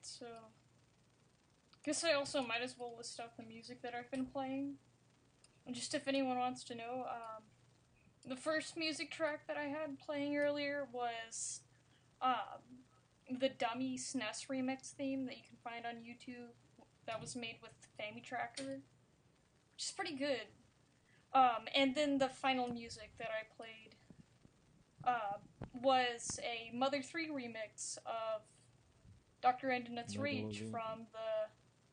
Alright, so... Guess I also might as well list out the music that I've been playing. Just if anyone wants to know, the first music track that I had playing earlier was the Dummy SNES remix theme that you can find on YouTube that was made with FamiTracker, which is pretty good. And then the final music that I played was a Mother 3 remix of Dr. Endinut's Rage from the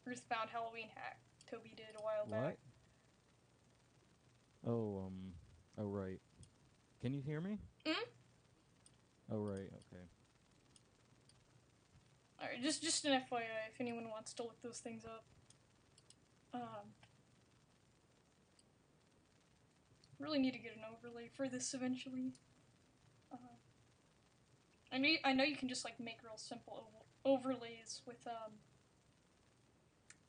Earthbound Halloween hack Toby did a while back. Oh, oh right. Can you hear me? Oh right, okay. Alright, just an FYI if anyone wants to look those things up. Really need to get an overlay for this eventually. I know you can just like make real simple overlays with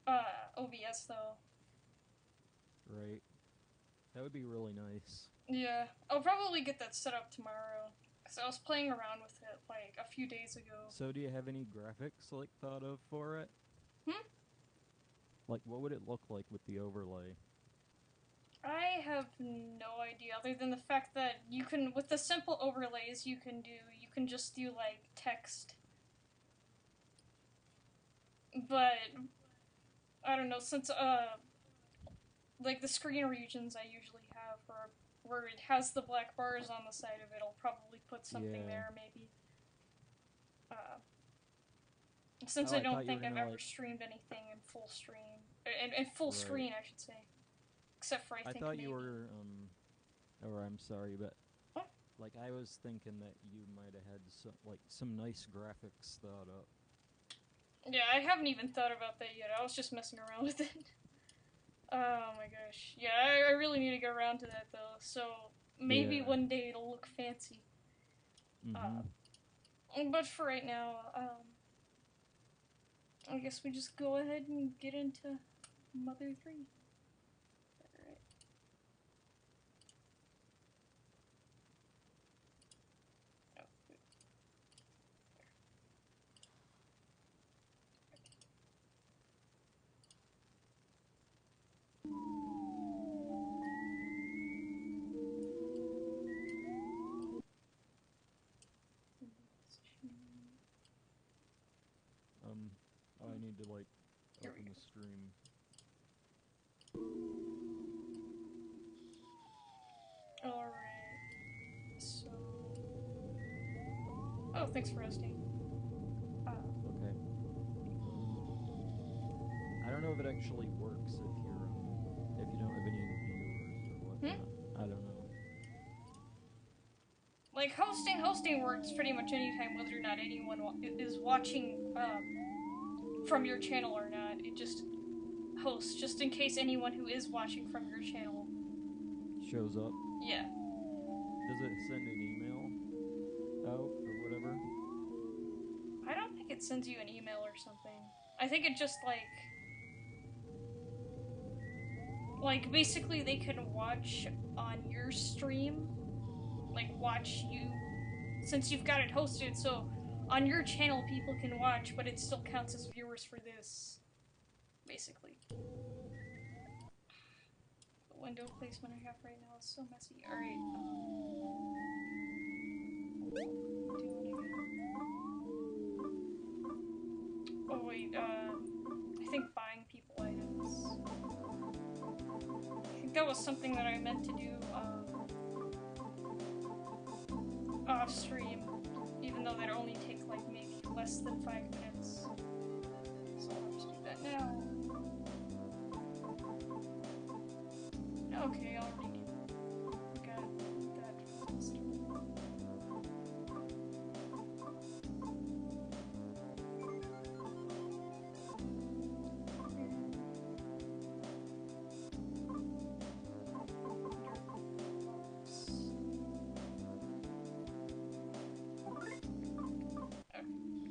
OBS though. Right. That would be really nice. Yeah, I'll probably get that set up tomorrow. Because I was playing around with it, like, a few days ago. So do you have any graphics, like, thought of for it? Like, what would it look like with the overlay? I have no idea, other than the fact that you can, with the simple overlays you can just do, like, text. But, I don't know, since, like, the screen regions I usually have, where it has the black bars on the side of it, I'll probably put something there, maybe. Since I don't think I've ever streamed anything in full stream. In full screen, I should say. Except for, I think, thought maybe. You were, or I'm sorry, but... What? Like, I was thinking that you might have had some nice graphics thought up. Yeah, I haven't even thought about that yet. I was just messing around with it. Oh my gosh. Yeah, I really need to get around to that, though. So, maybe one day it'll look fancy. But for right now, I guess we just go ahead and get into Mother 3. Alright. Oh, wait. I need to, like, open the stream. Alright. So... Oh, thanks for hosting. Okay. I don't know if it actually works if you don't have any viewers or whatnot. I don't know. Like, hosting works pretty much anytime, whether or not anyone is watching, from your channel or not. It just hosts, just in case anyone who is watching from your channel shows up. Yeah. Does it send an email out or whatever? I don't think it sends you an email or something. I think it just, like, basically they can watch on your stream, like, watch you, since you've got it hosted, so on your channel people can watch, but it still counts as viewers for this, basically. The window placement I have right now is so messy. Alright, oh wait, I think buying people items. I think that was something that I meant to do, off stream, even though that'd only take like maybe less than 5 minutes. So I'll just do that now. Okay, I already got that first.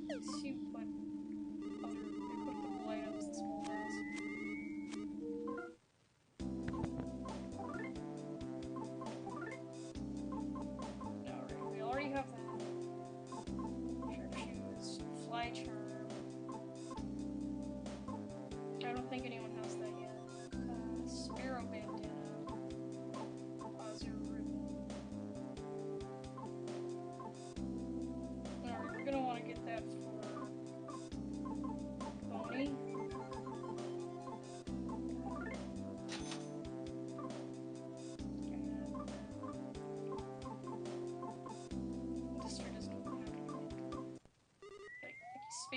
Let's see what other equipable items this wall has.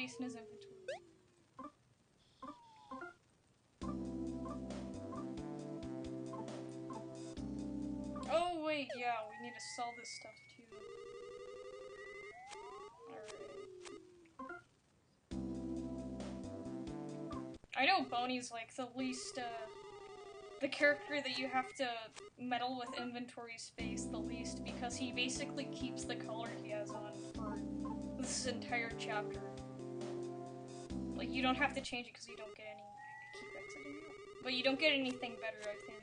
space in his inventory. Oh wait, yeah, we need to sell this stuff too. Alright. I know Boney's like the least, the character that you have to meddle with inventory space the least, because he basically keeps the color he has on for this entire chapter. Like, you don't have to change it because you don't get any. I keep exiting out. But you don't get anything better, I think,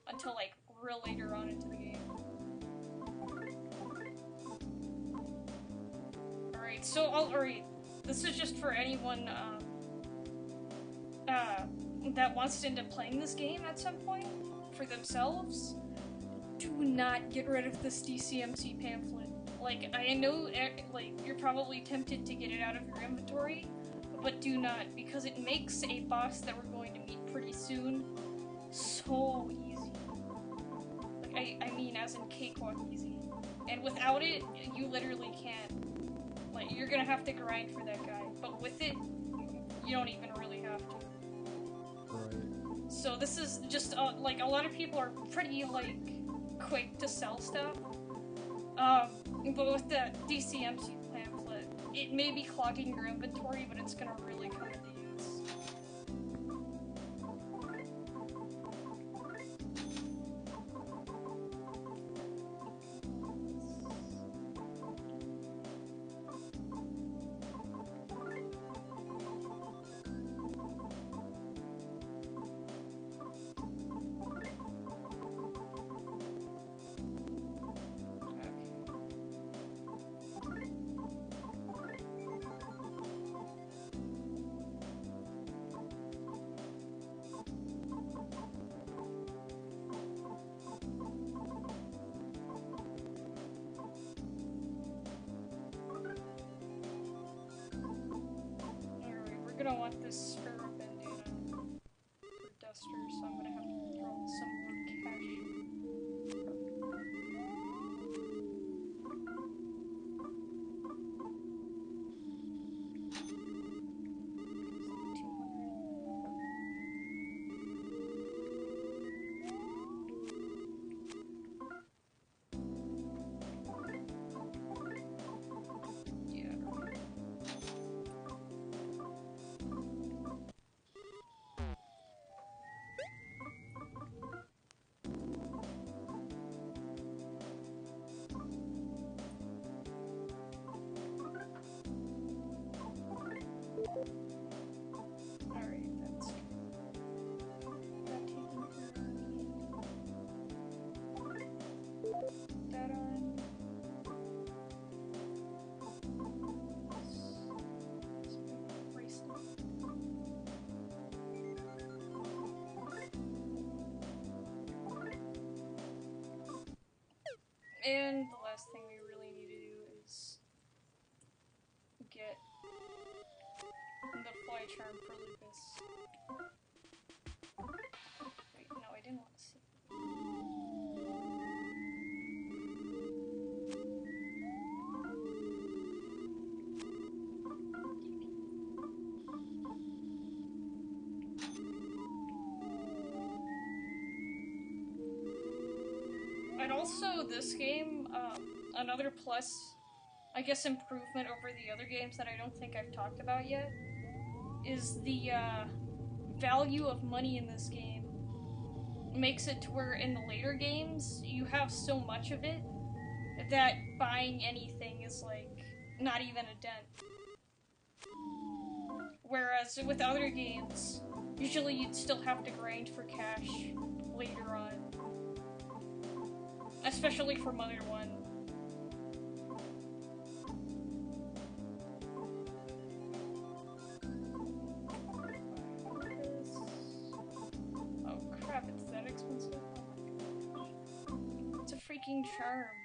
until like real later on into the game. Alright, so alright. This is just for anyone that wants to end up playing this game at some point for themselves. Do not get rid of this DCMC pamphlet. Like, I know, like, you're probably tempted to get it out of your inventory, but do not, because it makes a boss that we're going to meet pretty soon so easy. Like, I mean, as in cakewalk easy. And without it, you literally can't. Like, you're gonna have to grind for that guy. But with it, you don't even really have to. Right. So this is just, like, a lot of people are pretty, like, quick to sell stuff. But with the DCMC pamphlet, it may be clogging your inventory, but it's gonna really come into use. We're gonna want this spare bandana for Duster, so I'm gonna have to throw in some more cash. Alright, that's that taken care of. That on. Bracelet. And the last thing we really need to do is get the fly charm for Lucas. Wait, no, I didn't want to see. And also, this game, another plus, I guess, improvement over the other games that I don't think I've talked about yet, is the, value of money in this game makes it to where in the later games, you have so much of it that buying anything is, like, not even a dent. Whereas with other games, usually you'd still have to grind for cash later on. Especially for Mother 1. Oh crap, it's that expensive? It's a freaking charm.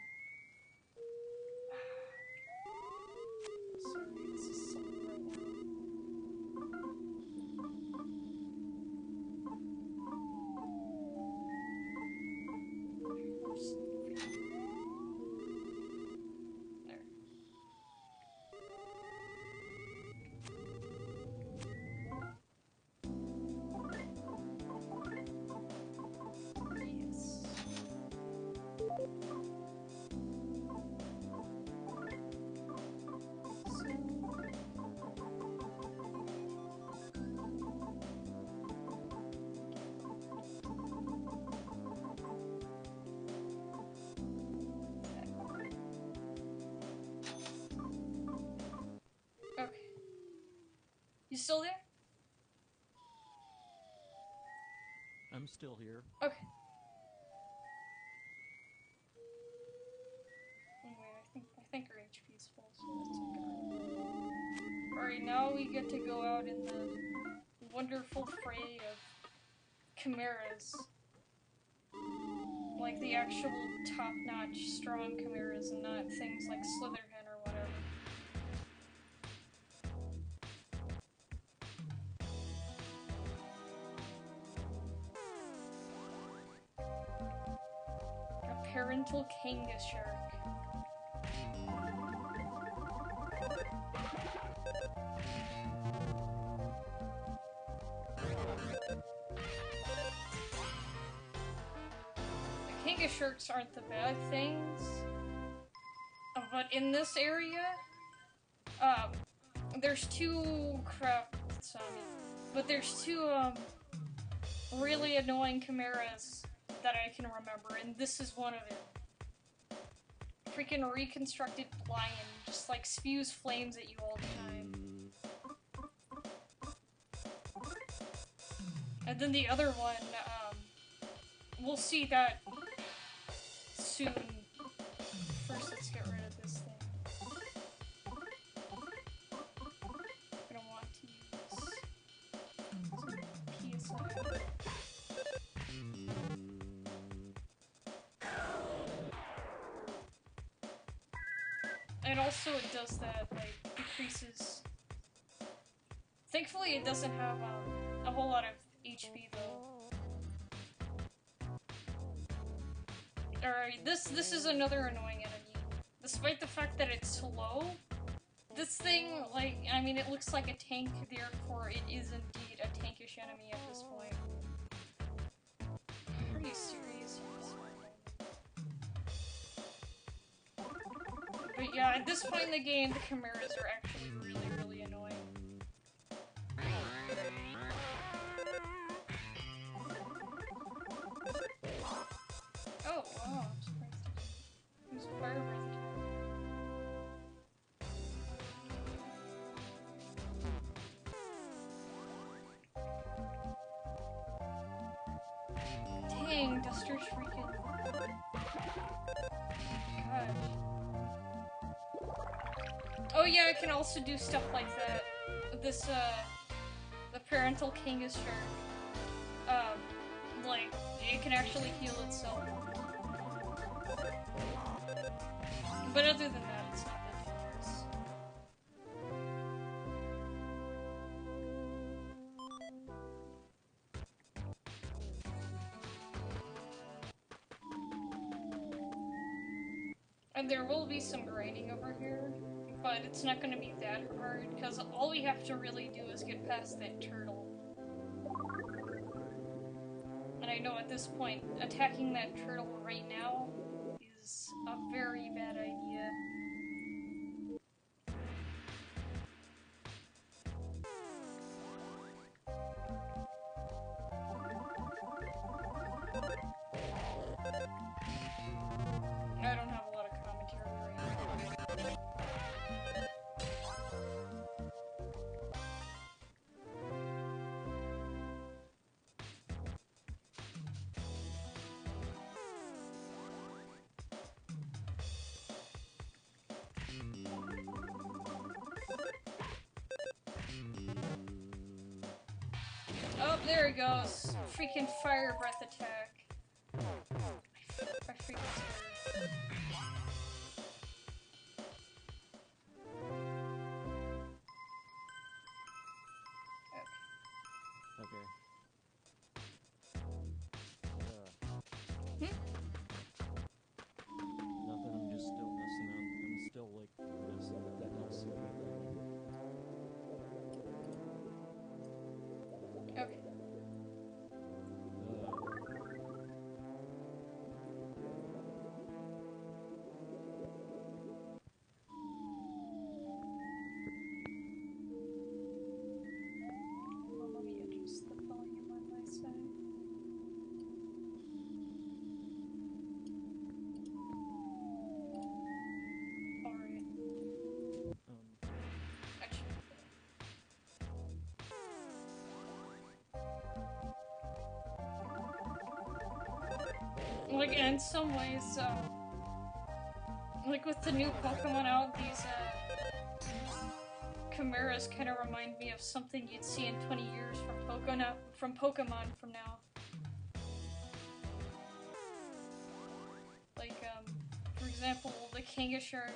Sorry, this is silly right now. There. You still there? I'm still here. Okay. Oh, wait, I think our HP's full, so that's okay. Alright, now we get to go out in the wonderful fray of chimeras. Like the actual top-notch, strong chimeras, and not things like Slitherhead or whatever. A parental Kanga shark. The Kanga sharks aren't the bad things, but in this area, there's two there's two really annoying chimeras that I can remember, and this is one of it. Freaking reconstructed lion just like spews flames at you all the time. And then the other one, we'll see that soon. First, let's get rid of this thing. I don't want to use some PSI. And also it does that, like, decreases... Thankfully it doesn't have a whole lot of HP though. Alright, this is another annoying enemy. Despite the fact that it's slow, this thing, like, I mean, it looks like a tank, therefore it is indeed a tankish enemy at this point. Are you serious? But yeah, at this point in the game, the chimeras are actually really, really annoying. Oh, wow, I'm surprised it was a fire breath attack. Dang, Duster's freaking... Gosh. Oh yeah, I can also do stuff like that. This, the parental Kanga shark. Like, it can actually heal itself. But other than that, it's not that dangerous. And there will be some grinding over here, but it's not going to be that hard, because all we have to really do is get past that turtle. And I know at this point, attacking that turtle right now is a very bad idea. I don't have a lot of commentary right now. Oh, there he goes. Freaking fire breath attack. I freaking swear. Okay. Nothing, I'm just still messing on. I'm still, like, messing with that LCD thing. Okay. Like, in some ways, like with the new Pokemon out, these, Chimeras kind of remind me of something you'd see in 20 years from Pokemon from now. Like, for example, the Kangashark.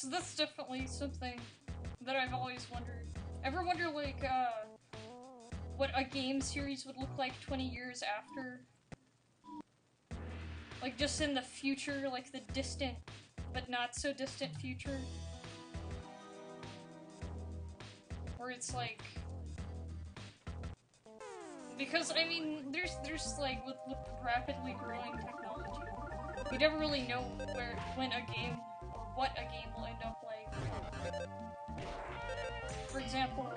That's definitely something that I've always wondered. Ever wonder, like, what a game series would look like 20 years after? Like, just in the future, like the distant, but not so distant future? Where it's like... Because, I mean, there's like, with rapidly growing technology, you never really know when a game, or what a game will end up like. For example,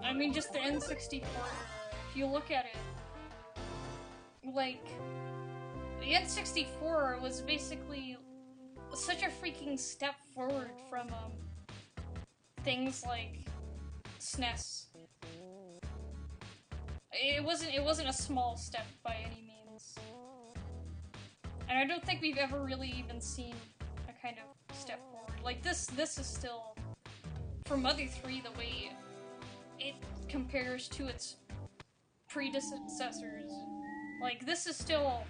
I mean, just the N64 era, if you look at it, like, the N64 was basically such a freaking step forward from, things like SNES. It wasn't a small step by any means. And I don't think we've ever really even seen a kind of step forward. Like, this is still, for Mother 3, the way it compares to its predecessors. Like, this is still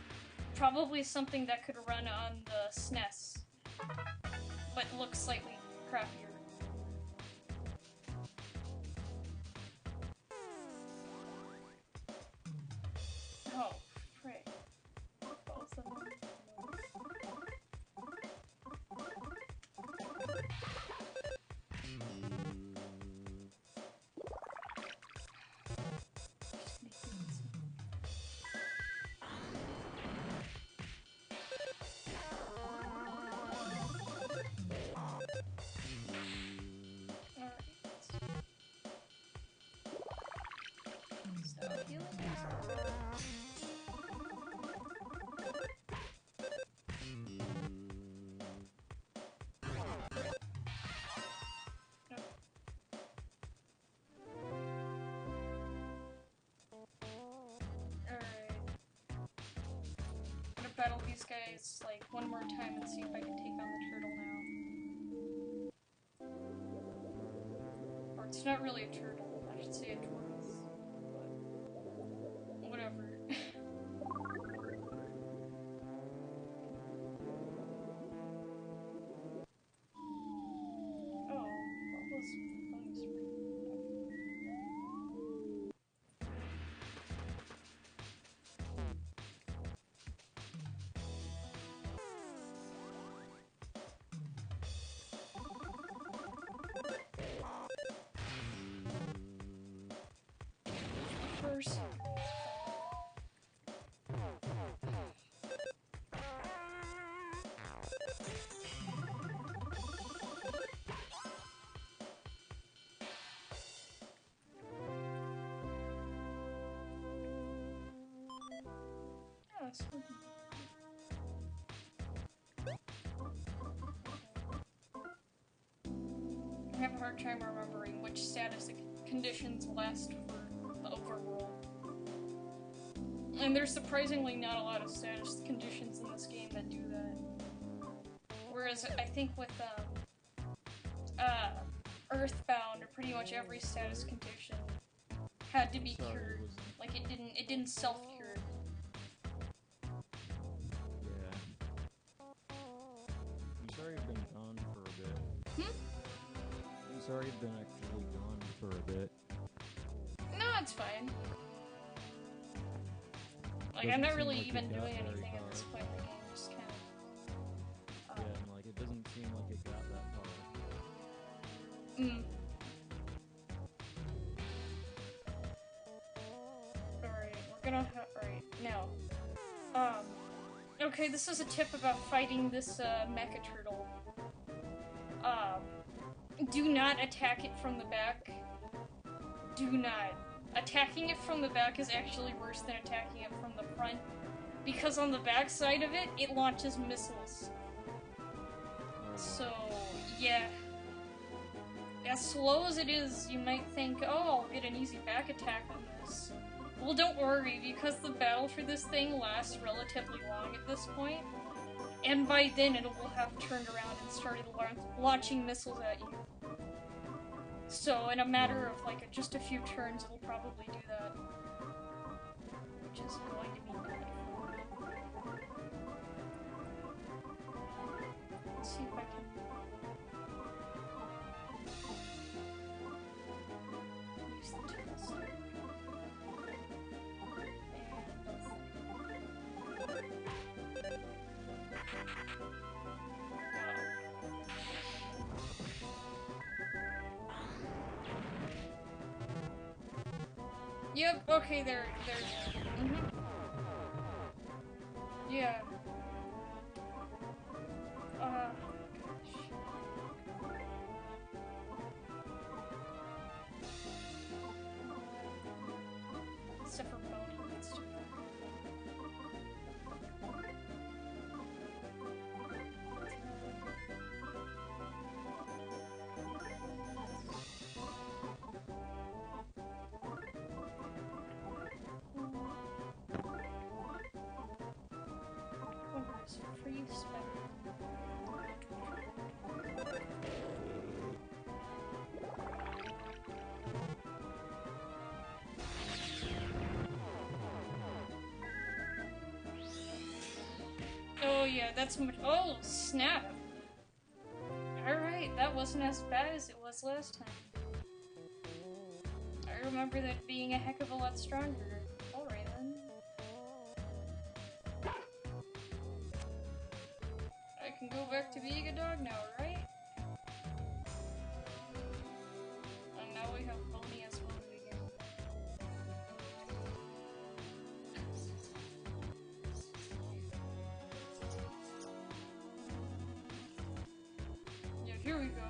probably something that could run on the SNES, but looks slightly crappier. Oh, frick. Both of them. Stop healing yourself. Battle these guys like one more time and see if I can take on the turtle now. Or it's not really a turtle, I should say a tortoise. But whatever. Oh, what was first? Oh, it's fun. I have a hard time remembering which status conditions last for the overworld. And there's surprisingly not a lot of status conditions in this game that do that. Whereas I think with Earthbound, pretty much every status condition had to be cured. Like it didn't self-cure. Yeah. I'm sorry you've been gone for a bit. I'm sorry you've been actually gone for a bit. No, it's fine. Like, I'm not really even doing anything at this point in the game, just kind of... Yeah, and like, it doesn't seem like it got that far. Alright, we're gonna alright, now. Okay, this is a tip about fighting this, mecha turtle. Do not attack it from the back. Do not. attacking it from the back is actually worse than attacking it from the front, because on the back side of it, it launches missiles. So, yeah. As slow as it is, you might think, oh, I'll get an easy back attack on this. Well, don't worry, because the battle for this thing lasts relatively long at this point, and by then it will have turned around and started launching missiles at you. So, in a matter of, like, just a few turns, it'll probably do that. Which is going to be bad. Let's see if I can... use the tools. Yep, okay, there. Yeah. Gosh. Except for Boney needs to. Freeze Oh yeah, that's much. Oh snap! Alright, that wasn't as bad as it was last time. I remember that being a heck of a lot stronger. Alright then. I can go back to being a dog now, right? And now we have Boney as Boney again. Yeah, here we go.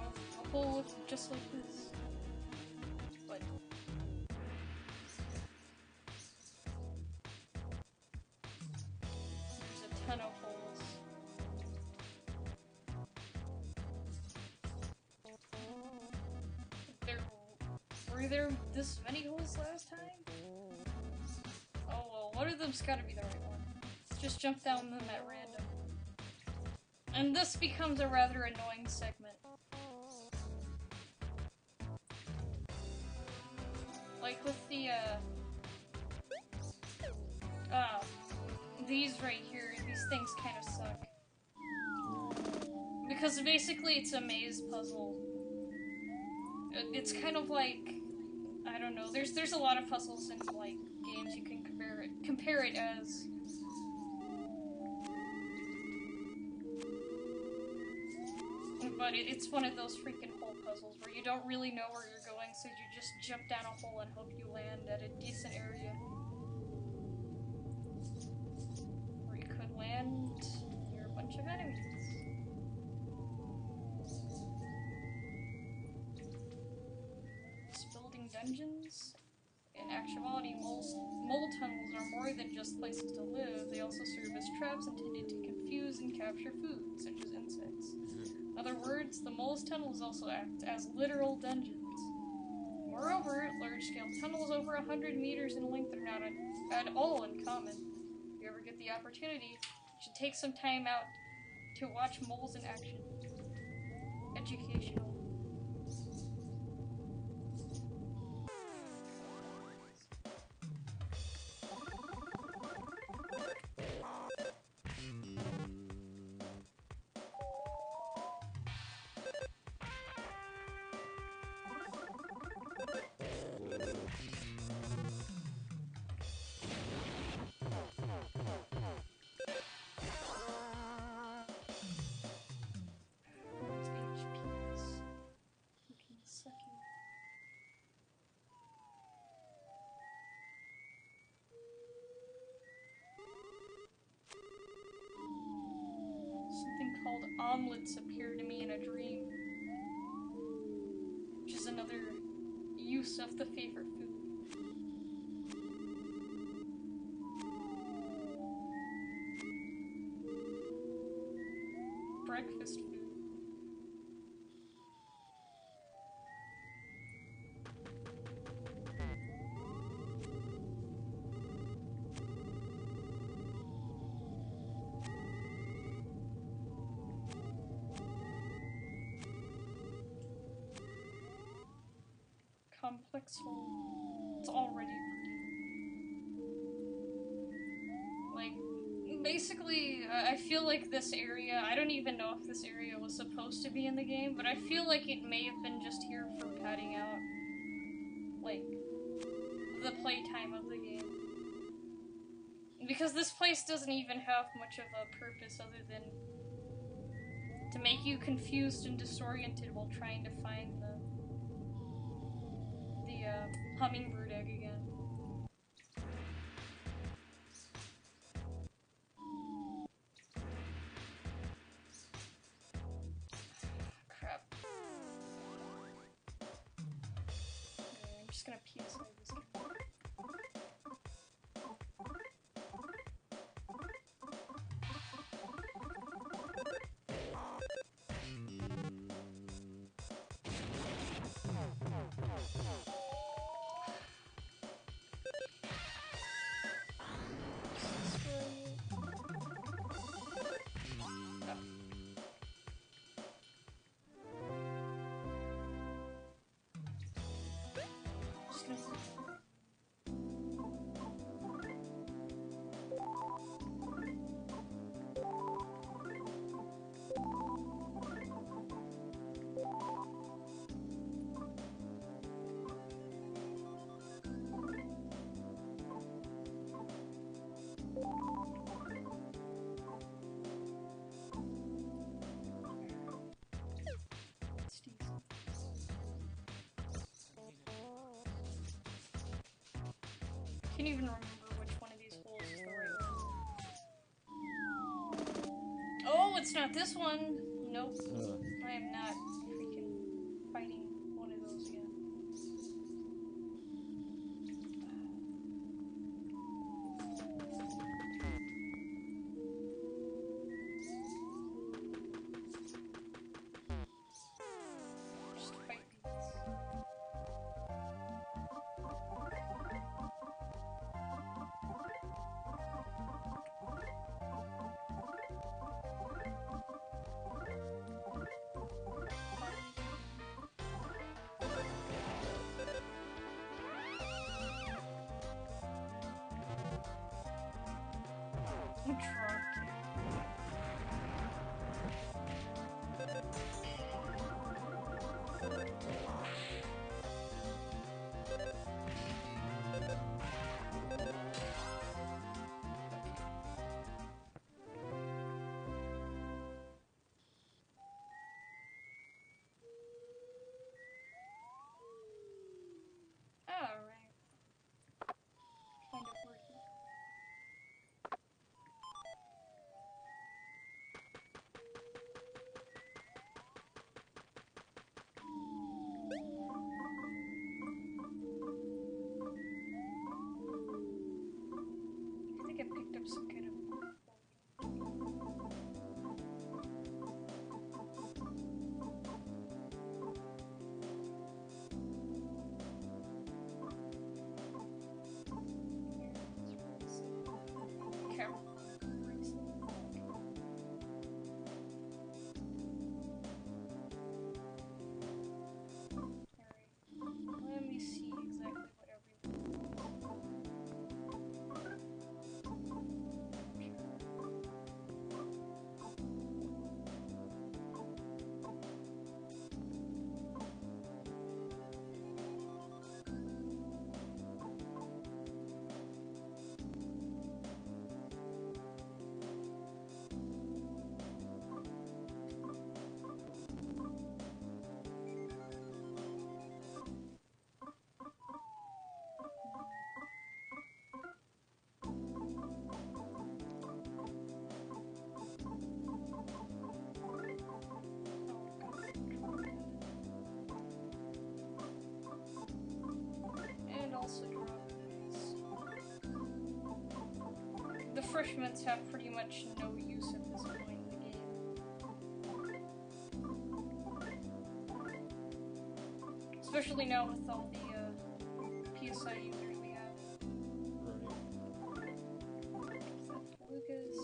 A hole just like this. But there's a ton of holes. Were there this many holes last time? Oh well, one of them's gotta be the right one. Just jump down them at random. And this becomes a rather annoying segment. Like with the, these right here, these things kind of suck. Because basically it's a maze puzzle. It's kind of like, I don't know, there's a lot of puzzles in, like, games you can compare it as. But it's one of those freaking hole puzzles where you don't really know where you're going, so you just jump down a hole and hope you land at a decent area. Or you could land near a bunch of enemies. Just building dungeons? In actuality, mole tunnels are more than just places to live. They also serve as traps intended to confuse and capture food, such as insects. In other words, the mole's tunnels also act as literal dungeons. Moreover, large-scale tunnels over 100 meters in length are not at all uncommon. If you ever get the opportunity, you should take some time out to watch moles in action. Educational. Something called omelets appeared to me in a dream, which is another use of the favorite food. breakfast food. Complex hole. It's already pretty. Like, basically, I feel like this area, I don't even know if this area was supposed to be in the game, but I feel like it may have been just here for padding out, like, the playtime of the game. Because this place doesn't even have much of a purpose other than to make you confused and disoriented while trying to find the hummingbird egg again. Crap. Okay, I'm just gonna pee aside this game. I can't even remember which one of these holes is the right one. Oh, it's not this one! Nope. I am not freaking fighting one of those again. Just fight these. I'm drunk. Alright. Kind of working. I think I picked up some kind of... Camera. Alright. Let me see exactly what and also drop these. The fresh mints have pretty much no use at this point in the game. especially now with all the PSI users we have. Right. Lucas.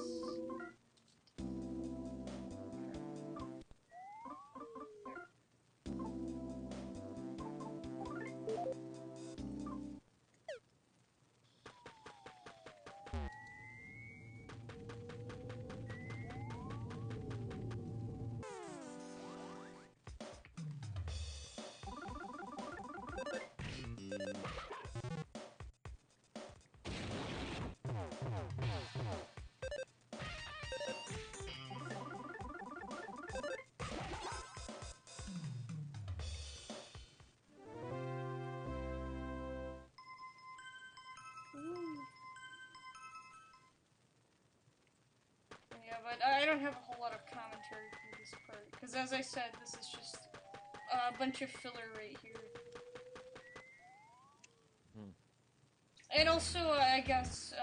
Yeah, but I don't have a whole lot of commentary for this part, because as I said, this is just a bunch of filler right here. And also, I guess,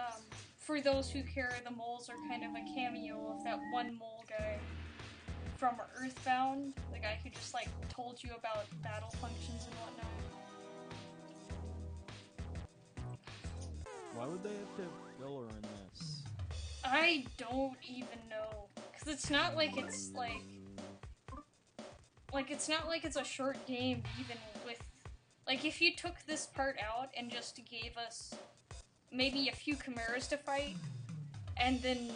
for those who care, the moles are kind of a cameo of that one mole guy from Earthbound, the guy who just, like, told you about battle functions and whatnot. Why would they have to have filler in this? I don't even know. Because it's not like it's, like, it's not like it's a short game, even with... Like, if you took this part out and just gave us maybe a few chimeras to fight, and then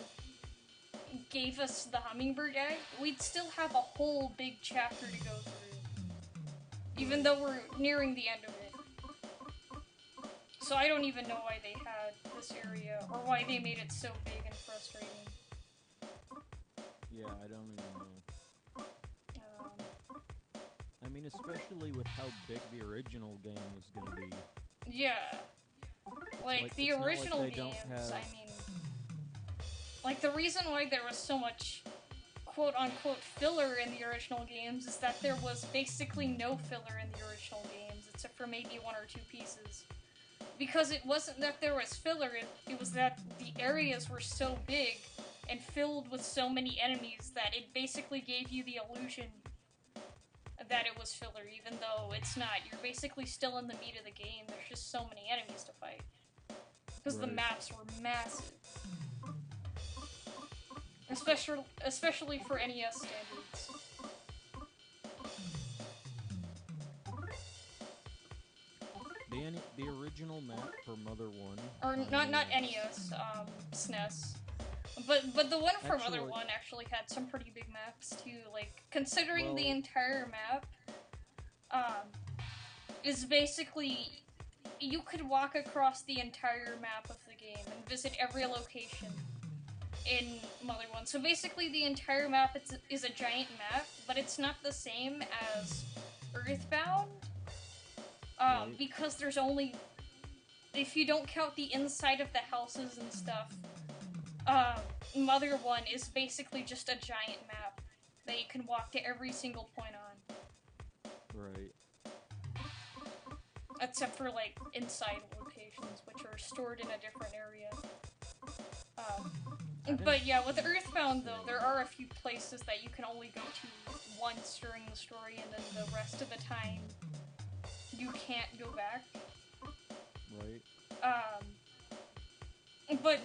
gave us the hummingbird guy, we'd still have a whole big chapter to go through. Even though we're nearing the end of it. So I don't even know why they had this area, or why they made it so big and frustrating. Yeah, I don't even know. I mean, especially with how big the original game was gonna be. Yeah. Like the original games, I mean... Like, the reason why there was so much quote-unquote filler in the original games is that there was basically no filler in the original games, except for maybe one or two pieces. Because it wasn't that there was filler, it was that the areas were so big and filled with so many enemies that it basically gave you the illusion that it was filler, even though it's not. You're basically still in the meat of the game, there's just so many enemies to fight. Because the maps were massive. Especially for NES standards. The original map for Mother 1... Or, not NES, SNES. But the one for Mother 1 actually had some pretty big maps, too. Like, considering the entire map, is basically... You could walk across the entire map of the game and visit every location in Mother 1. So basically the entire map is a giant map, but it's not the same as Earthbound, because there's only... If you don't count the inside of the houses and stuff, Mother 1 is basically just a giant map that you can walk to every single point on. Right. Except for, like, inside locations, which are stored in a different area. But yeah, with Earthbound, though, there are a few places that you can only go to once during the story, and then the rest of the time, you can't go back. Right. But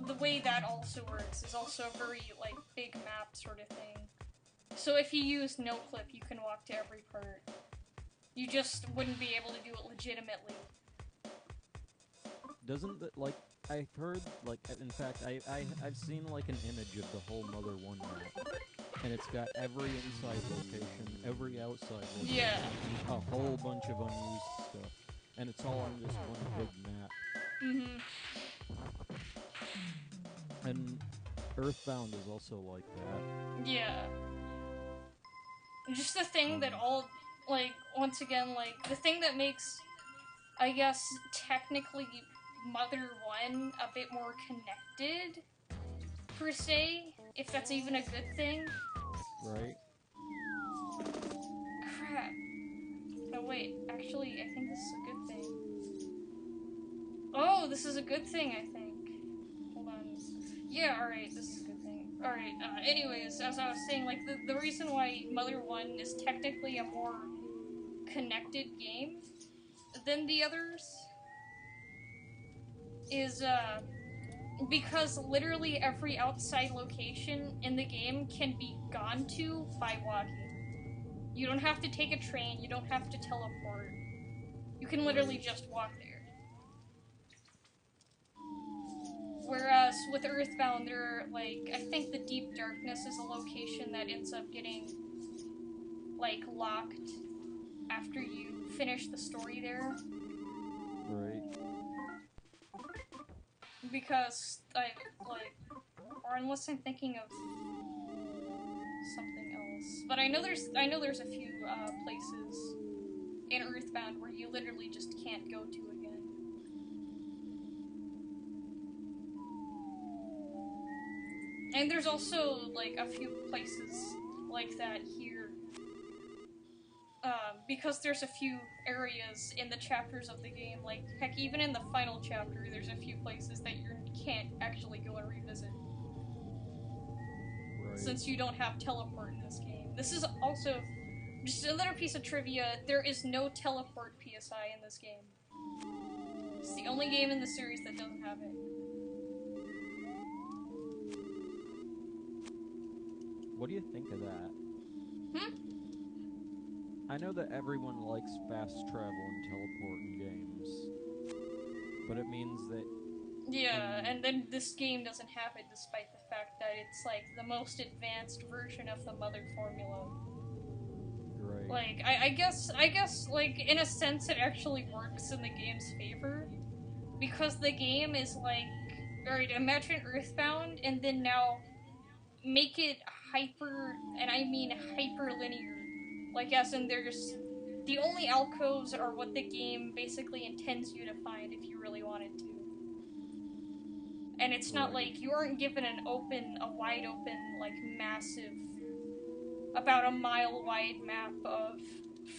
the way that also works is also a very, like, big map sort of thing. So if you use no clip, you can walk to every part. You just wouldn't be able to do it legitimately. Doesn't the, like, I've heard, like, in fact, I've seen, like, an image of the whole Mother 1 map. And it's got every inside location, every outside location, a whole bunch of unused stuff. And it's all on just one big map. And Earthbound is also like that. Yeah. Just the thing that all, like, once again, like, the thing that makes, I guess, technically Mother 1 a bit more connected, per se, if that's even a good thing. Right. Crap. No, wait, actually, I think this is a good thing. Oh, this is a good thing, I think. Hold on. Yeah, alright, this is a good thing. Alright, anyways, as I was saying, like, the reason why Mother 1 is technically a more connected game than the others is, because literally every outside location in the game can be gone to by walking. You don't have to take a train, you don't have to teleport. You can literally just walk there. Whereas with Earthbound, there are, like, I think the Deep Darkness is a location that ends up getting, like, locked after you finish the story there. Right. Because, or unless I'm thinking of something else. But I know there's a few, places in Earthbound where you literally just can't go to again. And there's also, like, a few places like that here. Because there's a few areas in the chapters of the game, like, heck, even in the final chapter, there's a few places that you can't actually go and revisit. Right. Since you don't have teleport in this game. This is also, just another piece of trivia, there is no teleport PSI in this game. It's the only game in the series that doesn't have it. What do you think of that? I know that everyone likes fast travel and teleport in games, but it means that... Yeah, and then this game doesn't have it despite the fact that it's, like, the most advanced version of the Mother formula. Right. Like, I guess, like, in a sense it actually works in the game's favor, because the game is, like, alright, imagine Earthbound, and then now make it hyper, and I mean hyper-linear. Like, as in there's... The only alcoves are what the game basically intends you to find if you really wanted to. And it's not like you aren't given a wide open, like, massive, about a mile wide map of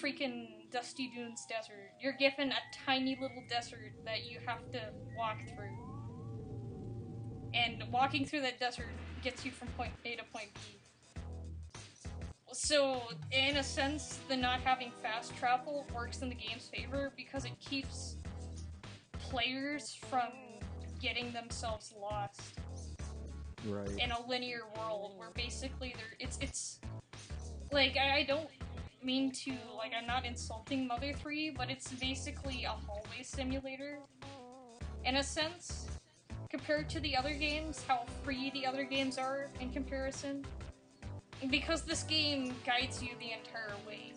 freaking Dusty Dunes Desert. You're given a tiny little desert that you have to walk through. And walking through that desert gets you from point A to point B. So, in a sense, the not having fast travel works in the game's favor because it keeps players from getting themselves lost. Right. In a linear world where basically it's like, I don't mean to, like, I'm not insulting Mother 3, but it's basically a hallway simulator. In a sense, compared to the other games, how free the other games are in comparison. Because this game guides you the entire way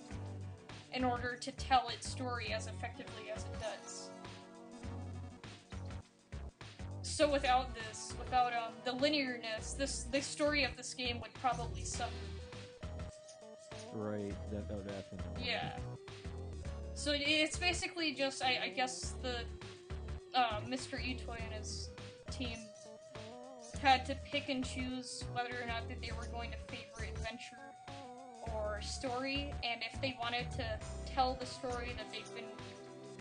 in order to tell its story as effectively as it does. So without this, without the linearness, the story of this game would probably suffer. Right, that would happen. Yeah. So it's basically just, I guess the Mr. Itoy and his team had to pick and choose whether or not that they were going to favor adventure or story, and if they wanted to tell the story that they've been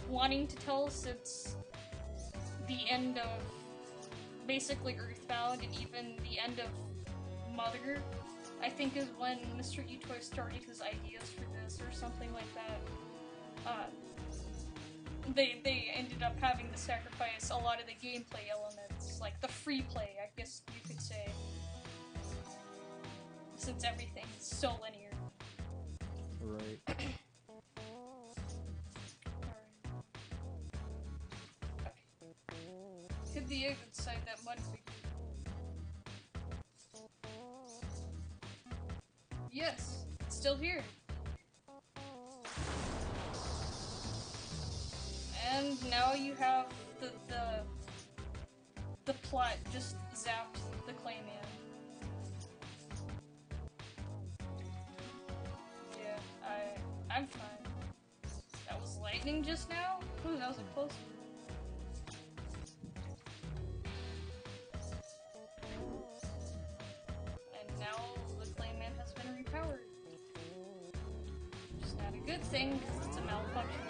wanting to tell since the end of basically Earthbound and even the end of Mother, I think is when Mr. Itoy started his ideas for this or something like that. They ended up having to sacrifice a lot of the gameplay elements, like the free play, I guess you could say, since everything's so linear. Right. Okay. Hid the egg inside that mud figure. Yes, it's still here. And now you have the plot just zapped the Clayman. Yeah, I'm fine. That was lightning just now? Ooh, that was a close one. And now the Clayman has been repowered. Which is not a good thing, because it's a malfunction.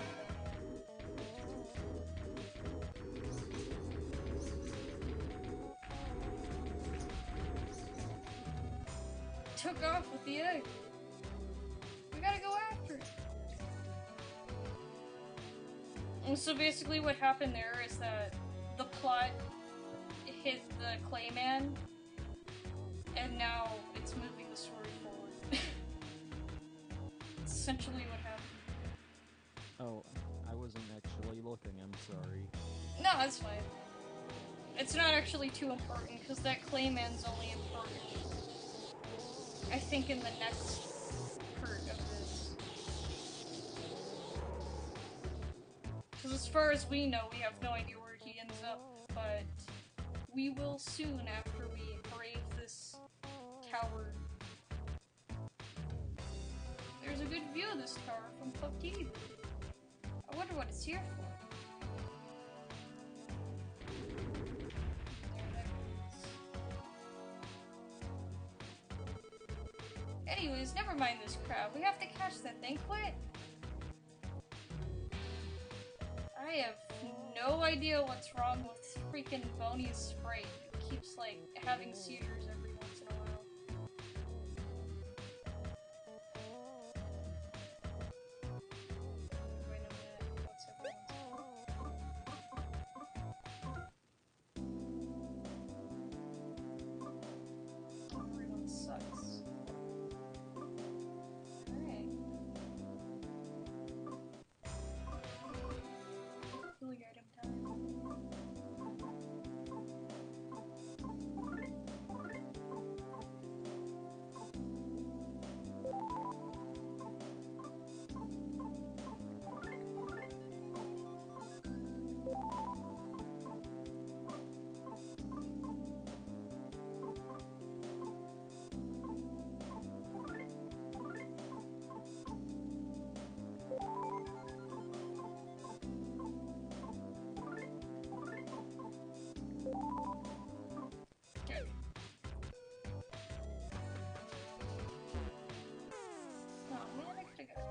Took off with the egg. We gotta go after it. And so basically what happened there is that the plot hit the Clayman, and now it's moving the story forward. It's essentially what happened. Oh, I wasn't actually looking, I'm sorry. No, that's fine. It's not actually too important, because that Clayman's only important, I think, in the next part of this. Because as far as we know, we have no idea where he ends up, but we will soon after we brave this tower. There's a good view of this tower from PUBG. I wonder what it's here for. There that is. Anyways, never mind this crab. We have to catch that thing quick. I have no idea what's wrong with freaking Boney's sprite. It keeps, like, having seizures every once in a while. Wait a minute, what's everyone sucks. Alright. Healing item time. Oh man, I could've got it.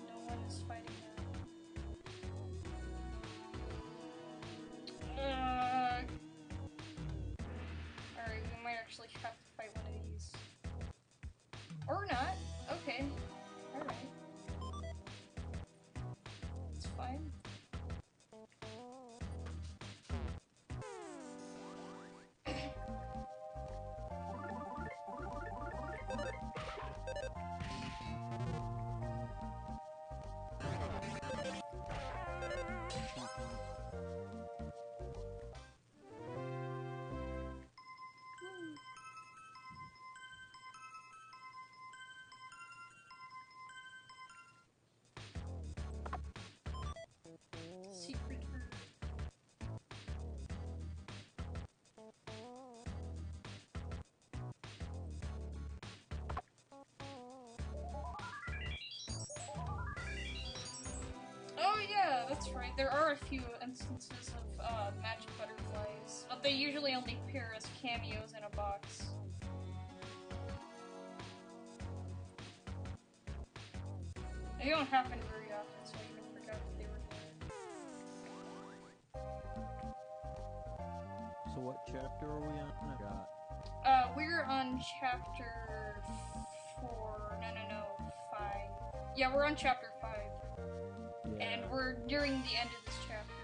No one is fighting that. Alright, we might actually have to fight one of these. Or not. Okay. Alright. It's fine. Secret herb. Oh yeah, that's right. There are a few instances of magic butterflies, but they usually only appear as cameos in a box. They don't happen very often, so I even forgot that they were there. So what chapter are we on? I got. We're on chapter 4. No, 5. Yeah, we're on chapter 5. Yeah. And we're nearing the end of this chapter.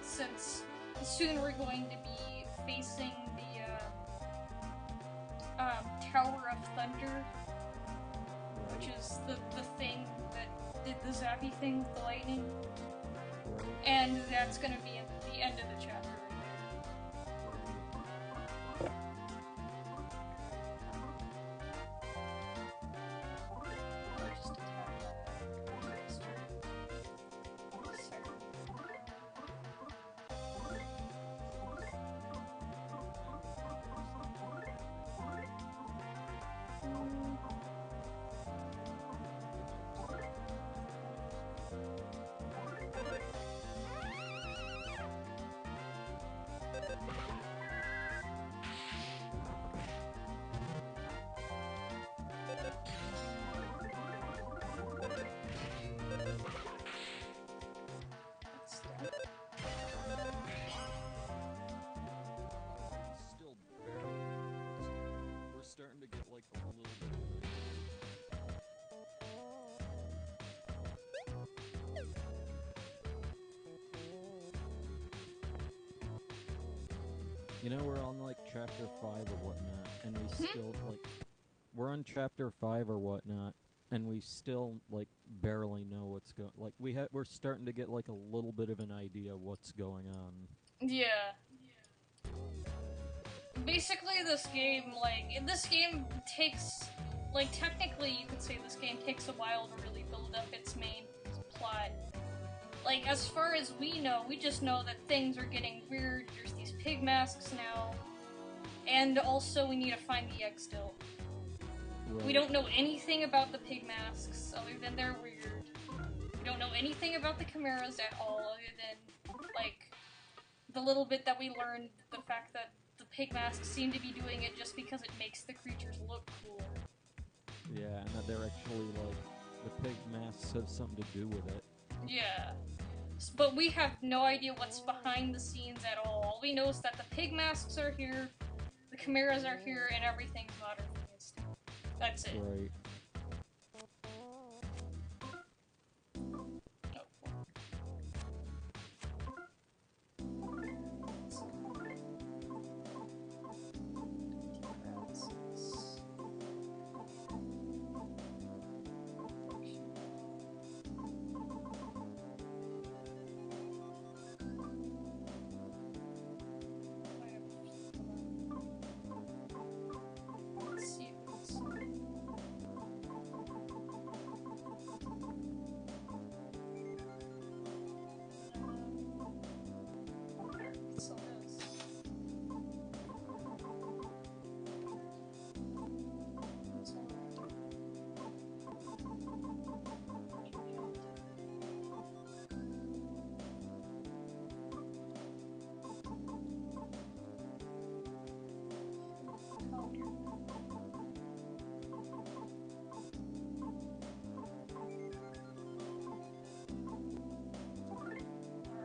Since soon we're going to be facing the, Tower of Thunder, which is the thing that did the zappy thing with the lightning. Right. And that's gonna be at the end of the chapter. like a little bit of an idea. You know, we're on like chapter 5 or whatnot, and we still like we're on chapter 5 or whatnot, and we still like barely know what's going. Like we're starting to get like a little bit of an idea what's going on. Yeah. Basically, this game takes, like, technically you could say this game takes a while to really build up its main plot. Like, as far as we know, we just know that things are getting weird, there's these pig masks now, and also we need to find the egg still. Right. We don't know anything about the pig masks, other than they're weird. We don't know anything about the chimeras at all, other than, like, the little bit that we learned, the fact that the pig masks seem to be doing it just because it makes the creatures look cooler. Yeah, and that they're actually, like, the pig masks have something to do with it. Yeah. But we have no idea what's behind the scenes at all. All we know is that the pig masks are here, the chimeras are here, and everything's modern theist. That's it. Right.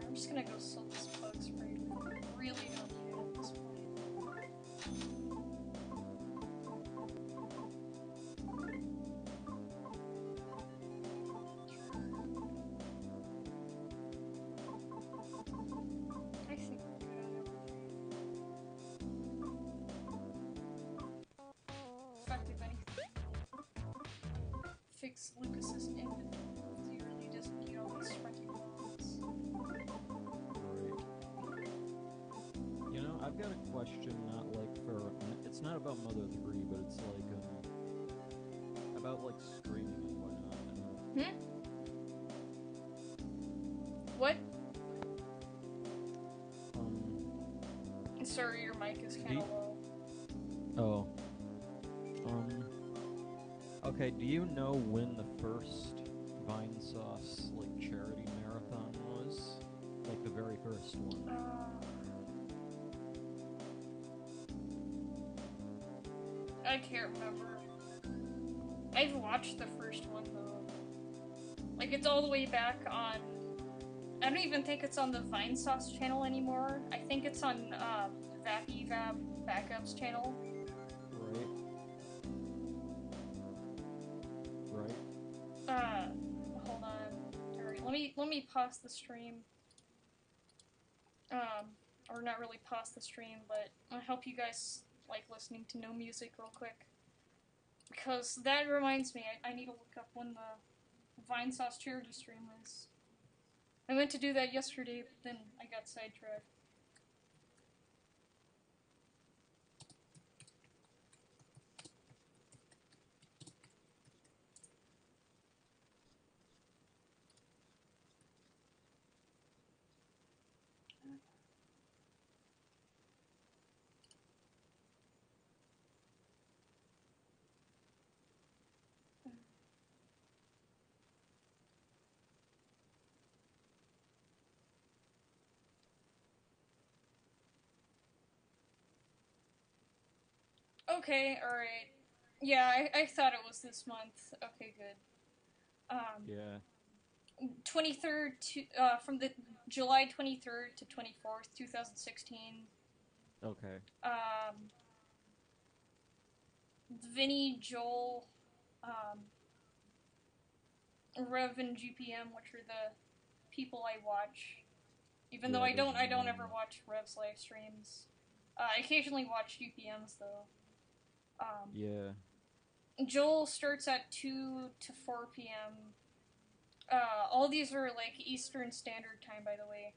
I'm just gonna go sell this bug spray. I really don't need it at this point. I think we're good on everything. In fact, if anything, fix Lucas's inventory because he really doesn't need all these sprinting bombs. You know, I've got a question, not like for... It's not about Mother 3, but it's like, about like streaming and whatnot. What? Sorry, your mic is kinda low. Okay, do you know when the first Vinesauce, like, charity marathon was? Like, the very first one? I can't remember. I've watched the first one, though. Like, it's all the way back on... I don't even think it's on the Vinesauce channel anymore. I think it's on, VappyVap Backup's channel. Right. Hold on. Alright, let me pause the stream. Or not really pause the stream, but I'll help you guys like listening to no music real quick. Because that reminds me, I need to look up when the Vinesauce charity stream is. I meant to do that yesterday, but then I got sidetracked. Okay, alright. Yeah, I thought it was this month. Okay, good. Yeah. 23rd to, from the July 23rd to 24th, 2016. Okay. Vinny, Joel, Rev, and GPM, which are the people I watch. Even though I don't ever watch Rev's live streams. I occasionally watch GPM's though. Yeah. Joel starts at 2 to 4 p.m. All these are like Eastern Standard Time, by the way.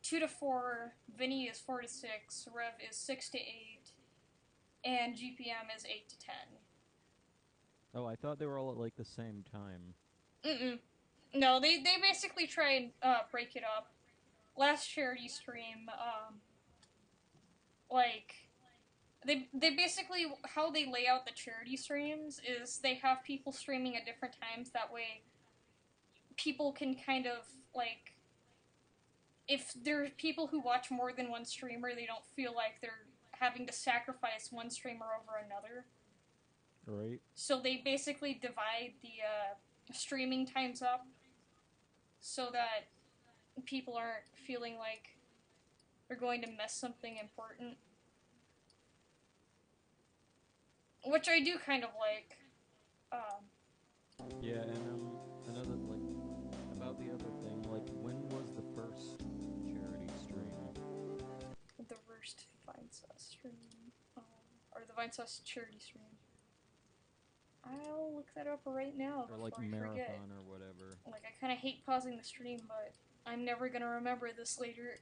2 to 4, Vinny is 4 to 6, Rev is 6 to 8, and GPM is 8 to 10. Oh, I thought they were all at like the same time. No, they basically try and break it up. Last charity stream, like, they basically, how they lay out the charity streams is they have people streaming at different times, that way people can kind of, like, if there are people who watch more than one streamer, they don't feel like they're having to sacrifice one streamer over another. Right. So they basically divide the streaming times up so that people aren't feeling like they're going to miss something important. Which I do kind of like. Yeah, and another, like, about the other thing, like, when was the first charity stream? The first Vinesauce stream. Or the Vinesauce charity stream. I'll look that up right now Or, before like, I marathon forget. or whatever. Like, I kind of hate pausing the stream, but I'm never gonna remember this later.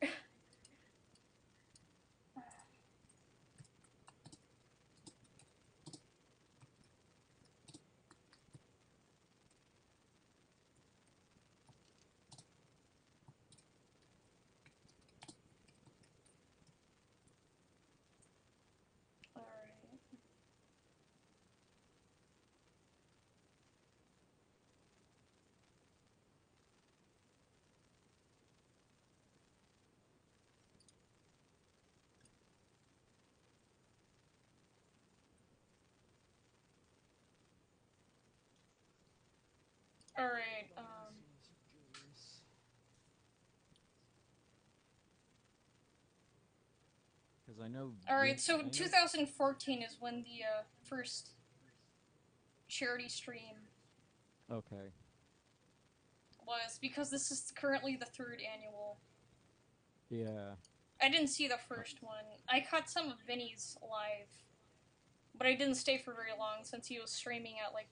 Alright, Because I know... Alright, so 2014 is when the first charity stream Okay. was, because this is currently the 3rd annual. Yeah. I didn't see the first one. I caught some of Vinny's live, but I didn't stay for very long since he was streaming at, like,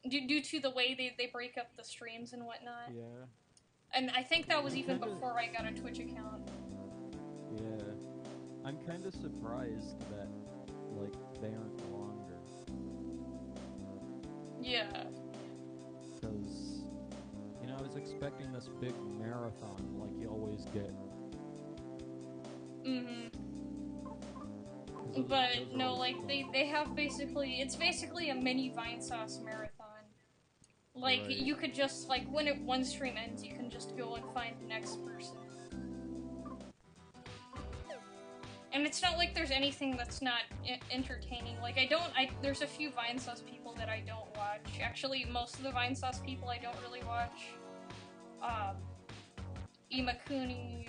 due to the way they break up the streams and whatnot. Yeah. And I think that was even before I got a Twitch account. Yeah. I'm kind of surprised that, like, they aren't longer. Yeah. Because, you know, I was expecting this big marathon like you always get. But no, like, they have basically, it's basically a mini Vinesauce marathon. Like, right. You could just, like, when one stream ends, you can just go and find the next person. And it's not like there's anything that's not entertaining. Like, there's a few Vinesauce people that I don't watch. Actually, most of the Vinesauce people I don't really watch. Imakuni,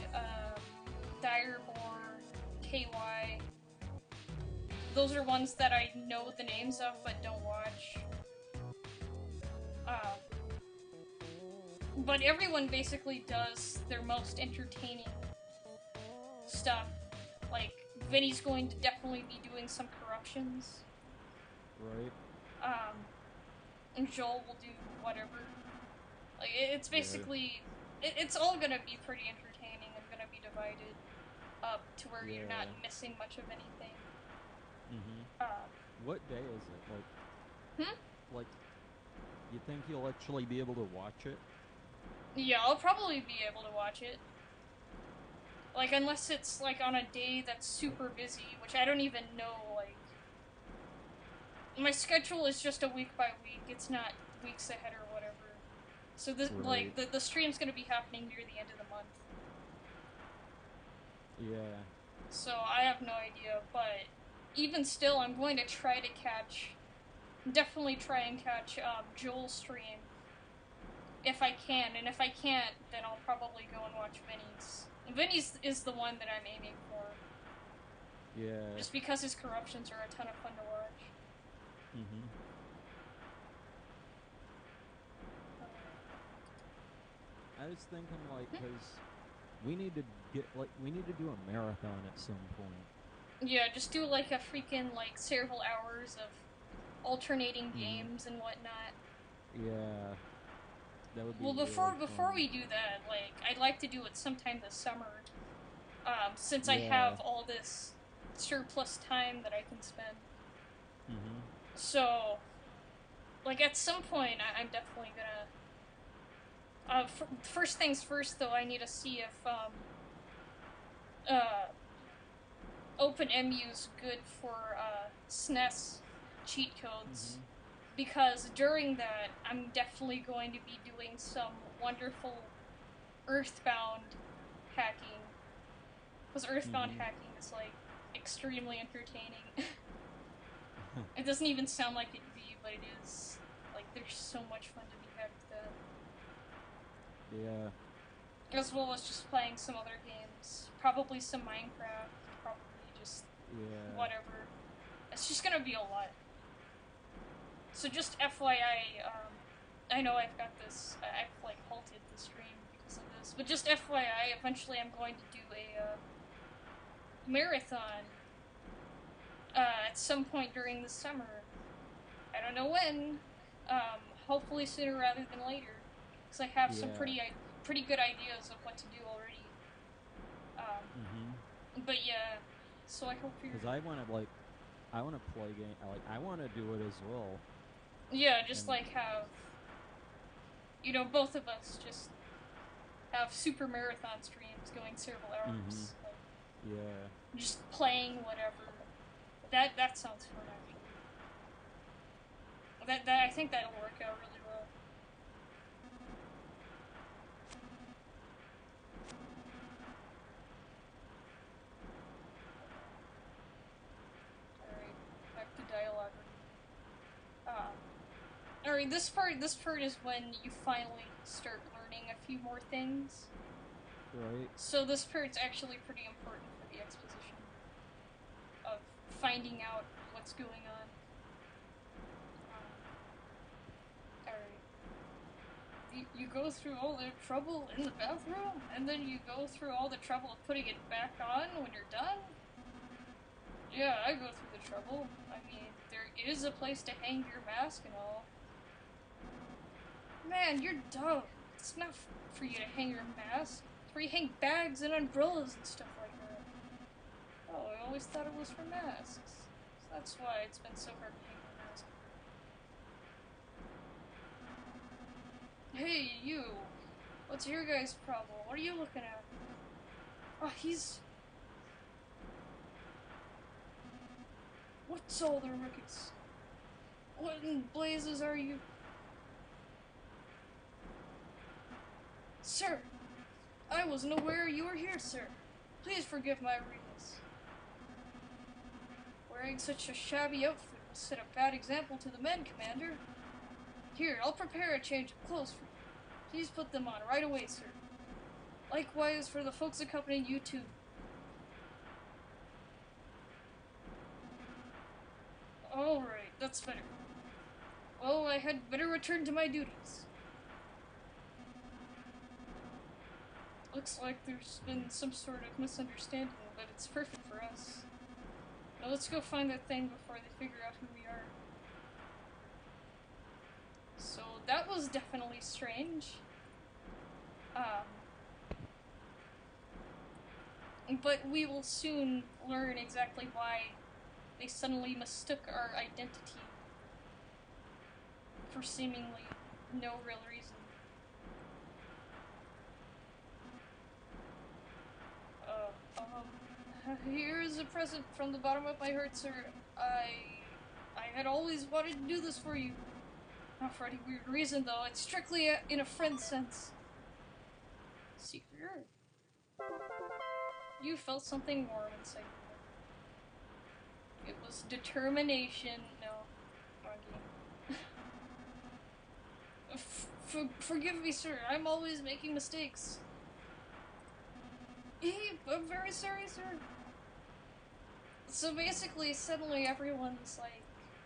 Direbor, KY. Those are ones that I know the names of but don't watch. But everyone basically does their most entertaining stuff. Like, Vinny's going to definitely be doing some corruptions. Right. And Joel will do whatever. Like, it's basically... It's all gonna be pretty entertaining and gonna be divided up to where you're not missing much of anything. What day is it? Like, like, you think you'll actually be able to watch it? Yeah, I'll probably be able to watch it. Like, unless it's, like, on a day that's super busy, which I don't even know, like... My schedule is just a week by week, it's not weeks ahead or whatever. So, this, like, the stream's gonna be happening near the end of the month. Yeah. So, I have no idea, but... Even still, I'm going to try to catch... Definitely try and catch, Joel's stream. If I can, and if I can't, then I'll probably go and watch Vinny's. Vinny's is the one that I'm aiming for. Yeah. Just because his corruptions are a ton of fun to watch. Mm-hmm. I was thinking, like, because we need to do a marathon at some point. Yeah, just do, like, a freaking, like, several hours of alternating games and whatnot. Yeah. That would be Well, really before fun. we do that, like, I'd like to do it sometime this summer. Since I Yeah. have all this surplus time that I can spend. Mm-hmm. So, like, at some point, I'm definitely gonna. First things first, though, I need to see if uh, OpenMU's good for SNES cheat codes. Mm-hmm. Because during that, I'm definitely going to be doing some wonderful Earthbound hacking. Because Earthbound Mm-hmm. hacking is, like, extremely entertaining. It doesn't even sound like it'd be, but it is. Like, there's so much fun to be had with that. Yeah. As well as just playing some other games. Probably some Minecraft. Probably just Yeah. whatever. It's just gonna be a lot. So just FYI, I know I've got this. I've like halted the stream because of this, but just FYI, eventually I'm going to do a marathon at some point during the summer. I don't know when. Hopefully sooner rather than later, because I have some Yeah. pretty good ideas of what to do already. Mm-hmm. But yeah, so I hope you're. Because I want to play game. I want to do it as well. Yeah, just And like have both of us just have super marathon streams going several mm-hmm. hours, like Yeah. just playing whatever. That sounds fun actually. That I think that'll work out really well. Alright, back to dialogue review. Alright, this part is when you finally start learning a few more things. Right. So this part's actually pretty important for the exposition of finding out what's going on. Alright. You go through all the trouble in the bathroom, and then you go through all the trouble of putting it back on when you're done? Yeah, I go through the trouble. I mean, there is a place to hang your mask and all. Man, you're dumb. It's not for you to hang your mask. It's where you hang bags and umbrellas and stuff like that. Oh, I always thought it was for masks. So that's why it's been so hard to hang my mask. Hey, you! What's your guys' problem? What are you looking at? Oh, he's... What's all the ruckus? What in blazes are you... Sir! I wasn't aware you were here, sir. Please forgive my rudeness. Wearing such a shabby outfit will set a bad example to the men, Commander. Here, I'll prepare a change of clothes for you. Please put them on right away, sir. Likewise for the folks accompanying you too. Alright, that's better. Well, I had better return to my duties. Looks like there's been some sort of misunderstanding, but it's perfect for us. Now let's go find that thing before they figure out who we are. So that was definitely strange. But we will soon learn exactly why they suddenly mistook our identity for seemingly no real reason. Here is a present from the bottom of my heart, sir. I had always wanted to do this for you. Not for any weird reason, though. It's strictly in a friend sense. Secret. You felt something warm inside your heart. It was determination. No, wrong game. Forgive me, sir. I'm always making mistakes. I'm very sorry, sir. So basically, suddenly everyone's, like,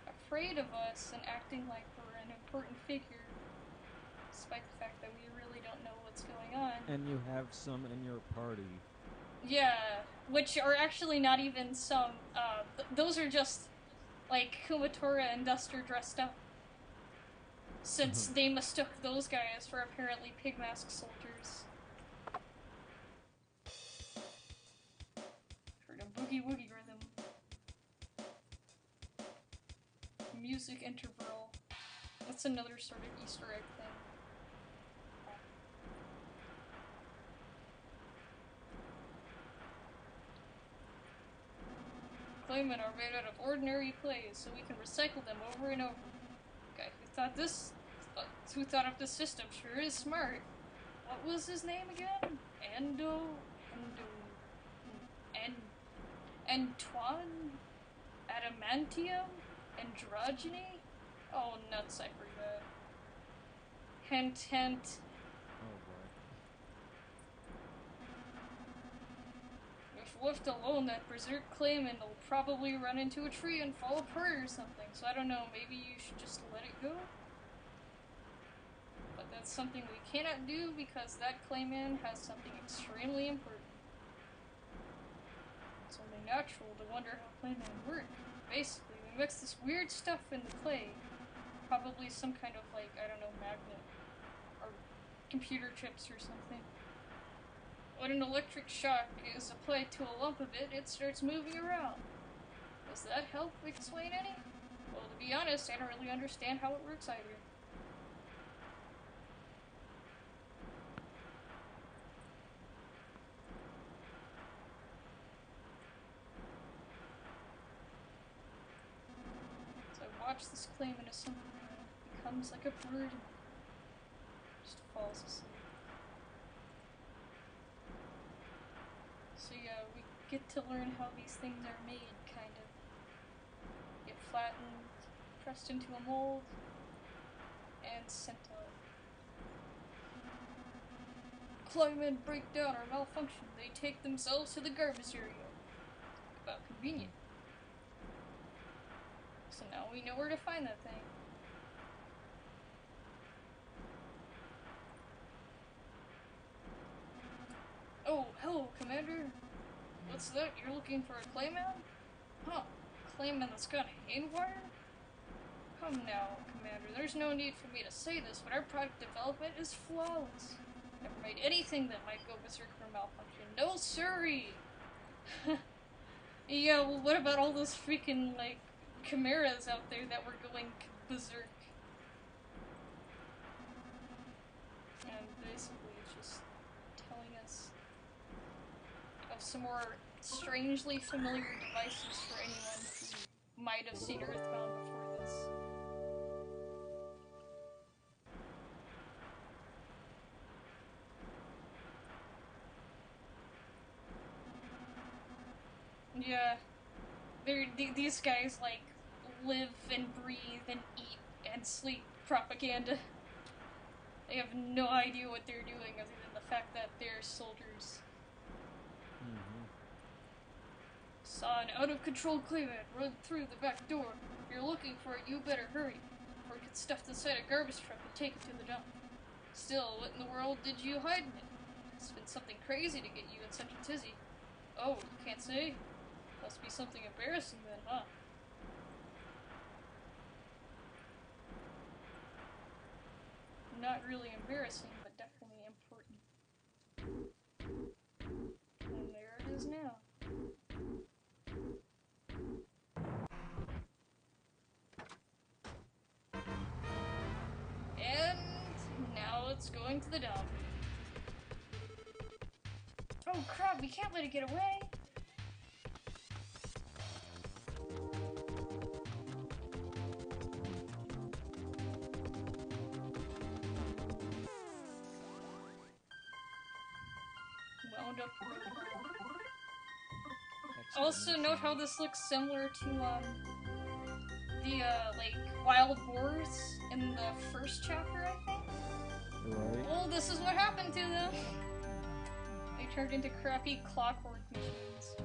afraid of us and acting like we're an important figure, despite the fact that we really don't know what's going on. And you have some in your party. Yeah, which are actually not even some, those are just, like, Kumatora and Duster dressed up. Since they mistook those guys for apparently pig mask soldiers. Heard a boogie woogie rhythm. Music interval. That's another sort of Easter egg thing. Claymen are made out of ordinary clays, so we can recycle them over and over. The guy who thought up this system sure is smart. What was his name again? Antoine? Adamantium? Androgyny? Oh, nuts, I forgot. Hint. Oh boy. If left alone, that berserk Clayman will probably run into a tree and fall apart or something, so I don't know, maybe you should just let it go? But that's something we cannot do because that Clayman has something extremely important. It's only natural to wonder how Clayman work. Basically, we mix this weird stuff in the clay, probably some kind of, like, I don't know, magnet, or computer chips or something. When an electric shock is applied to a lump of it, it starts moving around. Does that help explain any? Well, to be honest, I don't really understand how it works either. So I watch this Clayman assemble and it becomes like a bird and just falls asleep. So yeah, we get to learn how these things are made, kind of. Get flattened, pressed into a mold, and sent out. Claymen break down or malfunction. They take themselves to the garbage area. About convenient. So now we know where to find that thing. Oh, hello, Commander. What's that? You're looking for a Clayman? Huh. Clayman that's gone haywire? Come now, Commander. There's no need for me to say this, but our product development is flawless. Never made anything that might go berserk for malfunction. No siree! Yeah, well, what about all those freaking, like, chimeras out there that were going berserk? And basically it's just telling us of some more strangely familiar devices for anyone who might have seen Earthbound before this. Yeah, these guys, like, live and breathe and eat and sleep propaganda. They have no idea what they're doing other than the fact that they're soldiers. Saw an out-of-control Clayman run through the back door. If you're looking for it, you better hurry, or get stuffed inside a garbage truck and take it to the dump. Still, what in the world did you hide in it? It's been something crazy to get you in such a tizzy. Oh, you can't say? Must be something embarrassing then, huh? Not really embarrassing, but definitely important. And there it is now. And now it's going to the dump. Oh crap, we can't let it get away! Wound up protocol. Also note how this looks similar to, the, like, wild boars in the first chapter, I think? Right. Well, this is what happened to them! They turned into crappy clockwork machines.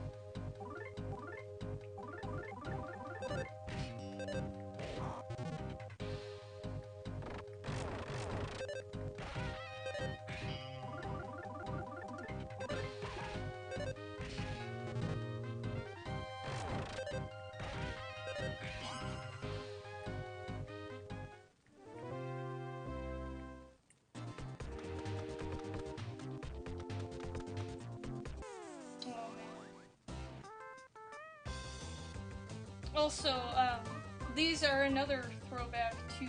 Also, these are another throwback to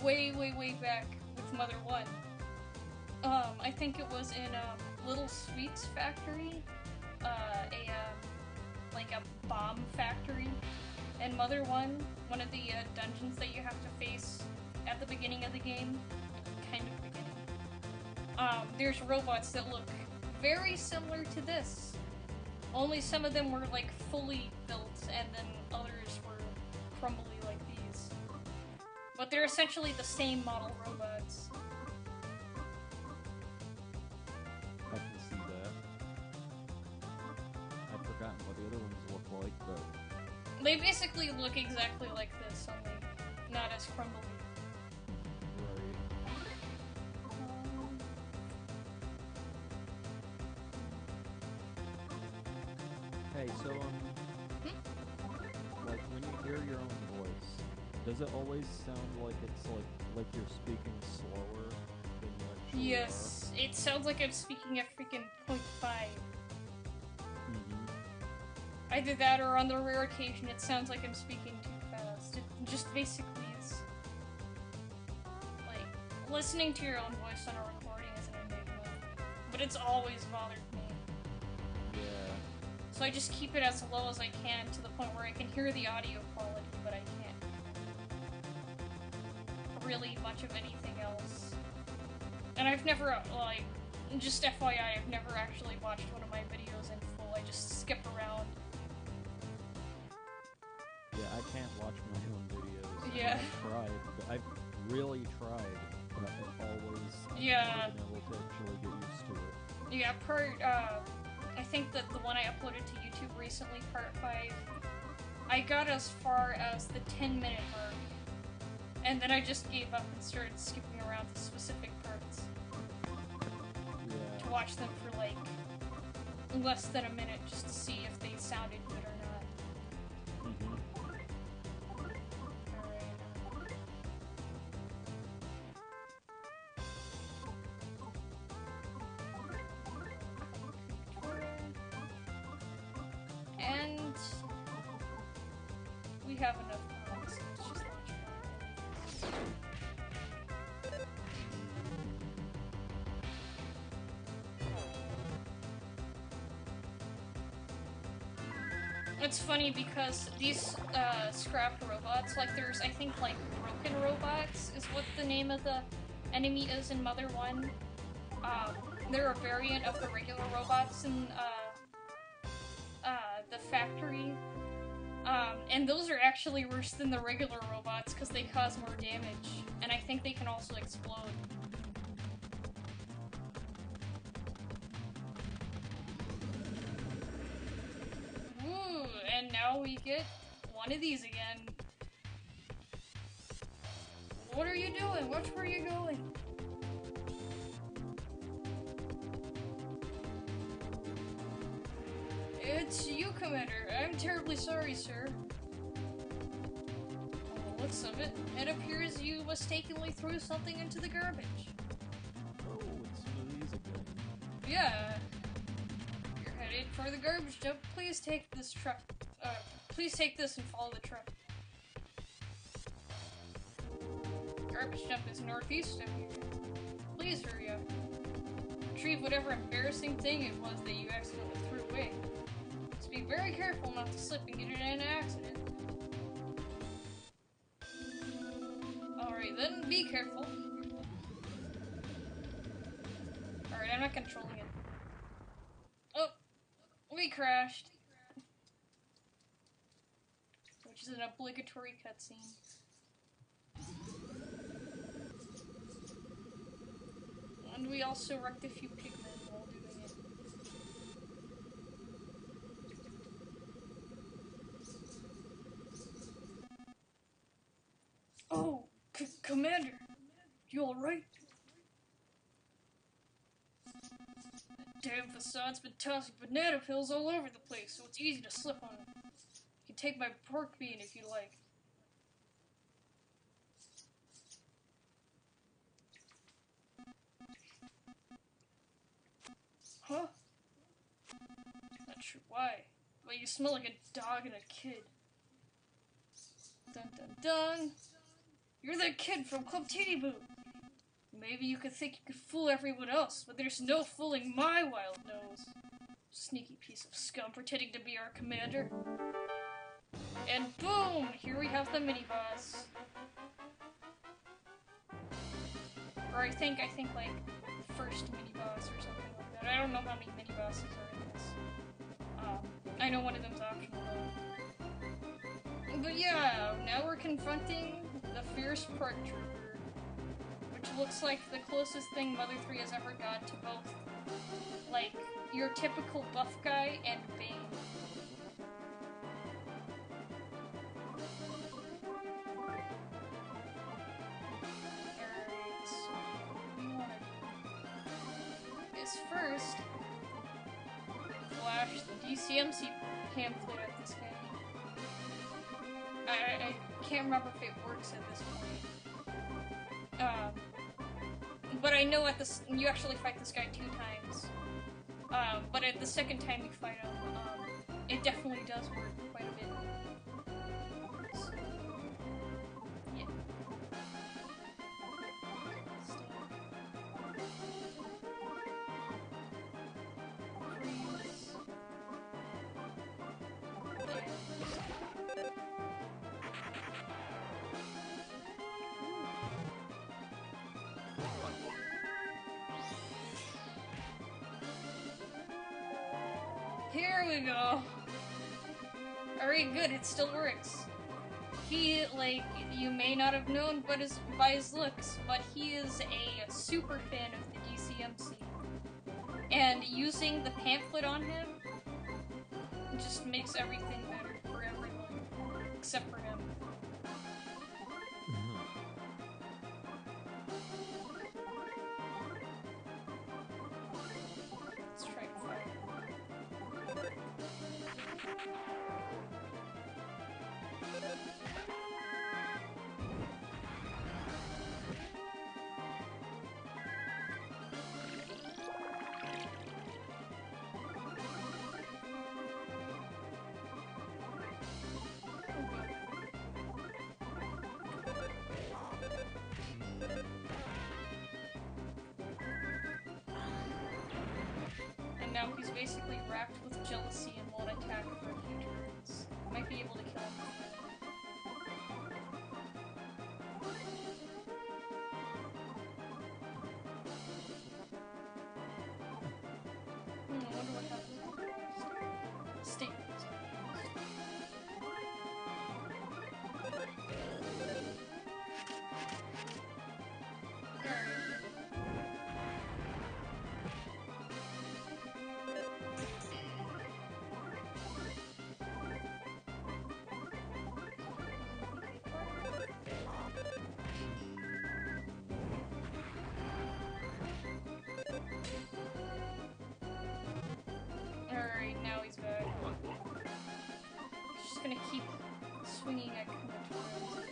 way back with Mother 1. I think it was in, Little Sweets Factory, like a bomb factory. And Mother 1, one of the, dungeons that you have to face at the beginning of the game, kind of beginning, there's robots that look very similar to this. Only some of them were, like, fully built, and then others were crumbly like these. But they're essentially the same model robots. I can see that. I've forgotten what the other ones look like, but... They basically look exactly like this, only not as crumbly. Right. Hey, so, like, when you hear your own voice, does it always sound like it's, like you're speaking slower than you actually Yes, are? it sounds like I'm speaking at freaking 0.5. Either that, or on the rare occasion, it sounds like I'm speaking too fast. It just basically is... like, listening to your own voice on a recording is an enigma. But it's always bothered me. Yeah. So I just keep it as low as I can, to the point where I can hear the audio quality, but I can't really much of anything else. And I've never, like, just FYI, I've never actually watched one of my videos in full. I just skip around. Yeah, I can't watch my own videos. Yeah. I've tried, but I've really tried, but I've always Yeah. never been able to actually get used to it. Yeah, I think that the one I uploaded to YouTube recently, part 5, I got as far as the 10-minute mark. And then I just gave up and started skipping around to specific parts. Yeah. To watch them for, like, less than a minute, just to see if they sounded good or not. And we have enough mods. Let's just launch it. It's funny because these scrapped robots, like there's, I think, like broken robots is what the name of the enemy is in Mother 1. They're a variant of the regular robots in the factory. And those are actually worse than the regular robots because they cause more damage. And I think they can also explode. Ooh, and now we get one of these again. What are you doing? Watch where you're going. It's you, Commander. I'm terribly sorry, sir. On the looks of it, it appears you mistakenly threw something into the garbage. Oh, it's one of these again. Yeah. You're headed for the garbage dump. Please take this truck. Please take this and follow the truck. Garbage dump is northeast of here. Please hurry up. Retrieve whatever embarrassing thing it was that you accidentally threw away. Just be very careful not to slip and get in an accident. Alright then, be careful. Alright, I'm not controlling it. Oh, we crashed. Which is an obligatory cutscene. And we also wrecked a few pigmen while doing it. Oh, Commander! You alright? That damn facade's been tossing banana peels all over the place, so it's easy to slip on it. You can take my pork bean if you like. Huh? Not sure why, but you smell like a dog and a kid. done. You're the kid from Club Titty Boo. Maybe you could think you could fool everyone else, but there's no fooling my wild nose. Sneaky piece of scum pretending to be our commander. And boom! Here we have the mini-boss. Or I think like, the first mini-boss or something like that. I don't know how many mini-bosses are in this. I know one of them's optional though. But yeah, now we're confronting the Fierce Park Trooper, which looks like the closest thing Mother 3 has ever got to both, like, your typical buff guy and Bane. Alright, so what we want to do is first flash the DCMC pamphlet at this guy. I can't remember if it works at this point. But I know you actually fight this guy 2 times. But at the second time you fight him, it definitely does work quite a bit. So, yeah. Here we go. Alright, good, it still works. He, like, you may not have known by his looks, but he is a super fan of the DCMC. And using the pamphlet on him just makes everything better for everyone, except for him. Let's try to fight. And now he's basically wrapped with jealousy and won't attack for a few turns. Might be able to kill him. I wonder what happens with the statements. Alright, now he's back. He's just gonna keep swinging at Kumatora.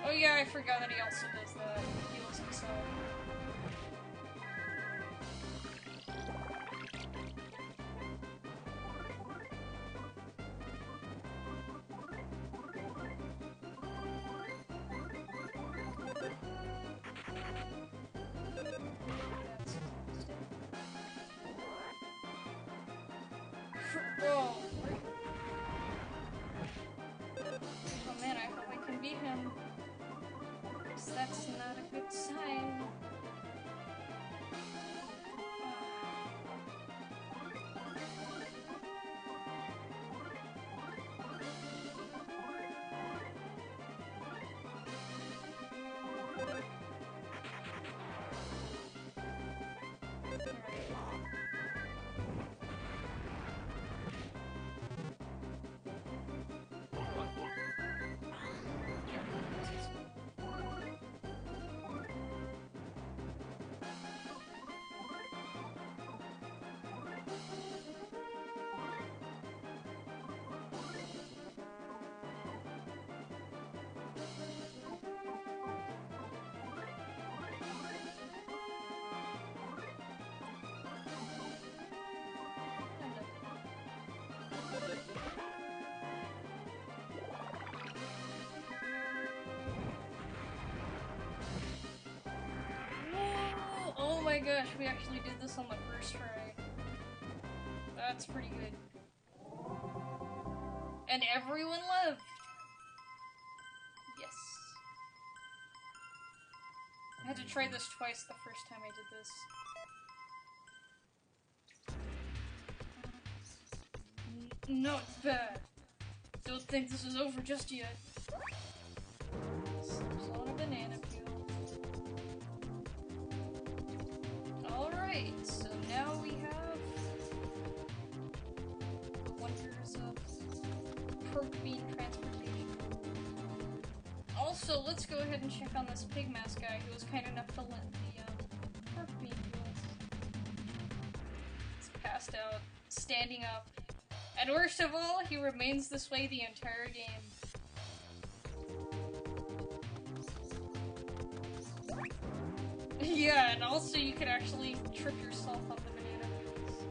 Oh yeah, I forgot that he also does that. He heals himself. Whoa! Oh man, I hope I can beat him. 'Cause that's not a good sign. my gosh, we actually did this on the first try. That's pretty good. And everyone lived! Yes. I had to try this twice the first time I did this. No, it's bad. Don't think this is over just yet. Slips on a banana peel. Alright, so now we have the wonders of pork bean transportation. Also, let's go ahead and check on this pig mask guy who was kind enough to lend the pork bean to us. He's passed out, standing up. And worst of all, he remains this way the entire game. Yeah, and also you can actually trip yourself on the banana peels.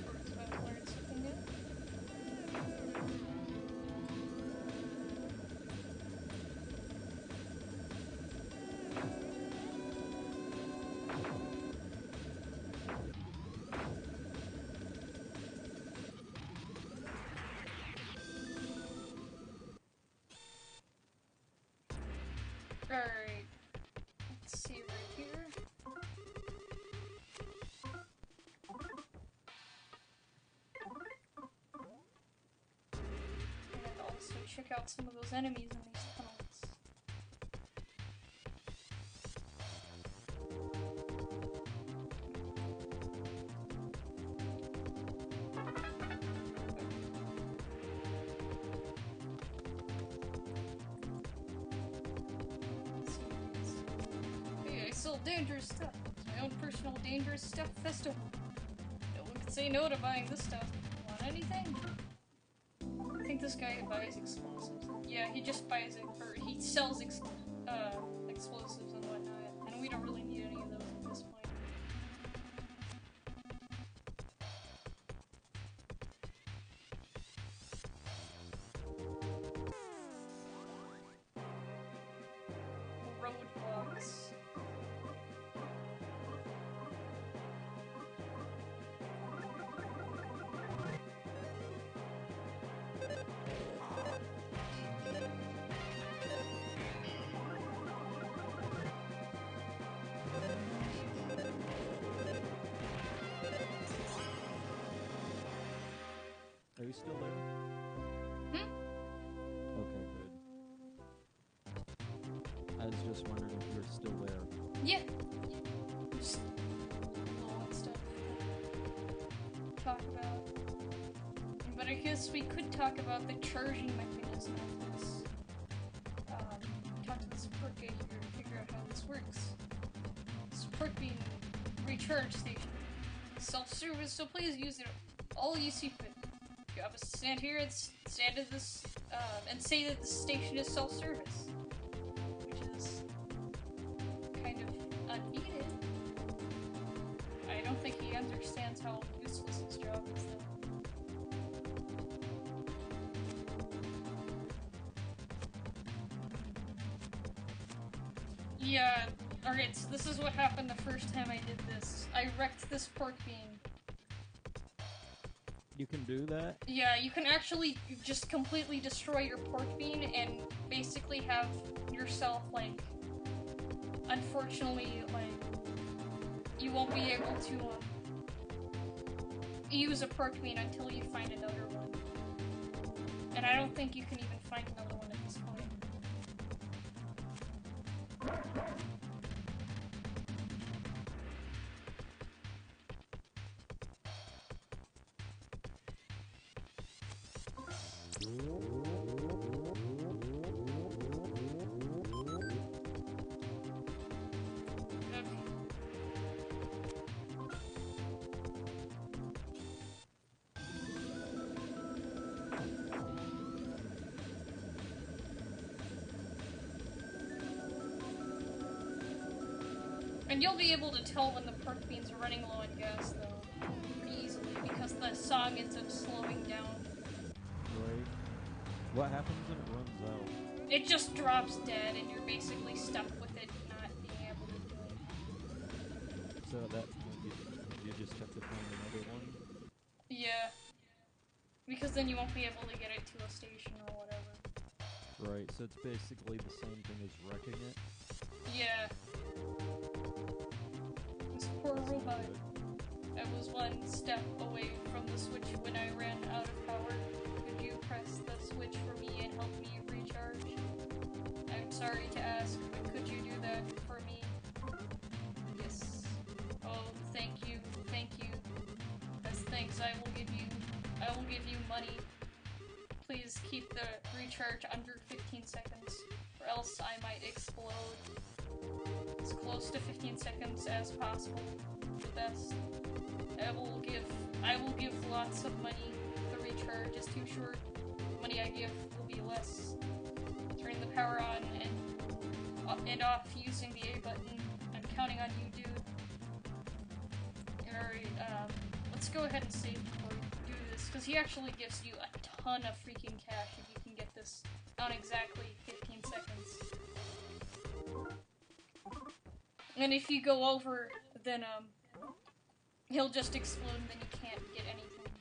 Towards about to learn something new. Alright. Let's see right here. And also check out some of those enemies in these tunnels. Hey, I sell dangerous stuff. It's my own personal dangerous stuff festival. No one could say no to buying this stuff. Want anything? I think this guy buys explosives. Yeah, he just buys it, or he sells explosives and whatnot, and we don't really need any of those at this point. Roadblocks. Are you still there? Hmm? Okay, good. I was just wondering if you're still there. Yeah. Just low on stuff to talk about. But I guess we could talk about the charging mechanism of this. Talk to the support guy here to figure out how this works. Support being recharge station. Self-service, so please use it all you see fit. You have to stand here and stand at this, and say that the station is self-service. Which is kind of unneeded. I don't think he understands how useless his job is, though. Yeah, alright, so this is what happened the first time I did this. I wrecked this pork bean. You can do that? Yeah, you can actually just completely destroy your pork bean and basically have yourself, like, unfortunately, like, you won't be able to, use a pork bean until you find another one. And I don't think you can even find another one at this point. And you'll be able to tell when the pork beans are running low on gas, though, pretty easily, because the song ends up slowing down. Right. What happens when it runs out? It just drops dead, and you're basically stuck with it not being able to do it. So at that point, you just have to find another one? Yeah. Because then you won't be able to get it to a station or whatever. Right, so it's basically the same thing as wrecking it? Yeah. This poor robot. I was one step away from the switch when I ran out of power. Could you press the switch for me and help me recharge? I'm sorry to ask, but could you do that for me? Yes. Oh, thank you, thank you. As thanks, I will give you money. Please keep the recharge under 15 seconds, or else I might explode. As close to 15 seconds as possible. The best. I will give lots of money. The recharge is too short. The money I give will be less. Turn the power on and off using the A button. I'm counting on you, dude. Alright, let's go ahead and save before we do this, because he actually gives you a ton of freaking cash if you can get this on exactly 15 seconds. And if you go over, then, he'll just explode and then you can't get anything.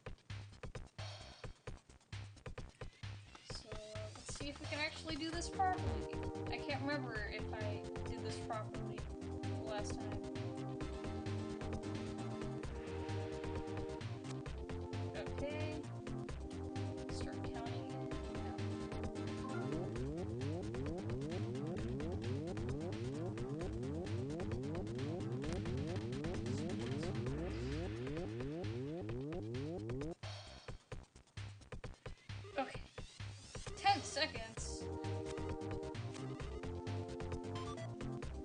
So, let's see if we can actually do this properly. I can't remember if I did this properly last time. Okay. Start counting it now. Okay. 10 seconds.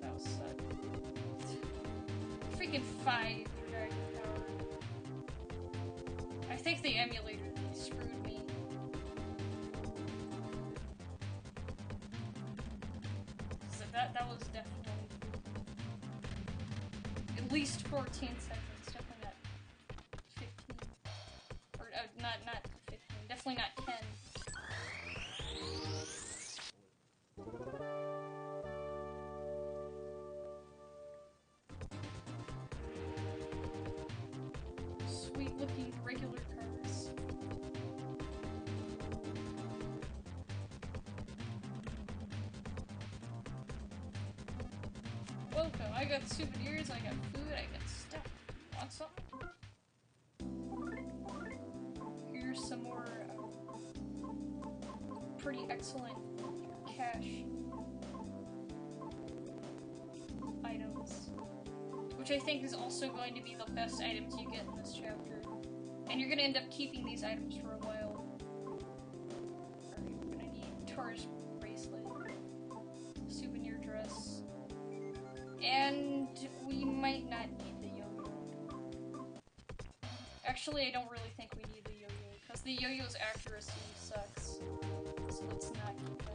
That was freaking 5 dragon power. I think the emulator screwed me. So that was definitely at least 14 seconds. Definitely not 15. Or not 15. Definitely not 10. Sweet looking regular cars. Welcome, I got souvenirs, I got food, I got stuff. Want something? Here's some more pretty excellent cash items. Which I think is also going to be the best items you get in this chapter. And you're gonna end up keeping these items for a while. Alright, we're gonna need Taurus bracelet, souvenir dress, and we might not need the yo-yo. Actually, I don't really think we need the yo-yo, because the yo-yo's accuracy sucks. So let's not get that.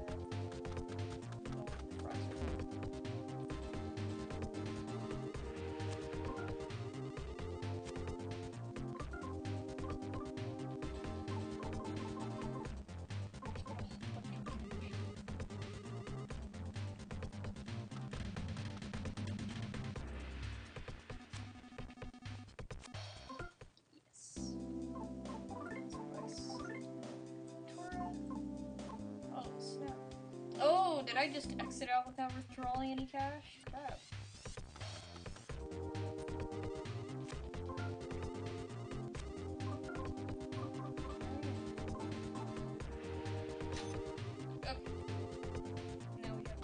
Oh, did I just exit out without withdrawing any cash? Crap. Okay. Now we have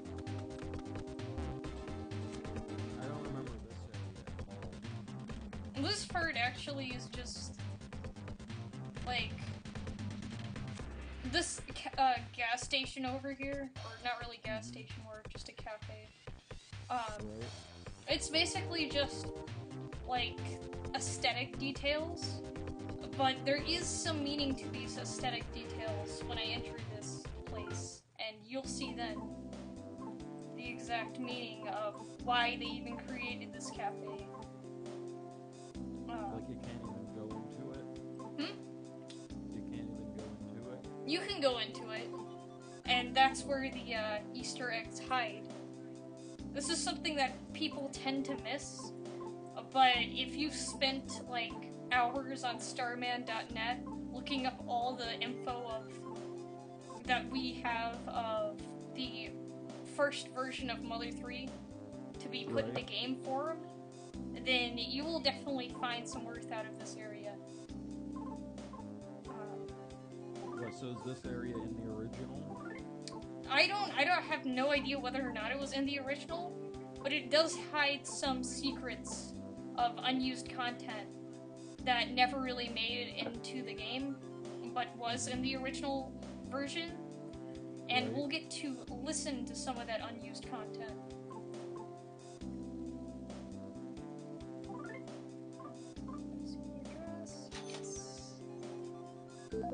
I don't remember this area at all. this part actually is just like this gas station over here, or not really gas station, more just a cafe. Right. It's basically just like aesthetic details, but there is some meaning to these aesthetic details when I enter this place, and you'll see then the exact meaning of why they even created this cafe. Like you can't even go into it? Hmm? You can't even go into it? You can go into it, and that's where the Easter eggs hide. This is something that people tend to miss, but if you've spent, like, hours on starman.net looking up all the info that we have of the first version of Mother 3 to be put in the game form, then you will definitely find some worth out of this area. So is this area in the original? I don't have no idea whether or not it was in the original, but it does hide some secrets of unused content that never really made it into the game, but was in the original version, and we'll get to listen to some of that unused content.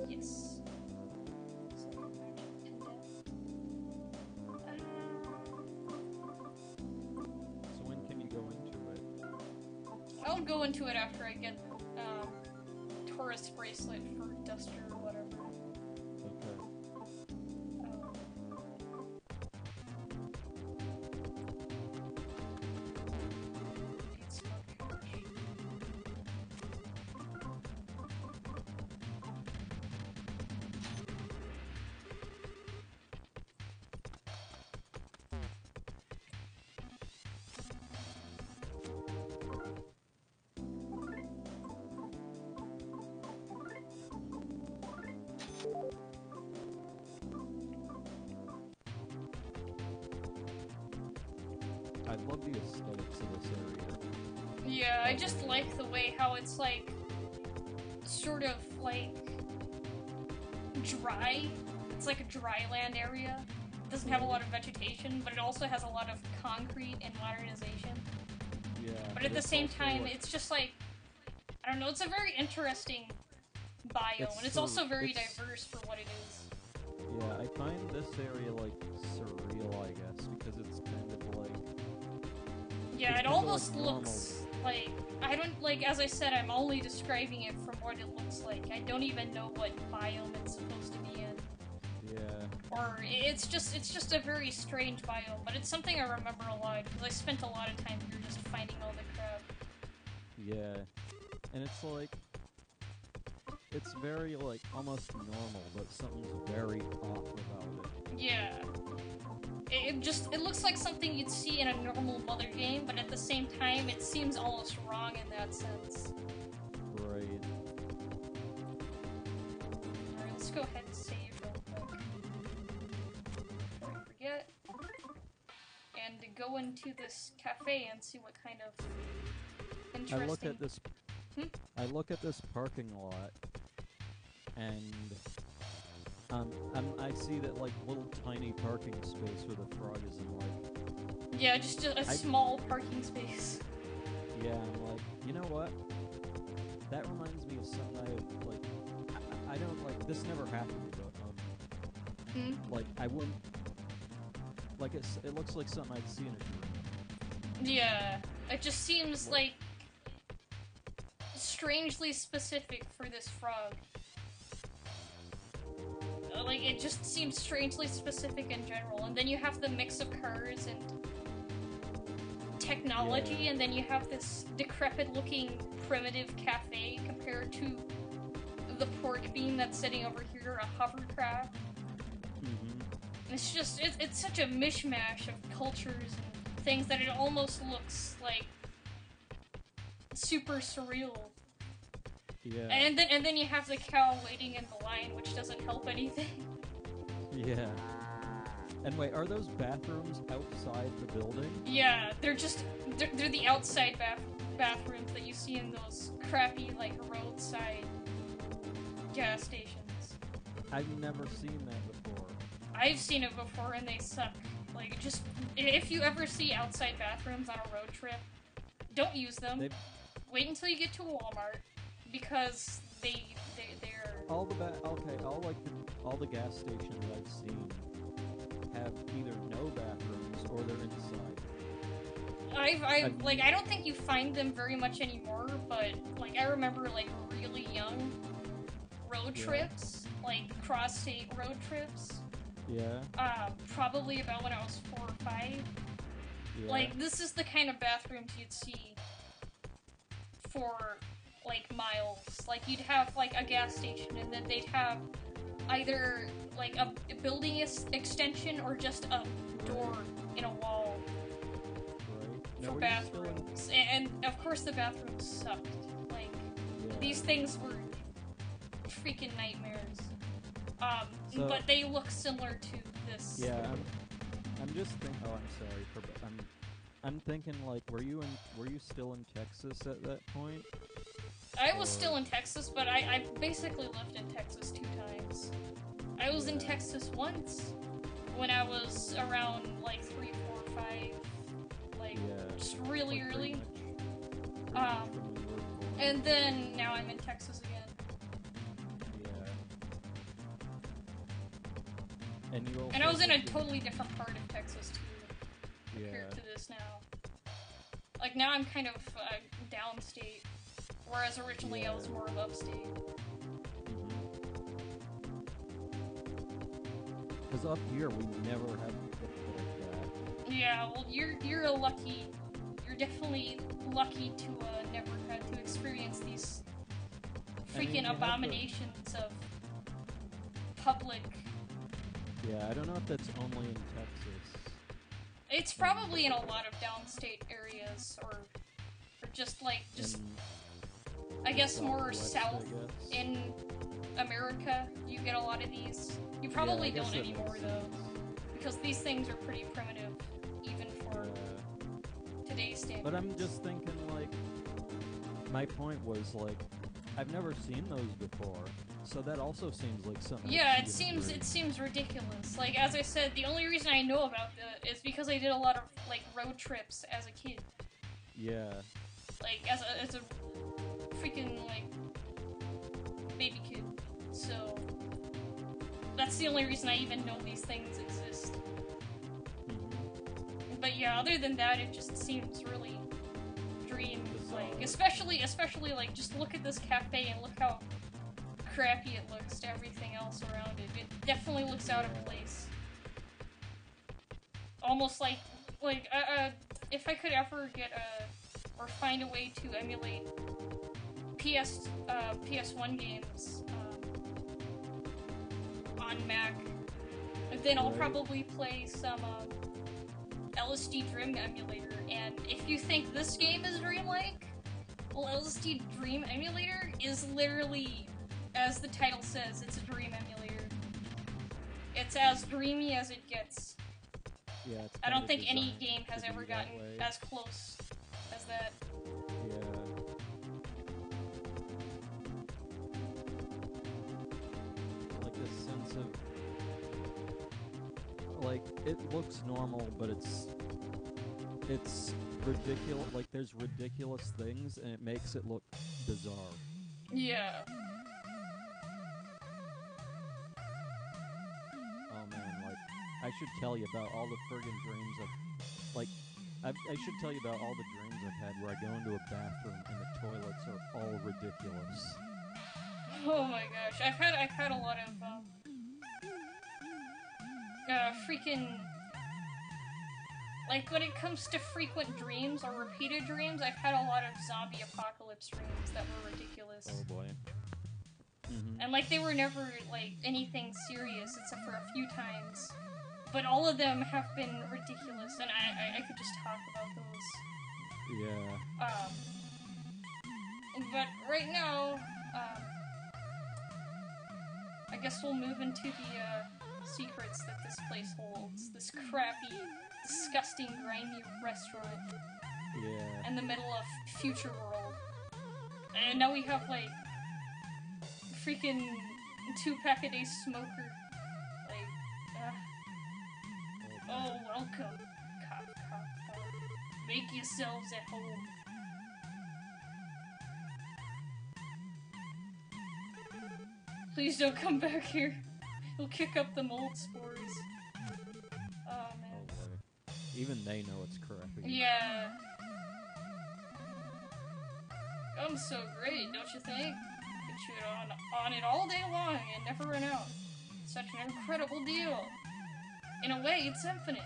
Yes. So when can you go into it? I'll go into it after I get tourist bracelet for Duster or whatever. Okay. I love the aesthetics of this area. Yeah, I just like the way how it's like, sort of like, dry. It's like a dry land area. It doesn't have a lot of vegetation, but it also has a lot of concrete and modernization. Yeah. But at the same time, it's just like, I don't know, it's a very interesting biome, and it's also very diverse for what it is. Yeah, I find this area, like, surreal, I guess, because it's kind of like... Yeah, it almost looks like... I don't, like, as I said, I'm only describing it from what it looks like. I don't even know what biome it's supposed to be in. Yeah. Or, it's just a very strange biome, but it's something I remember a lot, because I spent a lot of time here just finding all the crap. Yeah. And it's like... It's very, like, almost normal, but something's very off about it. Yeah. It looks like something you'd see in a normal Mother game, but at the same time, it seems almost wrong in that sense. Right. Alright, let's go ahead and save real quick. Before I forget. And to go into this cafe and see what kind of interesting... I look at this parking lot, and I see that, like, little tiny parking space where the frog is in, like... Yeah, just a small parking space. Yeah, I'm like, you know what? That reminds me of something I don't, like, this never happened, but, like, I wouldn't... Like, it looks like something I'd see in a dream. Yeah, it just seems, like, strangely specific for this frog. Like, it just seems strangely specific in general, and then you have the mix of cars and technology, and then you have this decrepit-looking primitive cafe compared to the pork bean that's sitting over here, a hovercraft. It's just, it's such a mishmash of cultures and things that it almost looks like super surreal. Yeah. And then you have the cow waiting in the line, which doesn't help anything. Yeah. And wait, are those bathrooms outside the building? Yeah, they're the outside bathrooms that you see in those crappy, like, roadside gas stations. I've never seen that before. I've seen it before and they suck. Like, just, if you ever see outside bathrooms on a road trip, don't use them. Wait until you get to a Walmart, because they're... All the gas stations I've seen have either no bathrooms or they're inside? Like, I don't think you find them very much anymore, but, like, I remember, like, really young road trips, like, cross-state road trips. Yeah. Probably about when I was 4 or 5. Yeah. Like, this is the kind of bathrooms you'd see for, like, miles. Like, you'd have, like, a gas station, and then they'd have either, like, a building extension or just a door in a wall for bathrooms. And, of course, the bathrooms sucked. Like, these things were freaking nightmares. But they look similar to this. Yeah, I'm just thinking. Oh, I'm sorry. I'm thinking, like, were you still in Texas at that point? I was still in Texas, but I basically lived in Texas 2 times. I was in Texas once when I was around, like, 3, 4, 5, like, just really like early. Pretty much when we were born. And then now I'm in Texas again. Yeah. And I was in a totally different part of Texas, too, compared to this now. Like, now I'm kind of downstate, whereas originally I was more of upstate. Because up here, we never have like that. Yeah, well, you're definitely lucky to never had to experience these freaking abominations of public. Yeah, I don't know if that's only in Texas. It's probably in a lot of downstate areas, or just I guess more south in America. You get a lot of these. You probably don't anymore though, because these things are pretty primitive, even for today's standards. But I'm just thinking, like, my point was, like, I've never seen those before, so that also seems like something. Yeah, it seems ridiculous. Like, as I said, the only reason I know about that is because I did a lot of, like, road trips as a kid. Yeah. Like, as a freaking, like, baby kid. So that's the only reason I even know these things exist. But yeah, other than that, it just seems really dream-like. Especially, like, just look at this cafe and look how crappy it looks to everything else around it. It definitely looks out of place. Almost like, if I could ever get or find a way to emulate PS1 games on Mac, then I'll probably play some LSD Dream Emulator. And if you think this game is dreamlike, well, LSD Dream Emulator is literally, as the title says, it's a dream emulator. It's as dreamy as it gets. Yeah, it's I don't think any game has ever gotten as close as that. Yeah. Like this sense of, like, it looks normal, but it's ridiculous. Like, there's ridiculous things, and it makes it look bizarre. Yeah. Oh man, like, I should tell you about all the friggin' dreams I should tell you about all the dreams I've had where I go into a bathroom and the toilets are all ridiculous. Oh my gosh, I've had a lot of freaking, like, when it comes to frequent dreams or repeated dreams, I've had a lot of zombie apocalypse dreams that were ridiculous. Oh boy. And, like, they were never, like, anything serious except for a few times. But all of them have been ridiculous, and I could just talk about those. Yeah. But right now, I guess we'll move into the secrets that this place holds. This crappy, disgusting, grimy restaurant. Yeah. In the middle of Future World. And now we have, like, freaking 2-pack-a-day smoker. Like, oh, welcome. Cop. Make yourselves at home. Please don't come back here. You'll kick up the mold spores. Oh, man. Oh boy. even they know it's crappy. Yeah. Gum's so great, don't you think? You can chew it on it all day long and never run out. It's such an incredible deal. In a way, it's infinite.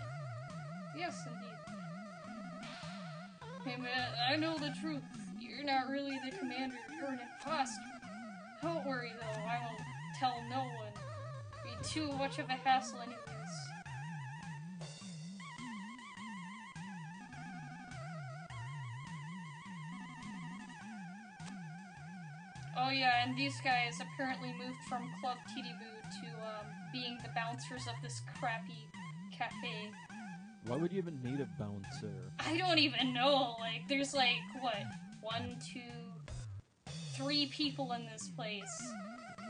Yes, indeed. Hey man, I know the truth. You're not really the commander, you're an imposter. Don't worry though, I won't tell no one. It'd be too much of a hassle anyways. Oh yeah, and these guys apparently moved from Club Titiboo to being the bouncers of this crappy cafe. Why would you even need a bouncer? I don't even know. Like, there's like, what? 1, 2, 3 people in this place.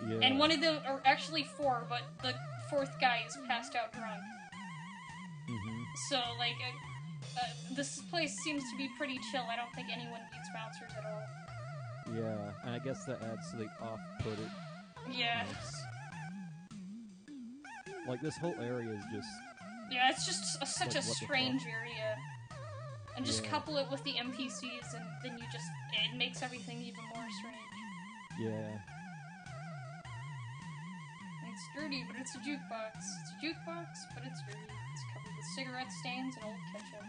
Yeah. And one of them, or actually 4, but the 4th guy is passed out drunk. Mm-hmm. So, like, this place seems to be pretty chill. I don't think anyone needs bouncers at all. Yeah, and I guess that adds to the off-putted. Yeah. Like, this whole area is just... Yeah, it's just such like, a strange area. And just couple it with the NPCs, and then it makes everything even more strange. Yeah. It's dirty, but it's a jukebox. It's a jukebox, but it's dirty. It's covered with cigarette stains and old ketchup.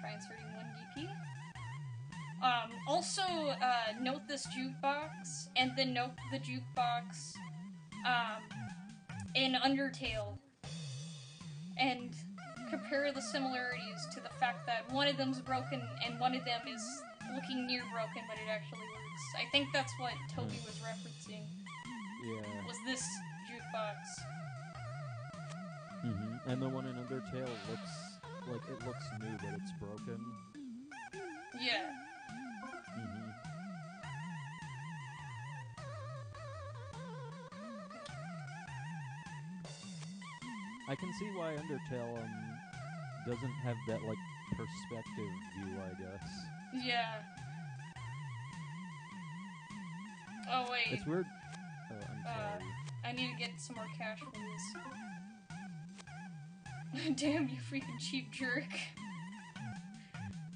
Try inserting 1 DP. Also, note this jukebox, and then note the jukebox, in Undertale. And compare the similarities to the fact that one of them's broken and one of them is looking near broken, but it actually works. I think that's what Toby was referencing. Yeah. Was this jukebox. Mm-hmm. And the one in Undertale looks like it looks new, but it's broken. Yeah. Mm-hmm. I can see why Undertale doesn't have that like perspective view, I guess. Yeah. Oh wait. It's weird. Oh, I'm sorry. I need to get some more cash for this. Damn, you freaking cheap jerk.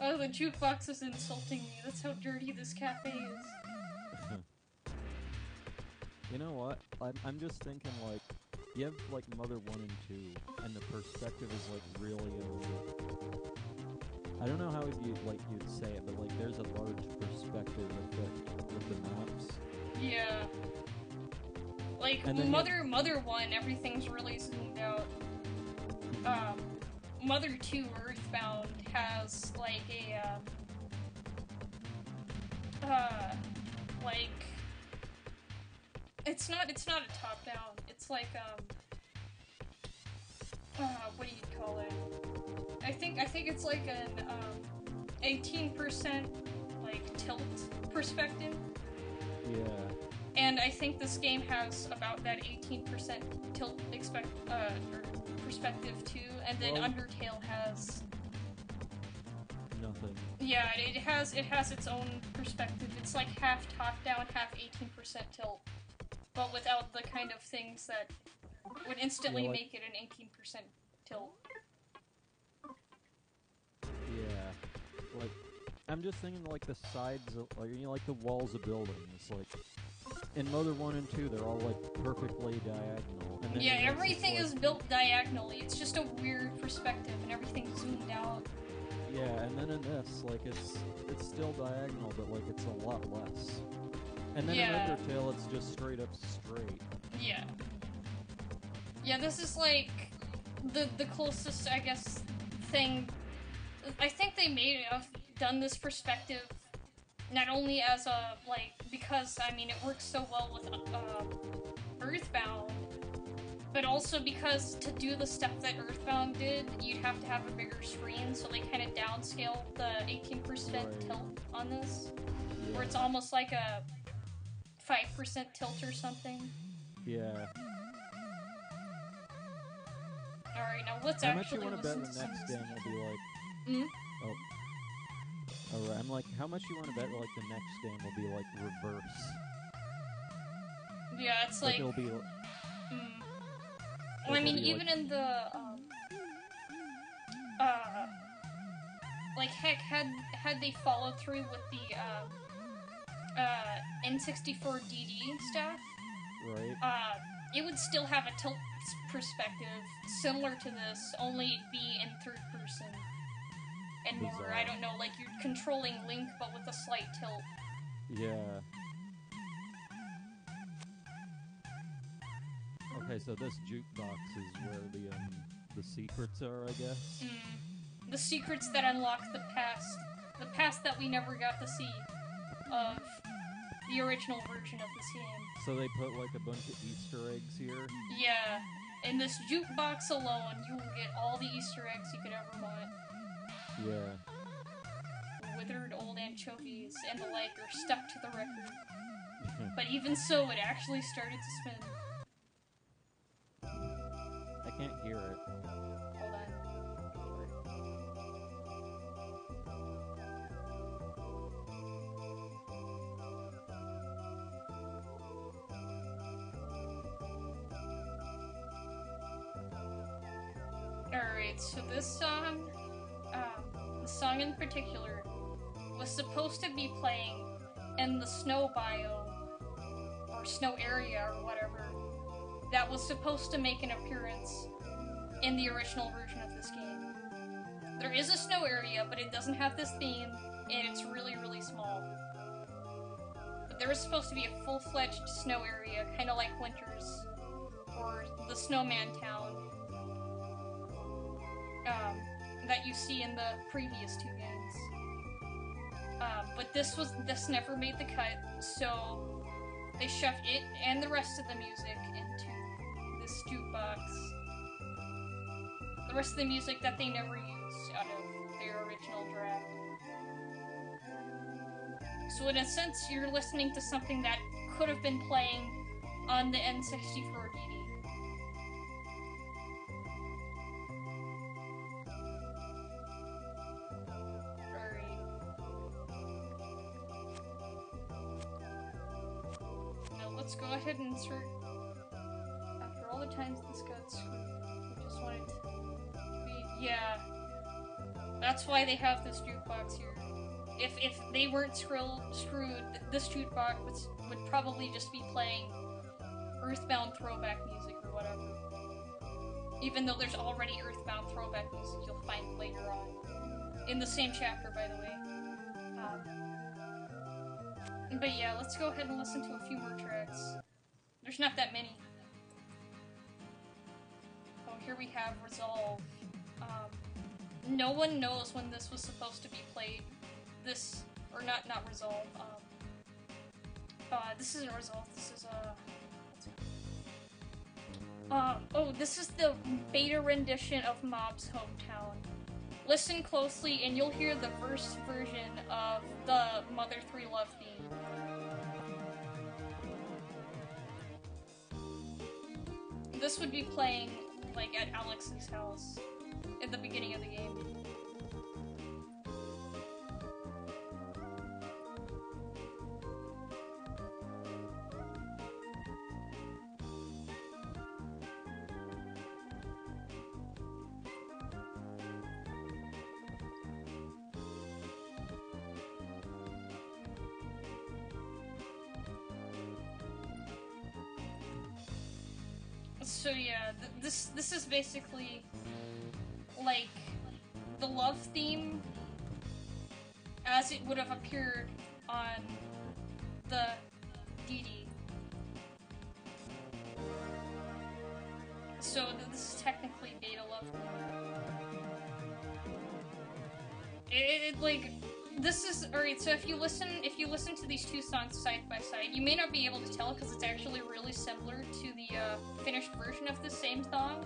Oh, the jukebox is insulting me. That's how dirty this cafe is. You know what? I'm just thinking, like, you have, like, Mother 1 and 2, and the perspective is, like, really, I don't know how you'd say it, but, like, there's a large perspective with the maps. Yeah. Like, Mother 1, everything's really zoomed out. Mother 2, Earthbound, has, like, like... It's not a top-down. It's like, what do you call it? I think it's like an, 18%, like, tilt perspective. Yeah. And I think this game has about that 18% tilt perspective too, and then Undertale has... Nothing. Yeah, it has its own perspective. It's like half top-down, half 18% tilt. But without the kind of things that would instantly make it an 18% tilt. Yeah. Like, I'm just thinking, like, the sides of, like, you know, like, the walls of buildings, like, in Mother 1 and 2, they're all, like, perfectly diagonal. And then yeah, everything is built diagonally. It's just a weird perspective, and everything's zoomed out. Yeah, and then in this, like, it's still diagonal, but, like, it's a lot less. And then in Undertale, it's just straight up straight. Yeah. Yeah, this is, like, the closest, I guess, thing... I think they may have done this perspective not only as a, like, because, I mean, it works so well with, Earthbound, but also because to do the stuff that Earthbound did, you'd have to have a bigger screen, so they kind of downscaled the 18% tilt on this, where it's almost like a 5% tilt or something. Yeah. Alright, now let's actually listen to some... How much you want to bet the next game will be like... Oh. Alright, I'm like, how much you want to bet, like, the next game will be, like, reverse? Yeah, it's like... it'll be... Well, I mean, even in the, like, heck, had they followed through with the, N64 DD stuff, right? It would still have a tilt perspective similar to this, only it'd be in third person. And Bizarre. more, I don't know, like you're controlling Link, but with a slight tilt. Yeah. Okay, so this jukebox is where the secrets are, I guess? The secrets that unlock the past that we never got to see of the original version of this game. So they put, like, a bunch of Easter eggs here? Yeah. In this jukebox alone, you will get all the Easter eggs you could ever want. Yeah. Withered old anchovies and the like are stuck to the record. But even so, it actually started to spin. I can't hear it. Hold on. Alright, so this song, the song in particular, was supposed to be playing in the snow biome, or snow area, or whatever, that was supposed to make an appearance in the original version of this game. There is a snow area, but it doesn't have this theme, and it's really, really small. But there was supposed to be a full-fledged snow area, kind of like Winter's, or the Snowman Town, that you see in the previous two games. But this never made the cut, so they shoved it and the rest of the music into this jukebox. The rest of the music that they never used out of their original draft. So in a sense, you're listening to something that could have been playing on the N64 DD. Let's go ahead and insert, after all the times this got screwed, we just want it to be, yeah, that's why they have this jukebox here. If they weren't screwed, this jukebox would probably just be playing Earthbound throwback music or whatever. Even though there's already Earthbound throwback music you'll find later on. In the same chapter, by the way. But yeah, let's go ahead and listen to a few more tracks. There's not that many. Oh, here we have Resolve. No one knows when this was supposed to be played. This, or not Resolve. This isn't Resolve, this is, this is the beta rendition of Mob's Hometown. Listen closely and you'll hear the first version of the Mother 3 Love theme. This would be playing, like, at Alex's house at the beginning of the game. So yeah, this is basically like the love theme as it would have appeared on the DD. So this is technically beta love theme. This is alright. So if you listen to these two songs side by side, you may not be able to tell because it's actually really similar to the finished version of the same song,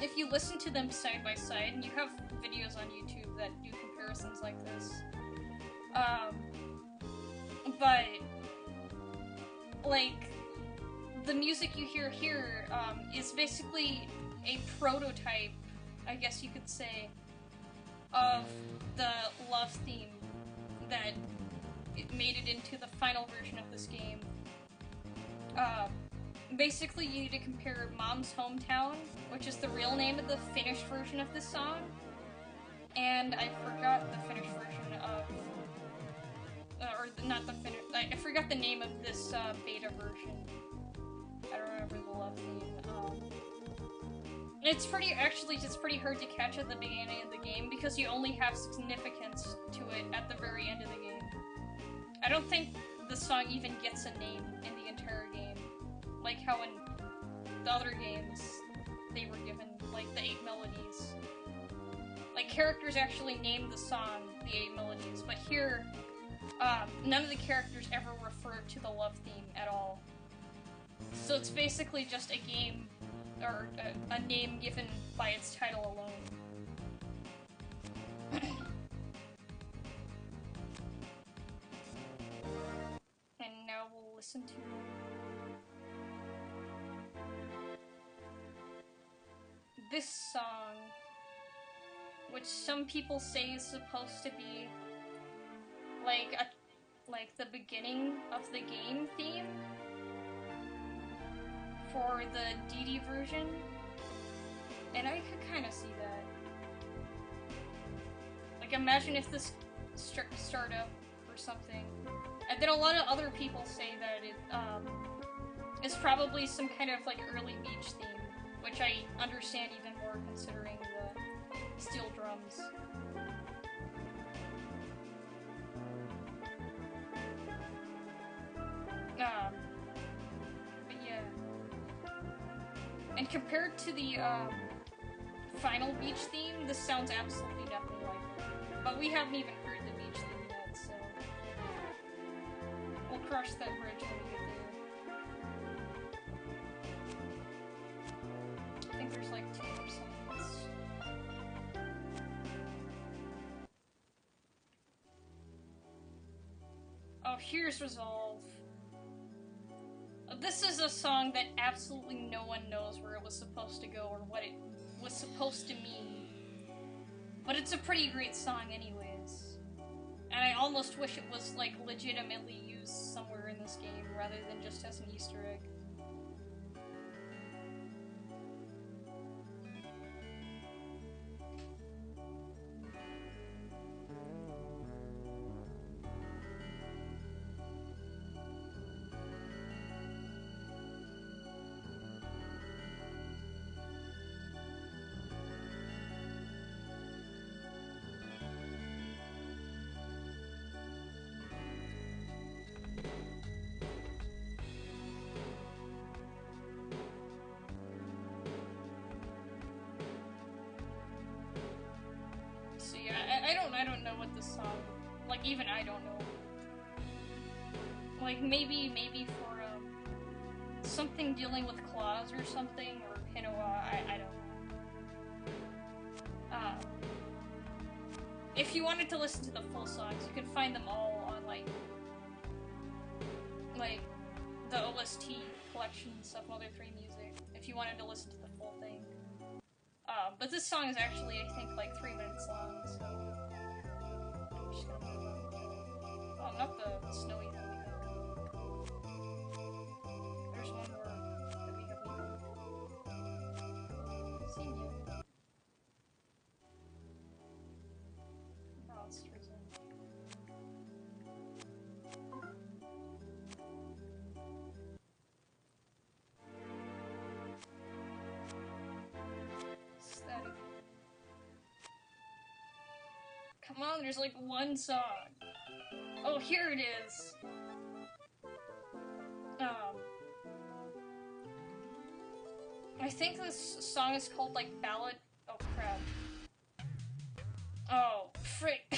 if you listen to them side by side, and you have videos on YouTube that do comparisons like this, but like the music you hear here is basically a prototype, I guess you could say, of the love theme that it made it into the final version of this game. basically you need to compare Mom's Hometown, which is the real name of the Finnish version of this song, and I forgot the Finnish version of, or not the Finnish, I forgot the name of this beta version. I don't remember the love theme. It's pretty hard to catch at the beginning of the game because you only have significance to it at the very end of the game. I don't think the song even gets a name in the entire game. Like how in the other games, they were given, like, the 8 melodies. Like, characters actually named the song the 8 melodies, but here, none of the characters ever refer to the love theme at all. So it's basically just a game, or a name given by its title alone. And now we'll listen to this song, which some people say is supposed to be like the beginning of the game theme for the DD version, and I could kind of see that. Like, imagine if this start up or something, and then a lot of other people say that it is probably some kind of like early beach theme, which I understand even more considering the steel drums. But yeah. And compared to the final beach theme, this sounds absolutely nothing like it. But we haven't even heard the beach theme yet, so we'll cross that bridge when we get there. I think there's like 2 more songs. Oh, here's Resolve. This is a song that absolutely no one knows where it was supposed to go or what it was supposed to mean. But it's a pretty great song anyways. And I almost wish it was, like, legitimately used somewhere in this game rather than just as an Easter egg. I don't know what this song, like, even I don't know. Like, maybe for, something dealing with claws or something, or Kinoa, I don't know. If you wanted to listen to the full songs, you can find them all on, like, the OST collections of Mother 3 music, if you wanted to listen to the full thing. But this song is actually, I think, like 3 minutes long, so I'm just gonna move on. Oh, not the snowy thing. There's one more that we haven't seen yet. No, it's Tristan. Static. Come on, there's like one song. Oh, here it is. I think this song is called like Ballad. Oh crap. Oh, frick.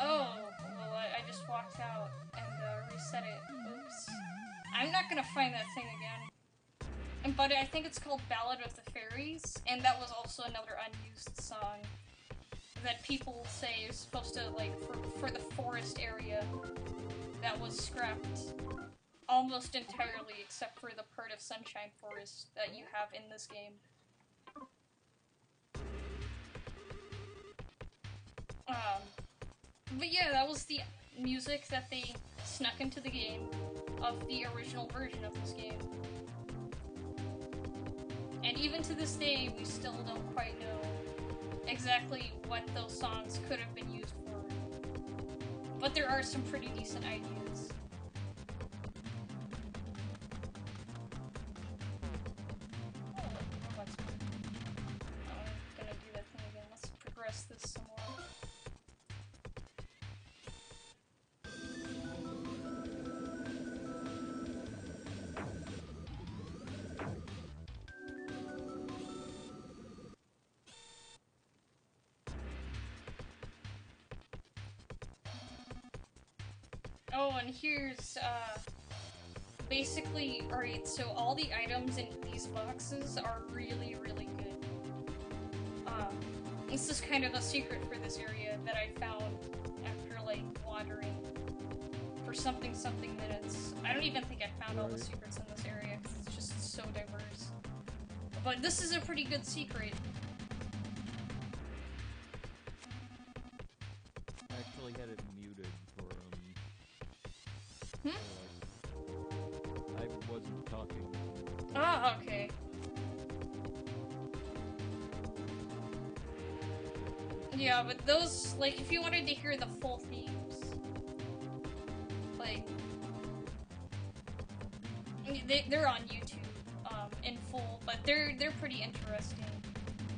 Oh, well, I just walked out and reset it. Oops. I'm not gonna find that thing again. But I think it's called Ballad of the Fairies, and that was also another unused song that people say is supposed to, like, for the forest area that was scrapped almost entirely except for the part of Sunshine Forest that you have in this game. But yeah, that was the music that they snuck into the game. of the original version of this game. And even to this day, we still don't quite know exactly what those songs could have been used for. But there are some pretty decent ideas. I'm gonna do that thing again. Let's progress this some more. Oh, and here's, basically, alright, so all the items in these boxes are really, really good. This is kind of a secret for this area that I found after, like, wandering for something minutes. I don't even think I found all the secrets in this area, because it's just so diverse. But this is a pretty good secret. I actually had it muted for, I wasn't talking. Ah, okay. Yeah, but those, like, if you wanted to hear the full themes, like, they're on YouTube, in full, but they're pretty interesting.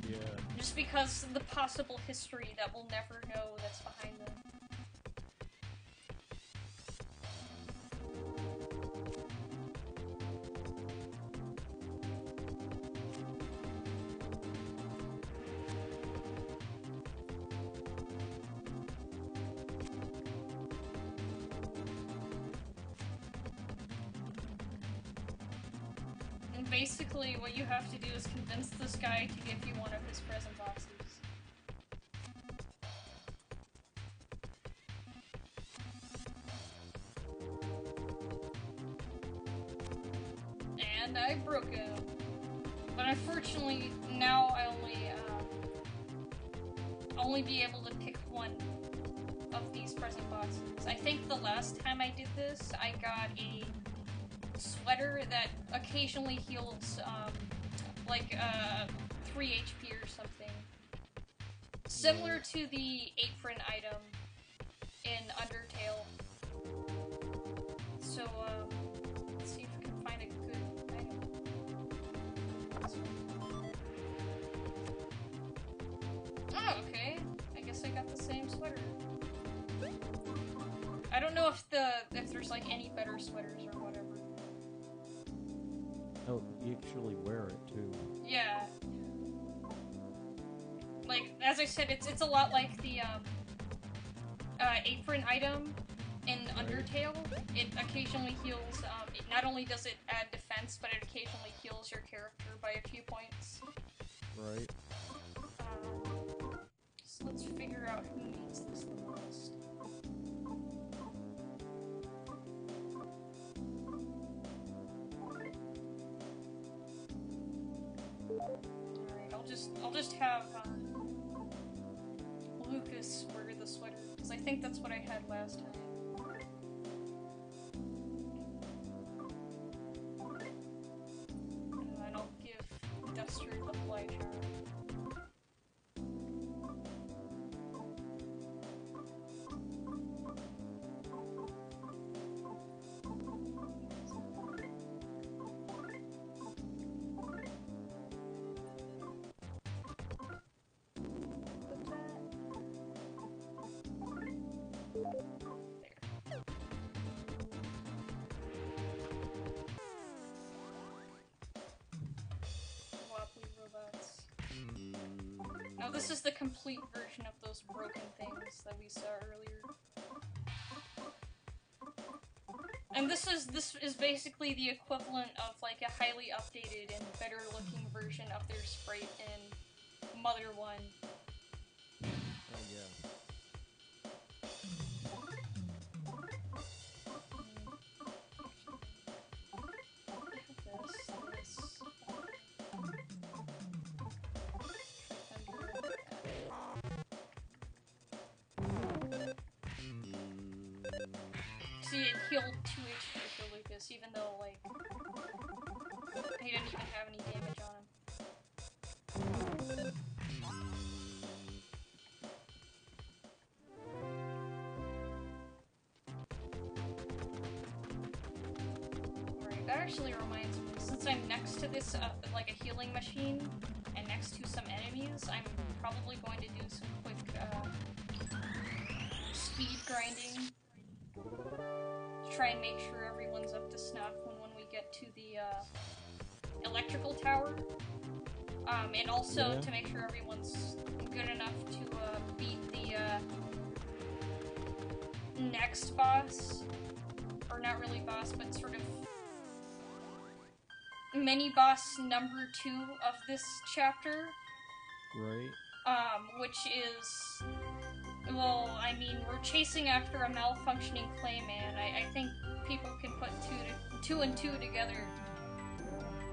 Yeah. Just because the possible history that we'll never know that's behind them. And basically, what you have to do is convince this guy to give you one of his present boxes. And I broke him. But unfortunately, now I only be able to pick one of these present boxes. I think the last time I did this, I got a sweater that occasionally heals, like, 3 HP or something. Similar to the apron item in Undertale. So, let's see if we can find a good item. Oh, okay. I guess I got the same sweater. I don't know if there's like any better sweaters or whatever. Oh, you actually wear it too. Yeah. Like, as I said, it's a lot like the apron item in Undertale. It occasionally heals, not only does it add defense, but it occasionally heals your character by a few points. Right. So let's figure out who needs this the most. Alright, I'll just have Lucas wear the sweater, because I think that's what I had last time. And then I'll give Duster the fly charm. Wobbly robots. Now this is the complete version of those broken things that we saw earlier. And this is basically the equivalent of like a highly updated and better looking version of their sprite in Mother 1. Oh yeah. See, it healed 2 HP for Lucas. focus, even though, like, he didn't even have any damage on him. Alright, that actually reminds me, since I'm next to this, like a healing machine, and next to some enemies, I'm probably going to do some quick, speed grinding. To try and make sure everyone's up to snuff when we get to the, electrical tower. And also to make sure everyone's good enough to, beat the, next boss. Or not really boss, but sort of mini-boss number 2 of this chapter. Right. Which is... Well, I mean, we're chasing after a malfunctioning Clayman. I think people can put two and two together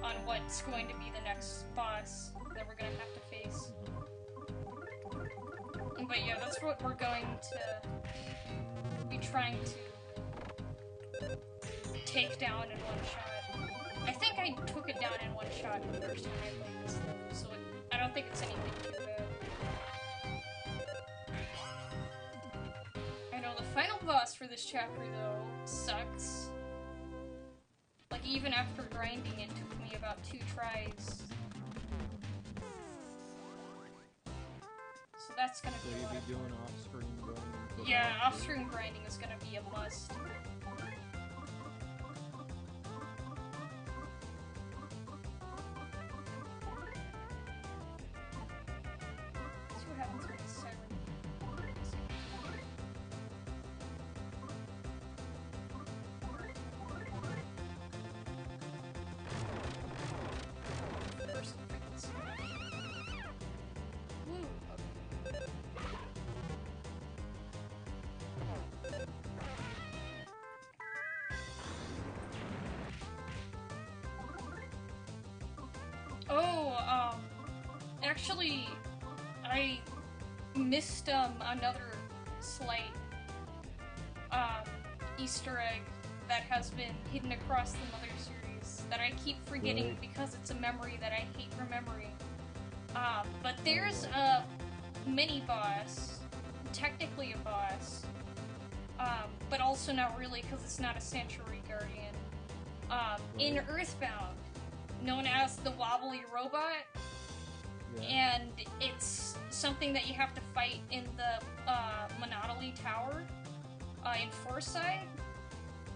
on what's going to be the next boss that we're gonna have to face. But yeah, that's what we're going to be trying to take down in one shot. I think I took it down in one shot the first time I played this, though, so I don't think it's anything too bad. I know the final boss for this chapter, though, sucks. Like, even after grinding, it took me about 2 tries. So that's gonna be a lot of fun. Doing off-screen grinding? Yeah, off-screen grinding is gonna be a must. Let's see what happens with this siren. First frequency. Woo! Oh, actually, I missed, another slight, Easter egg that has been hidden across the Mother series that I keep forgetting because it's a memory that I hate remembering. But there's a mini-boss, technically a boss, but also not really because it's not a Sanctuary Guardian, in Earthbound, known as the Wobbly Robot, and it's something that you have to fight in the Monotony Tower in Forsyth,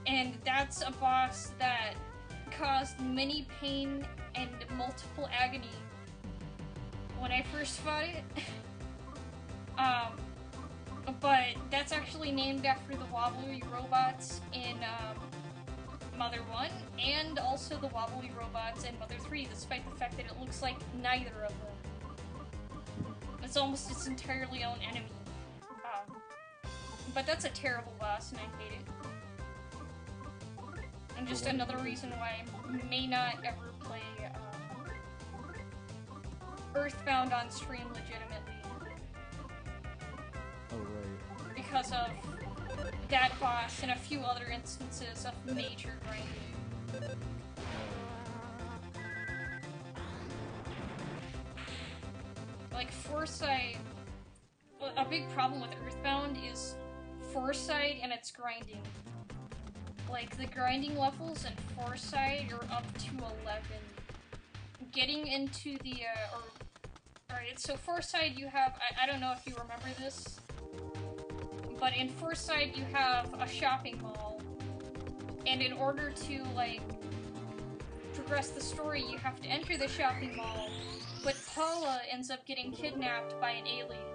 and that's a boss that caused many pain and multiple agony when I first fought it. But that's actually named after the Wobbly Robots in Mother 1, and also the Wobbly Robots in Mother 3, despite the fact that it looks like neither of them. It's almost its entirely own enemy. But that's a terrible boss, and I hate it. And just another reason why I may not ever play Earthbound on stream legitimately. Oh, right. Because of that boss and a few other instances of major grinding. Like, Forsyth... A big problem with Earthbound is Forsyth and its grinding. Like, the grinding levels in Forsyth are up to 11. Getting into the, Alright, so Forsyth you have... I don't know if you remember this, but in Forsyth you have a shopping mall, and in order to, like, progress the story, you have to enter the shopping mall, but Paula ends up getting kidnapped by an alien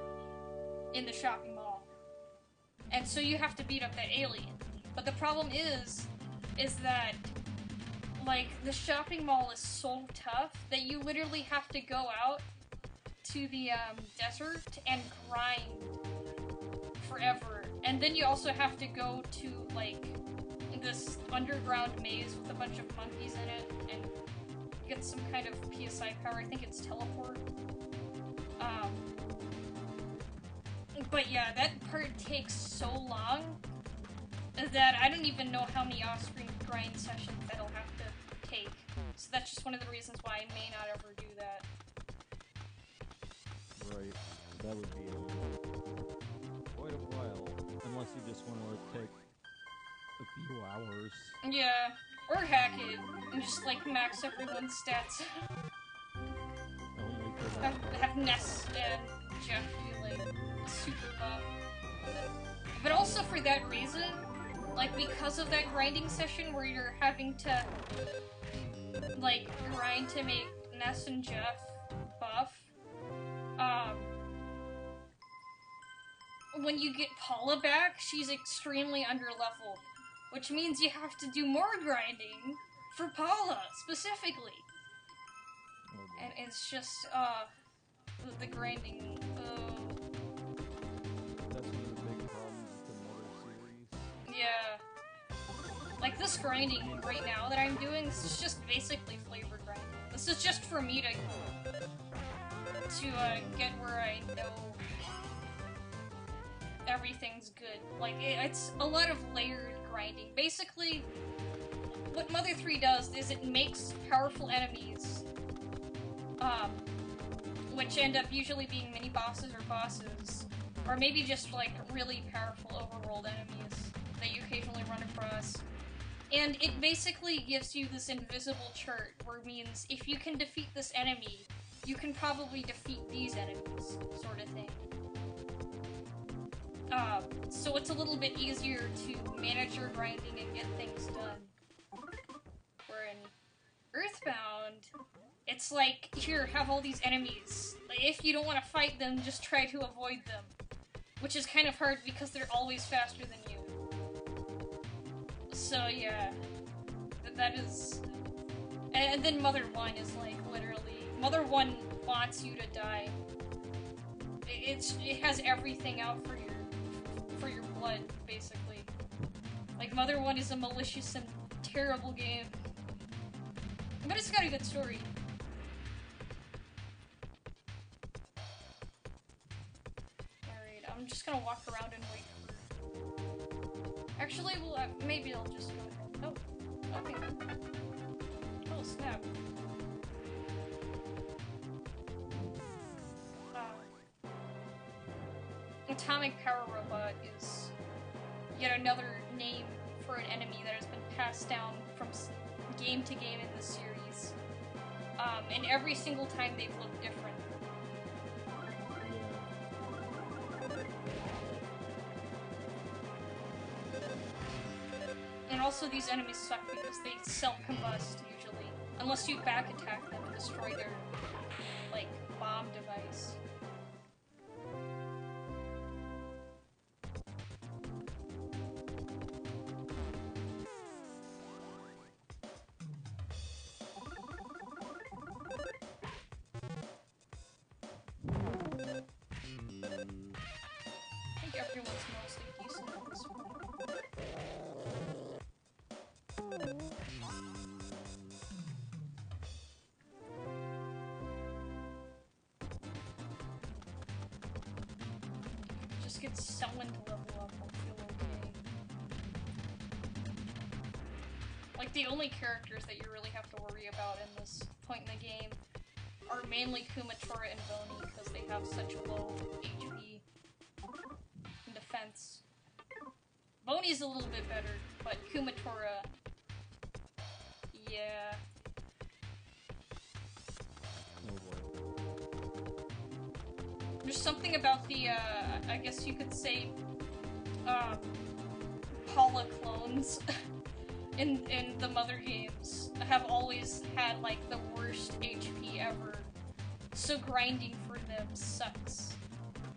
in the shopping mall. And so you have to beat up that alien. But the problem is that, like, the shopping mall is so tough that you literally have to go out to the, desert and grind forever. And then you also have to go to, like, this underground maze with a bunch of monkeys in it and get some kind of PSI power. I think it's teleport. But yeah, that part takes so long that I don't even know how many off-screen grind sessions that'll have to take. So that's just one of the reasons why I may not ever do that. Right. That would be quite a while. Unless you just want to, like, take a few hours. Yeah. Or hack it and just, like, max everyone's stats. Only for that. Have Ness and Jeff be, like, super buff. But also for that reason, like, because of that grinding session where you're having to, like, grind to make Ness and Jeff buff, when you get Paula back, she's extremely underleveled, which means you have to do more grinding for Paula, specifically. And it's just, the grinding, That's one of the big problems with the Mother series. Yeah. Like, this grinding right now that I'm doing, this is just basically flavor grinding. This is just for me to get where I know everything's good. Like, it's a lot of layered grinding. Basically, what Mother 3 does is it makes powerful enemies, which end up usually being mini-bosses or bosses, or maybe just, like, really powerful overworld enemies that you occasionally run across. And it basically gives you this invisible chart, where it means if you can defeat this enemy, you can probably defeat these enemies, sort of thing. So it's a little bit easier to manage your grinding and get things done. Where in Earthbound, it's like, here, have all these enemies. If you don't want to fight them, just try to avoid them. Which is kind of hard because they're always faster than you. So yeah, that is... And then Mother 1 is like, literally... Mother 1 wants you to die. It has everything out for your blood, basically. Like, Mother 1 is a malicious and terrible game. But it's got a good story. Alright, I'm just gonna walk around and wait for... Actually, well, maybe I'll just go ahead. Oh, okay. Oh, snap. Atomic Power Robot is yet another name for an enemy that has been passed down from game to game in the series. And every single time they've looked different. And also these enemies suck because they self-combust, usually. Unless you back attack them and destroy their, like, bomb device. I think everyone's mostly decent at this point. Just get someone to level up, I'll feel okay. Like, the only characters that you really have to worry about in this point in the game are mainly Kumatora and Boney, because they have such low HP and defense. Boney's a little bit better, but Kumatora... yeah... There's something about the, I guess you could say, Paula clones in the Mother games have always had, like, the worst HP ever. So grinding for them sucks.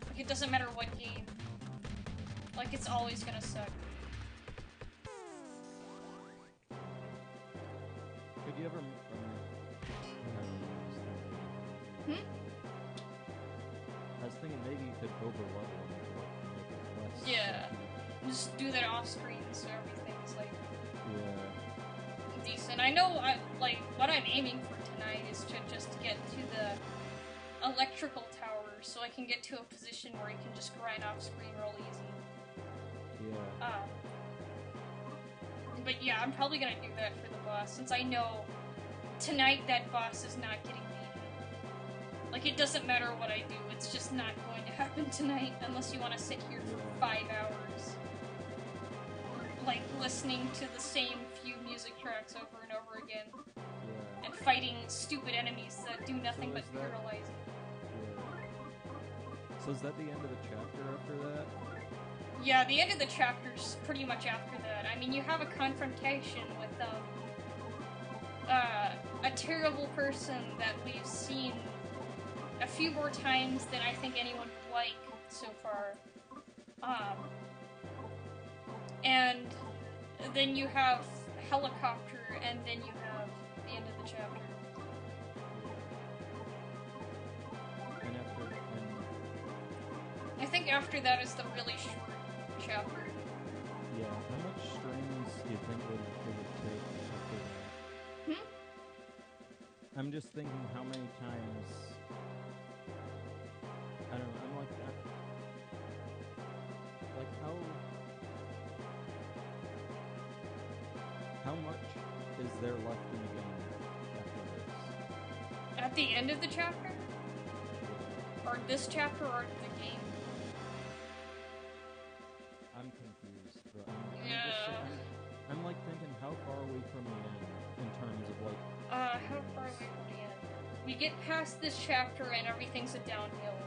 Like, it doesn't matter what game. Like, it's always gonna suck. Could you ever... I was thinking maybe you could overlevel them and make it less. Yeah. Just do that off screen so everything's, like, decent. I know, like, what I'm aiming for tonight is to just get to the electrical tower so I can get to a position where I can just grind off screen real easy. Yeah. But yeah, I'm probably gonna do that for the boss, since I know tonight that boss is not getting beaten. Like, it doesn't matter what I do, it's just not going to happen tonight, unless you want to sit here for 5 hours. Like, listening to the same few music tracks over and over again. Yeah. And fighting stupid enemies that do nothing but paralyze you. So is that the end of the chapter after that? Yeah, the end of the chapter's pretty much after that. I mean, you have a confrontation with, a terrible person that we've seen a few more times than I think anyone would like so far. And then you have Helicopter, and then you have the end of the chapter. And I think after that is the really short chapter. Yeah, how much streams do you think it would take after that? I'm just thinking how many times... I don't know, I'm like that. Like, how much is there left in the game after this? At the end of the chapter? Or this chapter, or the game? I'm confused, but I'm like thinking, how far are we from the end in terms of like... how far away from the end? We get past this chapter and everything's a downhill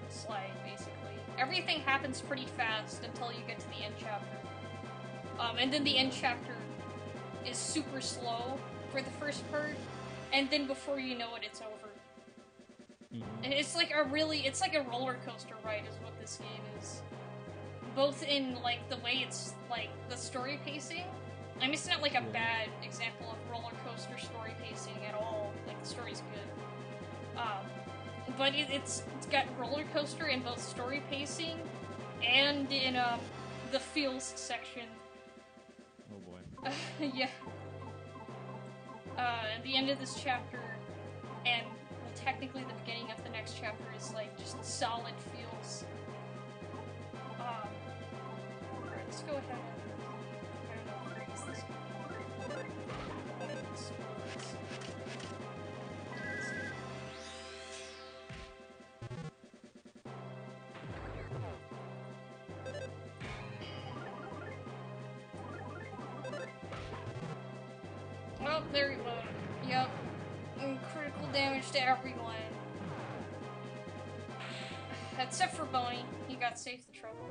slide, basically. Everything happens pretty fast until you get to the end chapter. And then the end chapter is super slow for the first part, and then before you know it, it's over. And it's like a roller coaster ride is what this game is. Both in, like, the way it's, like, the story pacing. I mean, it's not like a bad example of roller coaster story pacing at all. Like, the story's good. But it's got roller coaster in both story pacing and in, the feels section. Oh boy. Yeah. At the end of this chapter, and well, technically the beginning of the next chapter is, like, just solid feels. Alright, let's go ahead and, I don't know, freeze this game. Oh, there we go. Yep. And critical damage to everyone. Except for Bonnie. He got safe the trouble.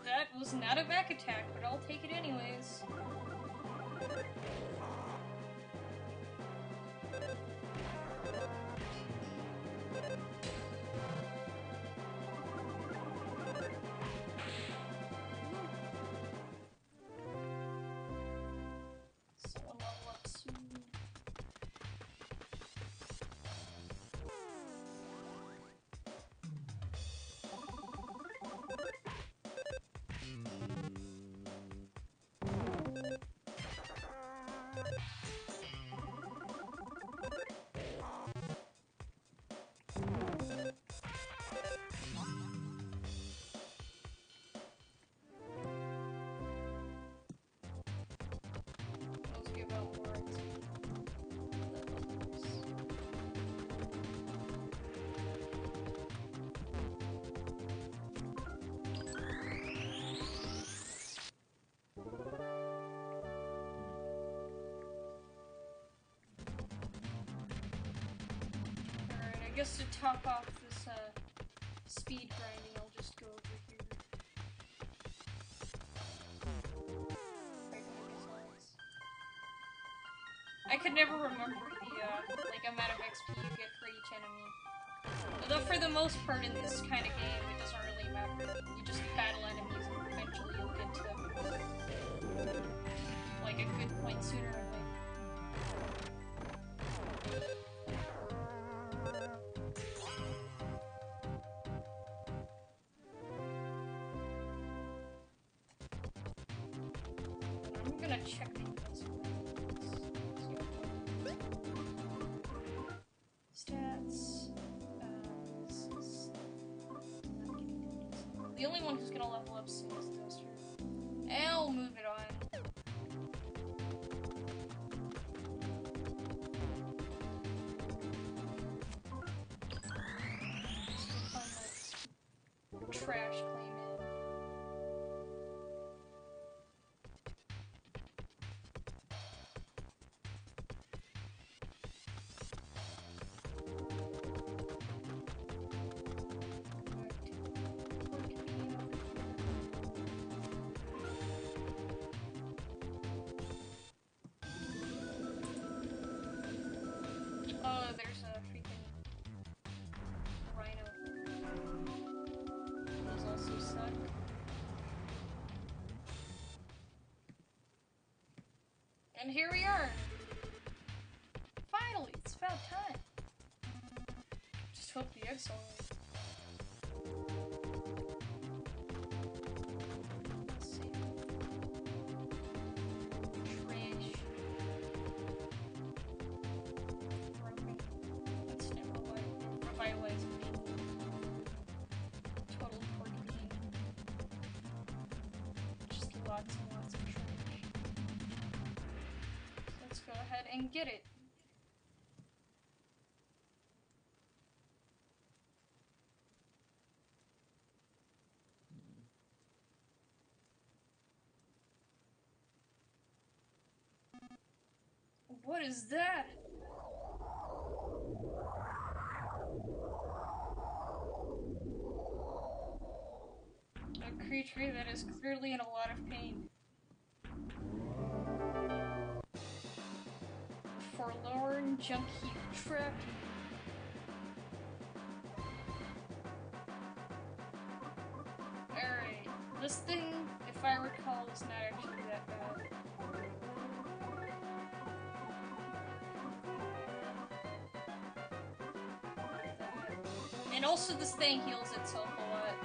That was not a back attack, but I'll take it anyways. Someone level up soon. Those give out more XP. Alright, I guess to top off this, speed grinding, I'll just go over here. I could never remember the, like, amount of XP you get for each enemy. Although for the most part in this kind of game, it doesn't really matter. You just battle enemies and eventually I'm gonna check the stats. This is not getting into the only one who's gonna level up soon is Duster. I'll move it on. Trash claim it. Oh, there's a freaking rhino. Those also suck. And here we are! Finally, it's about time! Just hope the egg's alright. Let's see. Trash. Broken. Instant revitalized me. Total pork bean. Just lots and lots of trash. Let's go ahead and get it. What is that? A creature that is clearly in a lot of pain. Forlorn junkie trapped. Alright, this thing, if I recall, is not actually that bad. And also this thing heals itself a lot.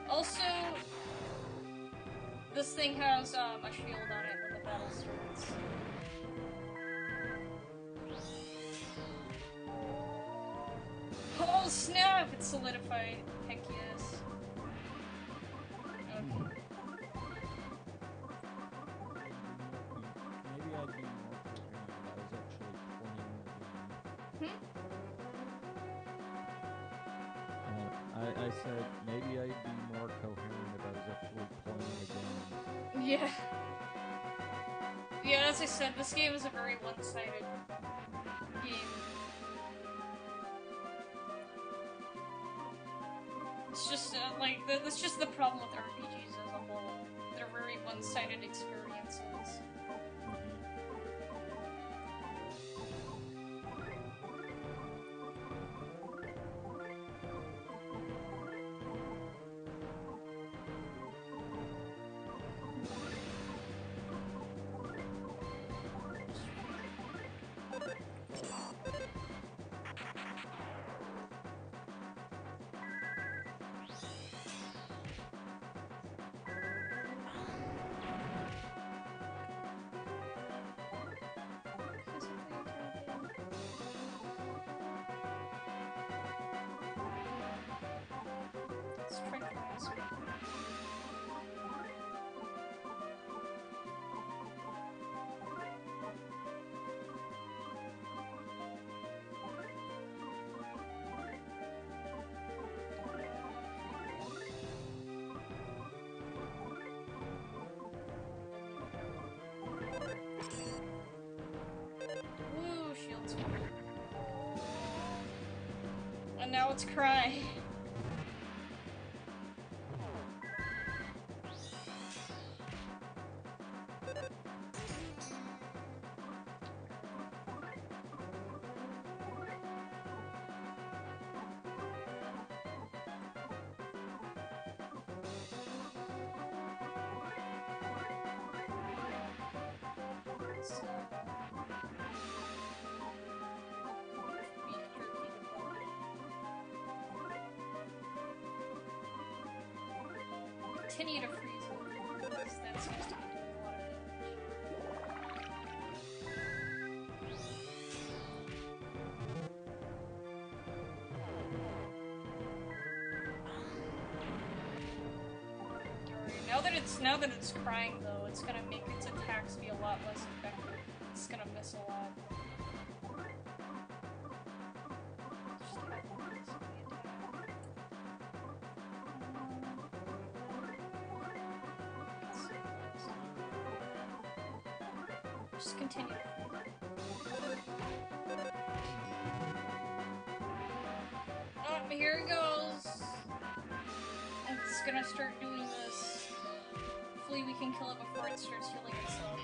Also, this thing has a shield on it when the battle starts. Oh snap! It's solidified. Heck yes. Okay. Maybe I'd be more coherent if I was actually playing the game. I said maybe I'd be more coherent if I was actually playing the game. Yeah. Yeah, as I said, this game is a very one-sided game. It's just, that's just the problem with RPGs as a whole. They're very one-sided experiences. Let's try this. Woo, shields. And now it's crying. continue to freeze it, because that seems to be doing a lot of damage. Alright, now that it's crying though, it's gonna make its attacks be a lot less effective. It's gonna miss a lot. Just continue. Oh, here it goes. It's gonna start doing this. Hopefully we can kill it before it starts healing itself.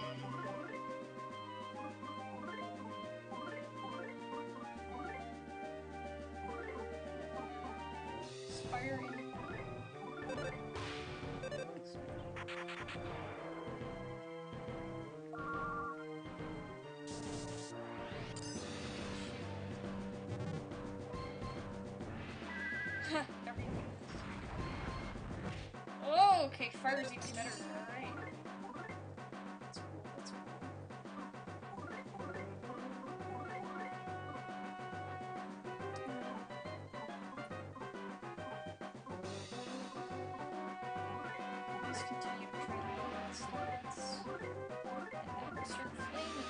Spire in. Oh, okay, fire's even better. Alright. That's cool, that's cool. Let's continue to try to build slots. And then we'll start flaming.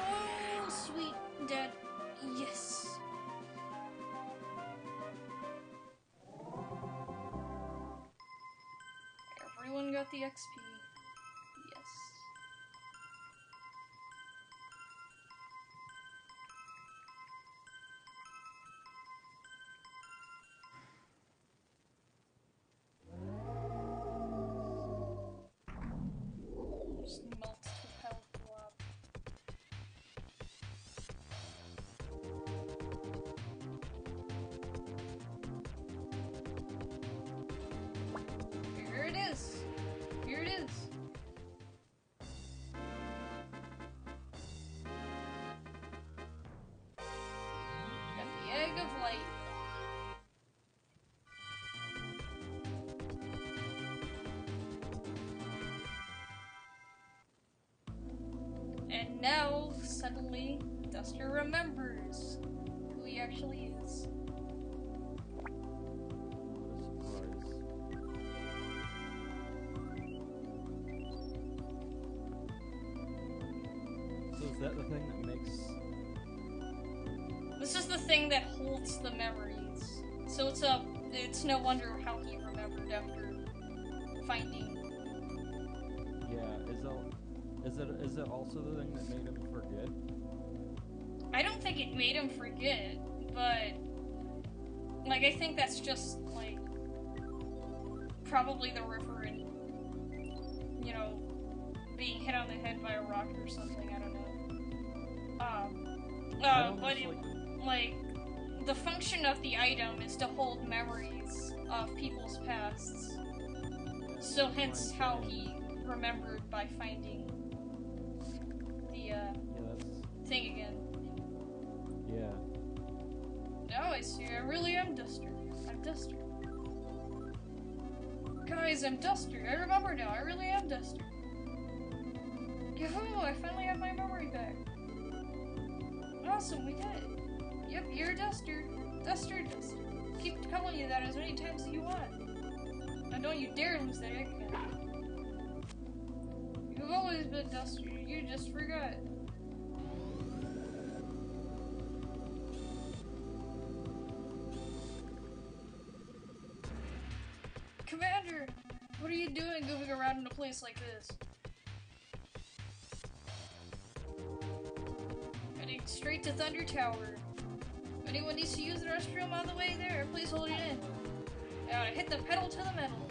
Oh, sweet dad. Yes. Everyone got the XP. Yes. Just melt to health blob. Here it is. Here it is. Got the egg of life. And now, suddenly, Duster remembers who he actually is. So is that the thing that makes... This is the thing that holds the memories. So it's no wonder how he remembered after finding. Yeah, is it also the thing that made him forget? I don't think it made him forget, but like I think that's just like probably the river and being hit on the head by a rock or something. I don't know. But like the function of the item is to hold memories of people's pasts. So hence how he remembered by finding the thing again. Yeah. Now I see, I really am Duster. I'm Duster. Guys, I'm Duster. I remember now, I really am Duster. Yahoo! I finally have my memory back. Awesome, we did it. Yep, you're Duster. Duster, Duster. Keep telling you that as many times as you want. Now don't you dare lose that egg again. You've always been Duster, you just forgot. Thunder! What are you doing moving around in a place like this? Heading straight to Thunder Tower. If anyone needs to use the restroom on the way there, please hold it in. Hit the pedal to the metal.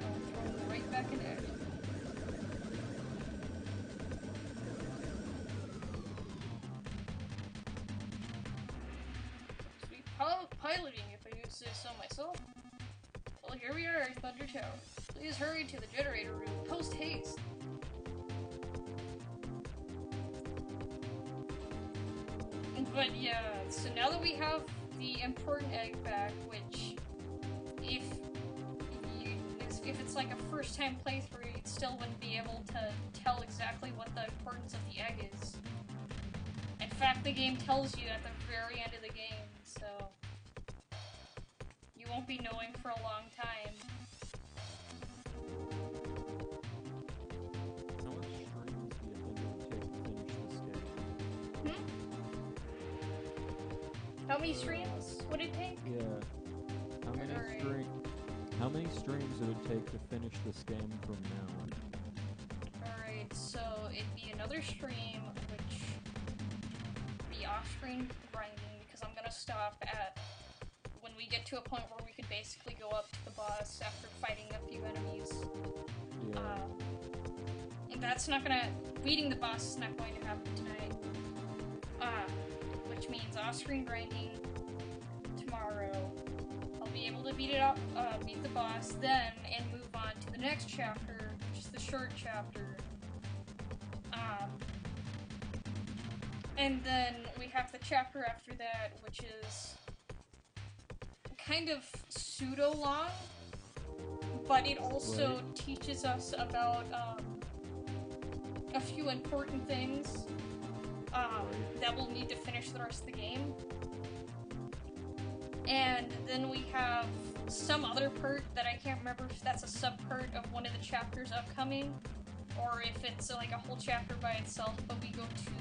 I'll throw them right back in there. Sweet piloting, if I do say so myself. Well, here we are at Thunder Tower. Please hurry to the generator room. Post haste. But yeah, so now that we have the important egg back, which if it's like a first-time playthrough, you still wouldn't be able to tell exactly what the importance of the egg is. In fact, the game tells you at the very end of the game, so you won't be knowing for a long time. How many streams would it take? Yeah. How many streams would it take to finish this game from now? Alright, so it'd be another stream, which would be off-screen grinding, because I'm gonna stop at when we get to a point where we could basically go up to the boss after fighting a few enemies. Yeah. That's not gonna... beating the boss is not going to happen tonight. Which means off-screen grinding tomorrow. I'll be able to beat the boss then, and move on to the next chapter, which is the short chapter. And then we have the chapter after that, which is kind of pseudo-long, but it also teaches us about a few important things that we'll need to finish the rest of the game. And then we have some other part that I can't remember if that's a sub-part of one of the chapters upcoming, or if it's like a whole chapter by itself, but we go to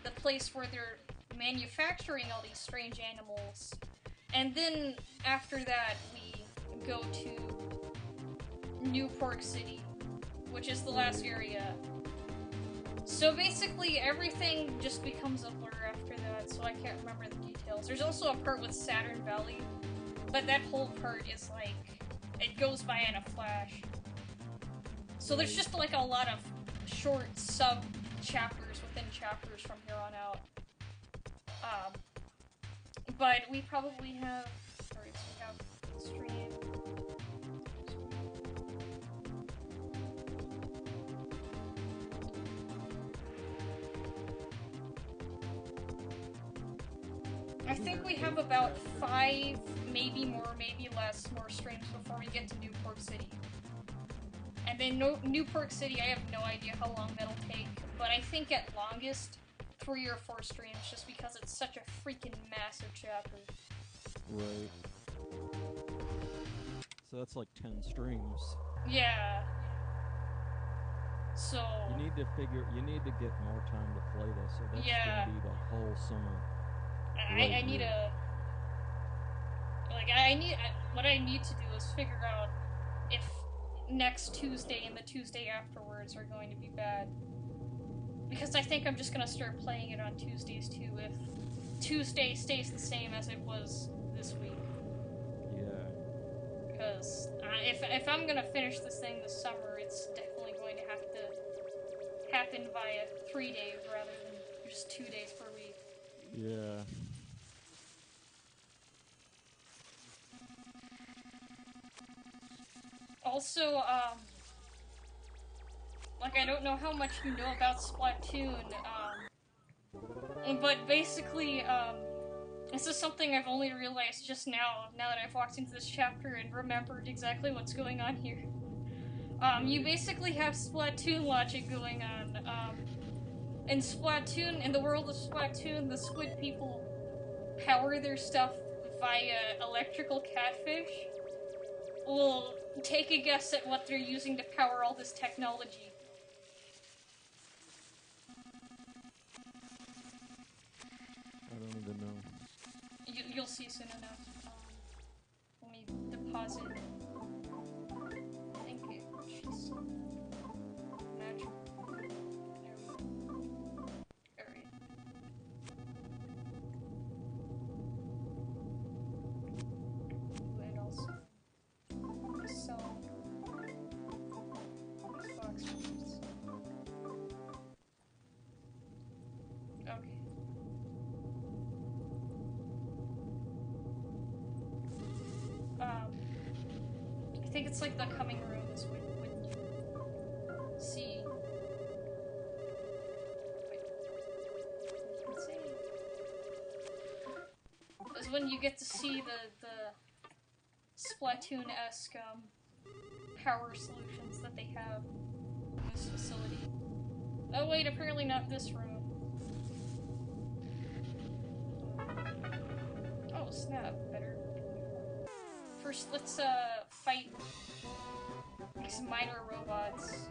the place where they're manufacturing all these strange animals. And then after that, we go to Newport City, which is the last area. So basically, everything just becomes a blur after that, so I can't remember the details. There's also a part with Saturn Valley, but that whole part is like, it goes by in a flash. So there's just like a lot of short sub-chapters within chapters from here on out. But we probably have... Alright, so we have stream... I think we have about 5, maybe more, maybe less, more streams before we get to Newport City. And then Newport City, I have no idea how long that'll take, but I think at longest, 3 or 4 streams, just because it's such a freaking massive chapter. Right. So that's like 10 streams. Yeah. So... You need to get more time to play this, so that's gonna be the whole summer. I need a... Like, what I need to do is figure out if next Tuesday and the Tuesday afterwards are going to be bad. Because I think I'm just gonna start playing it on Tuesdays too, if Tuesday stays the same as it was this week. Yeah. Because if I'm gonna finish this thing this summer, it's definitely going to have to happen via 3 days rather than just 2 days per week. Yeah. Also, like, I don't know how much you know about Splatoon, but basically, this is something I've only realized just now that I've walked into this chapter and remembered exactly what's going on here. You basically have Splatoon logic going on. In Splatoon, in the world of Splatoon, the squid people power their stuff via electrical catfish. Well, take a guess at what they're using to power all this technology. I don't even know. You'll see soon enough. closet. I think she's natural. Alright. And also sell box parts. Okay. I think it's like the coming room is when you see. Is when you get to see the Splatoon-esque power solutions that they have in this facility. Oh wait, apparently not this room. Oh snap, better. First, let's fight these minor robots.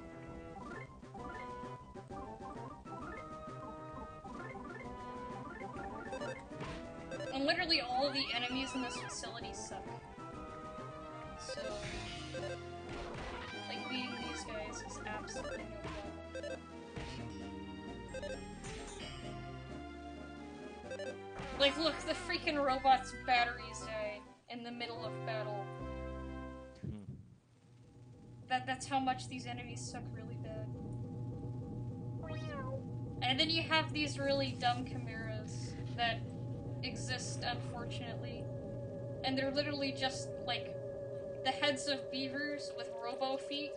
And literally all of the enemies in this facility suck. So, like, beating these guys is absolutely no problem. Like, look, the freaking robot's batteries die in the middle of battle. That's how much these enemies suck really bad. And then you have these really dumb chimeras that exist, unfortunately. And they're literally just, like, the heads of beavers with robo feet.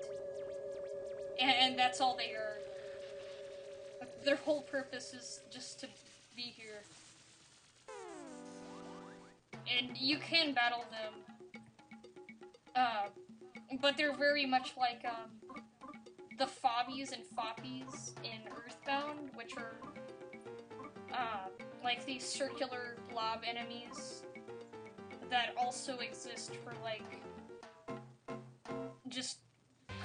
And that's all they are. Their whole purpose is just to be here. And you can battle them. But they're very much like, the Fobbies and Foppies in Earthbound, which are, like these circular blob enemies that also exist for, like, just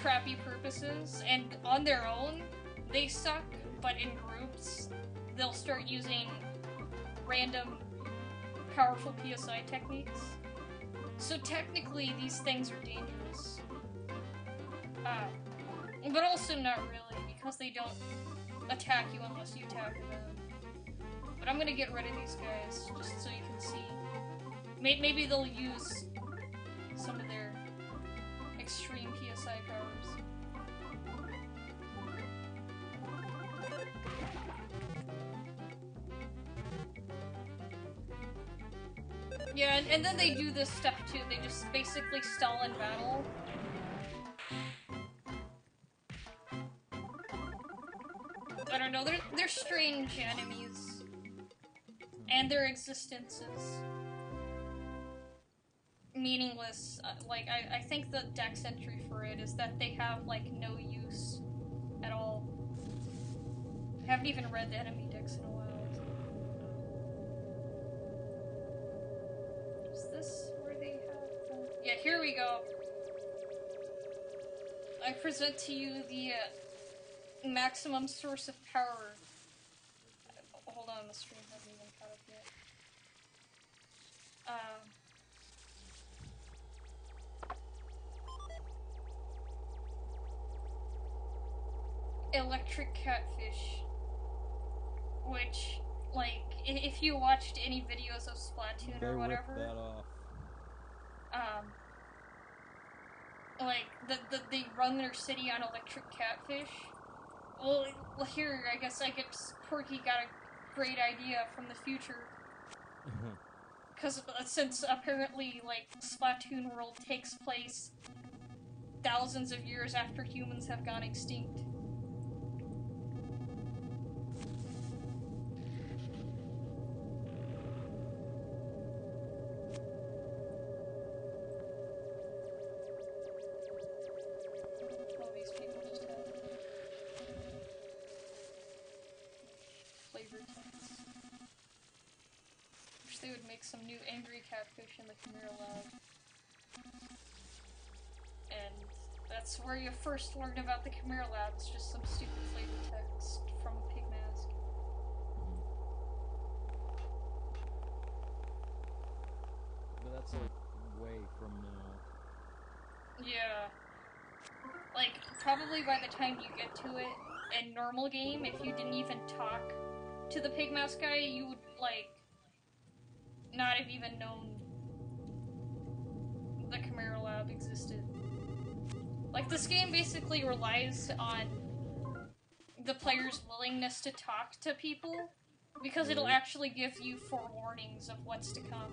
crappy purposes, and on their own, they suck, but in groups, they'll start using random, powerful PSI techniques. So technically, these things are dangerous. But also not really, because they don't attack you unless you attack them. But I'm gonna get rid of these guys, just so you can see. Maybe they'll use some of their extreme PSI powers. Yeah, and then they do this stuff too. They just basically stall in battle. I don't know, they're strange enemies. And their existence is meaningless. Like, I think the dex entry for it is that they have, like, no use at all. I haven't even read the enemy dex in a while. Is this where they have them? Yeah, here we go. I present to you the maximum source of power. Hold on, the stream hasn't even caught up yet. Electric catfish. Which, like, if you watched any videos of Splatoon or whatever, they ripped that off. Like, they run their city on electric catfish. Well, here, I guess Porky got a great idea from the future. Because since apparently, like, Splatoon World takes place thousands of years after humans have gone extinct. All these people just have flavored things. Wish they would make some new angry catfish in the Chimera Lab. And that's where you first learn about the Chimera Lab. It's just some stupid flavor text from a pig mask. But that's like way from now. Yeah. Like, probably by the time you get to it, in normal game, if you didn't even talk to the pig mask guy, you would, like, not have even known the Chimera Lab existed. Like, this game basically relies on the player's willingness to talk to people, because it'll actually give you forewarnings of what's to come.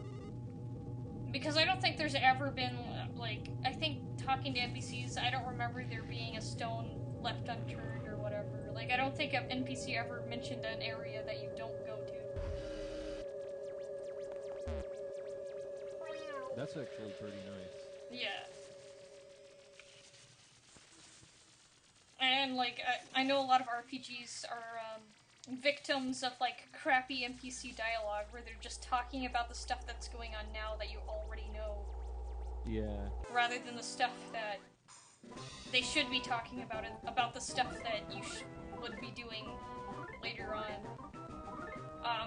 Because I don't think there's ever been, like, I think talking to NPCs, I don't remember there being a stone left unturned or whatever. Like, I don't think an NPC ever mentioned an area that you don't go to. That's actually pretty nice. Yeah. And, like, I know a lot of RPGs are, victims of, like, crappy NPC dialogue where they're just talking about the stuff that's going on now that you already know. Yeah. Rather than the stuff that they should be talking about the stuff that you would be doing later on.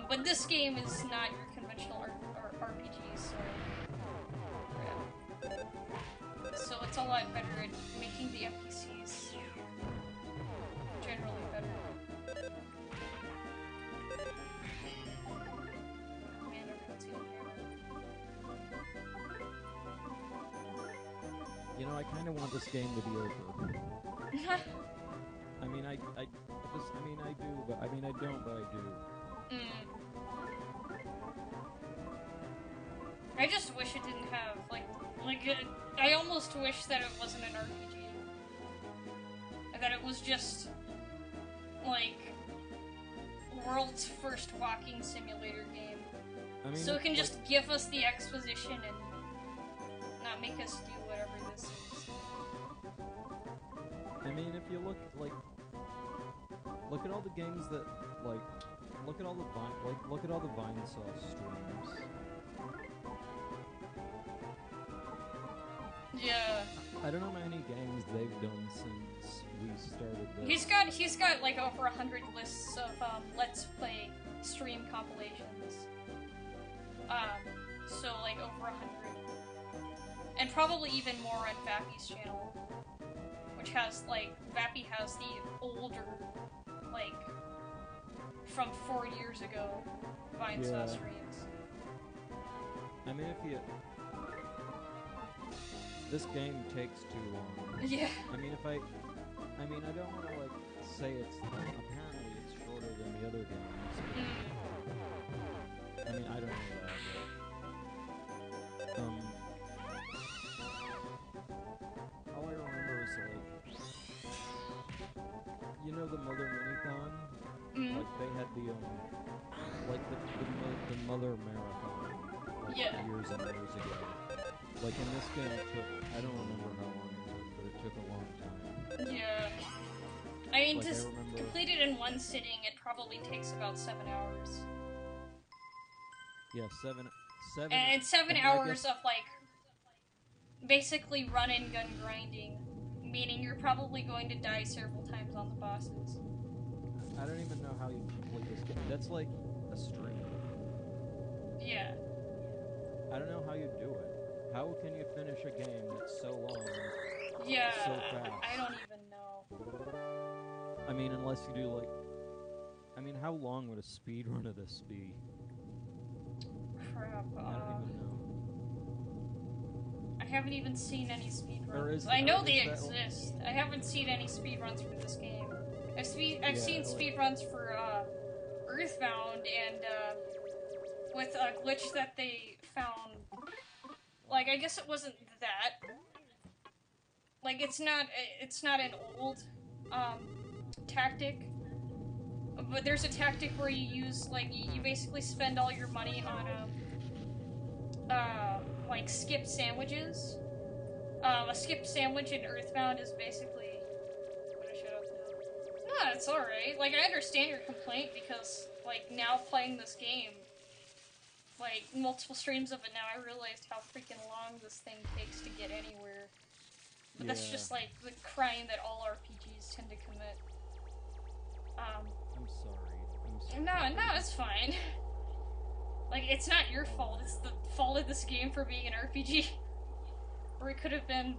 But this game is not your conventional RPG, so... Yeah. So it's a lot better at making the NPCs generally better. Man, everyone's eating You know, I kind of want this game to be over. I mean, I do, but I mean, I don't, but I do. I just wish it didn't have, I almost wish that it wasn't an RPG. That it was just, like, world's first walking simulator game. I mean, so it can just give us the exposition and not make us do whatever this is. I mean, if you look at all the games that, like, look at all the Vinesauce streams. Yeah. I don't know how many games they've done since we started this. He's got like over 100 lists of Let's Play stream compilations. So like over 100. And probably even more on Vappy's channel. Which has like, Vappy has the older, like, from 4 years ago Vinesauce streams. I mean, this game takes too long. Yeah. I mean, I don't want to, like, say apparently it's shorter than the other games. I mean, I don't know that, but, all I remember is, like, you know the Mother Minithon? Like, they had the, the Mother Marathon, like, years and years ago. Like, in this game, I don't remember how long it took, but it took a long time. Yeah. I mean, to complete it in one sitting, it probably takes about 7 hours. Yeah, 7 And 7 hours of, like, basically run-and-gun grinding, meaning you're probably going to die several times on the bosses. I don't even know how you complete this game. That's like a stream. Yeah. I don't know how you do it. How can you finish a game that's so long yeah, so fast? I don't even know. I mean, unless you do, like... I mean, how long would a speedrun of this be? Crap, I don't even know. I haven't even seen any speedruns. I know they exist. I haven't seen any speedruns for this game. I've seen speedruns for, Earthbound, and, with a glitch that they found. Like, I guess it wasn't that. Like, it's not an old, tactic. But there's a tactic where you use, like, you basically spend all your money on, like, skip sandwiches. A skip sandwich in Earthbound is basically... I'm gonna shut up now. No, it's alright. Like, I understand your complaint because, like, now playing this game, like, multiple streams of it now, I realized how freaking long this thing takes to get anywhere. But that's just, like, the crime that all RPGs tend to commit. I'm sorry. No, it's fine. Like, it's not your fault, it's the fault of this game for being an RPG. Or it could have been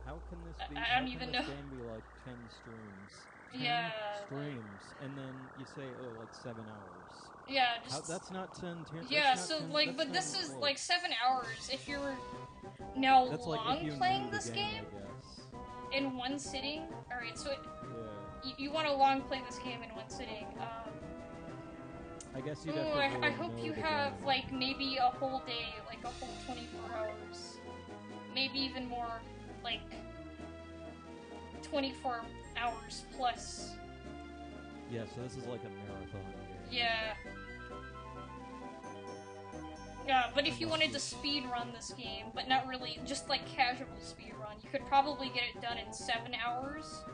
how can this be? I don't even know. This game be like 10 streams? 10 yeah, streams, and then you say, oh, like 7 hours. Yeah, just... That's not 10... Yeah, so, like, but this is, like, 7 hours if you're now that's long like if you playing knew this the game, I guess. In one sitting. Alright, so yeah. you want to long play this game in one sitting. I guess you'd have to really I hope you have, game. like, maybe a whole day, like a whole 24 hours. Maybe even more, like, 24 hours plus. Yeah, so this is like a marathon game. Yeah. Yeah, but if you wanted to speed run this game, but not really, just like casual speed run, you could probably get it done in 7 hours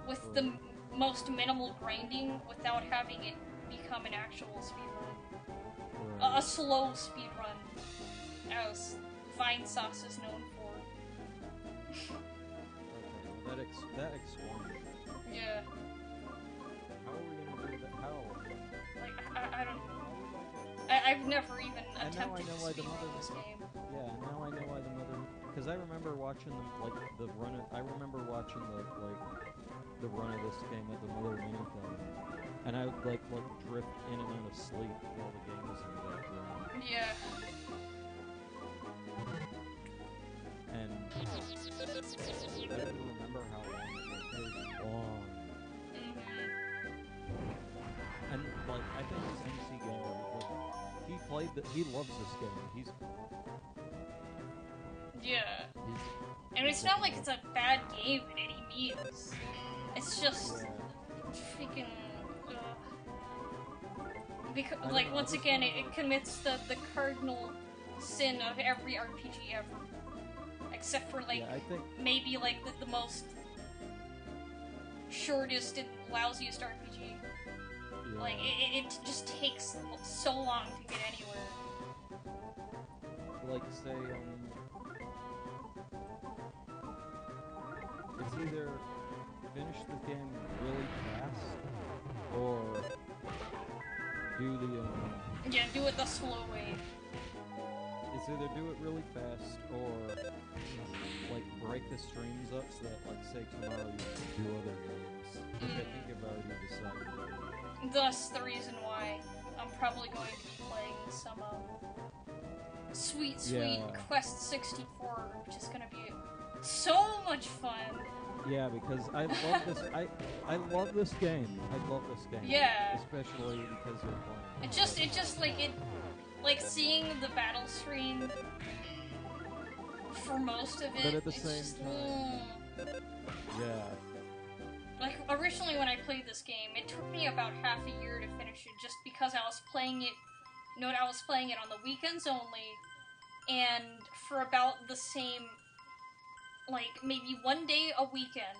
with the most minimal grinding without having it become an actual speed run. A slow speed run, as Vine Sauce is known for. Okay, that explains it. Yeah. How are we gonna do that? How? Like, I don't know. I've never even attempted to speedrun this game. Yeah, now I know why the mother... Because I remember watching the run of... I remember watching the run of this game at the Mother Mini-Thon. And I would, like, drift in and out of sleep while the game was in the background. Yeah. And I don't remember how long it was long. And, like, I think this MC Gamer, he loves this game. And it's not like it's a bad game in any means. It's just freaking because, like, once again, it commits the cardinal sin of every RPG ever. Except for, like, maybe, like, the most shortest and lousiest RPG. Yeah. Like, it just takes so long to get anywhere. Like, say, it's either finish the game really fast, or do the, yeah, do it the slow way. It's either do it really fast, or, like, break the streams up so that, like, say tomorrow you do other games. Which I think you've already decided. Thus, the reason why I'm probably going to be playing some, sweet Quest 64, which is gonna be so much fun. Yeah, because I love this. I love this game. I love this game. Yeah. Especially because you're playing. It just like seeing the battle screen for most of it. But at the same time. Yeah. Like, originally when I played this game, it took me about half a year to finish it, just because I was playing it. Note, I was playing it on the weekends only, and for about the same, like, maybe one day a weekend,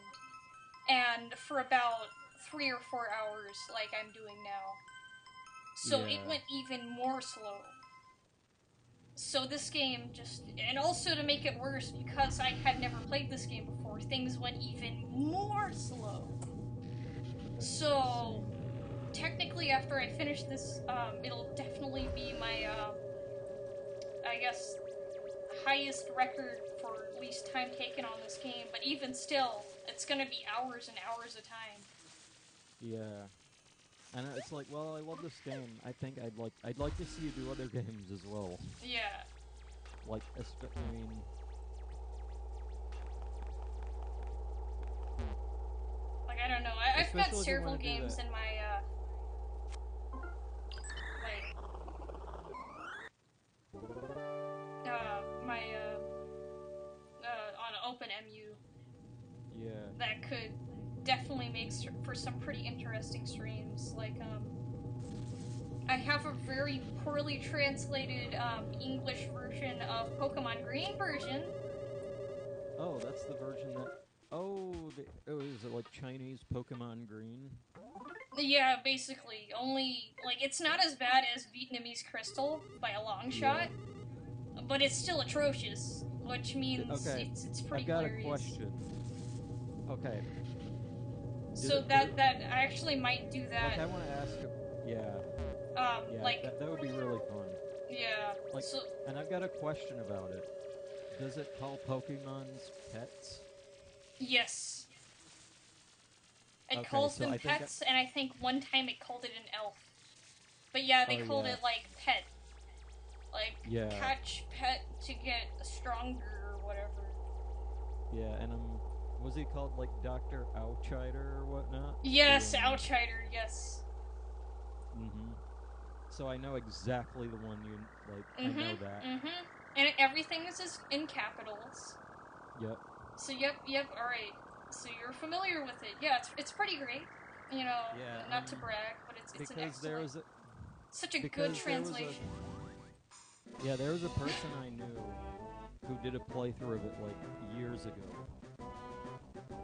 and for about 3 or 4 hours, like I'm doing now. So it went even more slow. So this game just... And also to make it worse, because I had never played this game before, things went even more slow. So... technically, after I finish this, it'll definitely be my, I guess, highest record for least time taken on this game, but even still, it's gonna be hours and hours of time. Yeah. And it's like, well, I love this game. I think I'd like to see you do other games as well. Yeah. Like, I mean... Like, I don't know, I've got several games in my, on OpenMU. Yeah. That could definitely make for some pretty interesting streams. Like, I have a very poorly translated, English version of Pokemon Green version. Oh, that's the version that... Oh, is it like Chinese Pokemon Green? Yeah, basically. Only, like, it's not as bad as Vietnamese Crystal by a long shot, but it's still atrocious, which means it's pretty hilarious. I've got a question. Okay. So that I actually might do that. Like, I want to ask like... that would be really fun. Yeah. Like, and I've got a question about it. Does it call Pokemon's pets? Yes. It Okay, calls so them I think pets, and I think one time it called it an elf. But yeah, they called it, like, pet. Like, catch pet to get stronger or whatever. Yeah, and was he called, like, Dr. Ouchider or whatnot? Yes, Ouchider, yes. Mm-hmm. So I know exactly the one you, like, I know that. Mm-hmm. And everything is in capitals. Yep. So, yep, alright. So you're familiar with it. Yeah, it's pretty great. You know, not to brag, but it's an excellent... such a good translation. There was a person I knew who did a playthrough of it, like, years ago.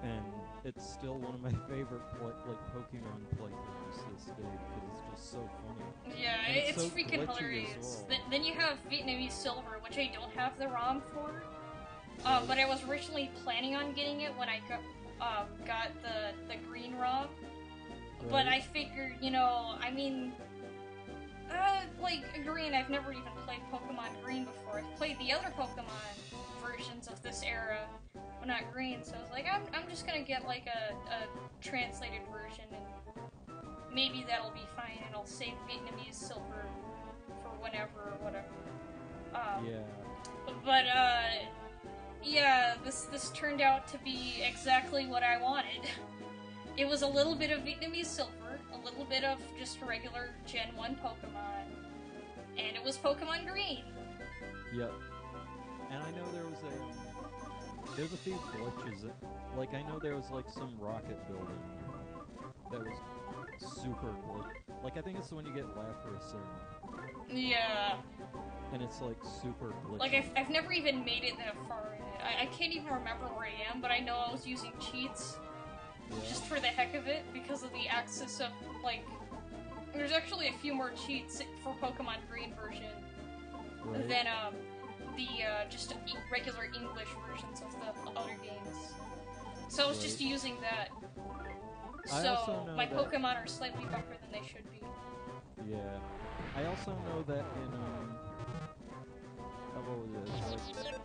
And it's still one of my favorite, Pokemon playthroughs to this day, because it's just so funny. Yeah, and it's so freaking hilarious. Well. Then you have Vietnamese Silver, which I don't have the ROM for. But I was originally planning on getting it when I got the green ROM. Right. But I figured, you know, I mean, like, green, I've never even played Pokemon Green before. I've played the other Pokemon versions of this era, but not green, so I was like, I'm just gonna get, like, a translated version, and maybe that'll be fine, and I'll save Vietnamese Silver for whenever or whatever. But, yeah, this turned out to be exactly what I wanted. It was a little bit of Vietnamese Silver, a little bit of just regular Gen 1 Pokemon, and it was Pokemon Green. Yep. And I know there's a few glitches. Like, I know there was, like, some rocket building that was super glitchy. Like, I think it's when you get Lapras in. Yeah. And it's, like, super glitchy. Like, I've never even made it that far in it. I can't even remember where I am, but I know I was using cheats. Just for the heck of it, because of the access of, like... There's actually a few more cheats for Pokemon Green version than, the, just regular English versions of the other games. So I was just using that. So, my Pokemon are slightly buffer than they should be. Yeah. I also know that in, what was it?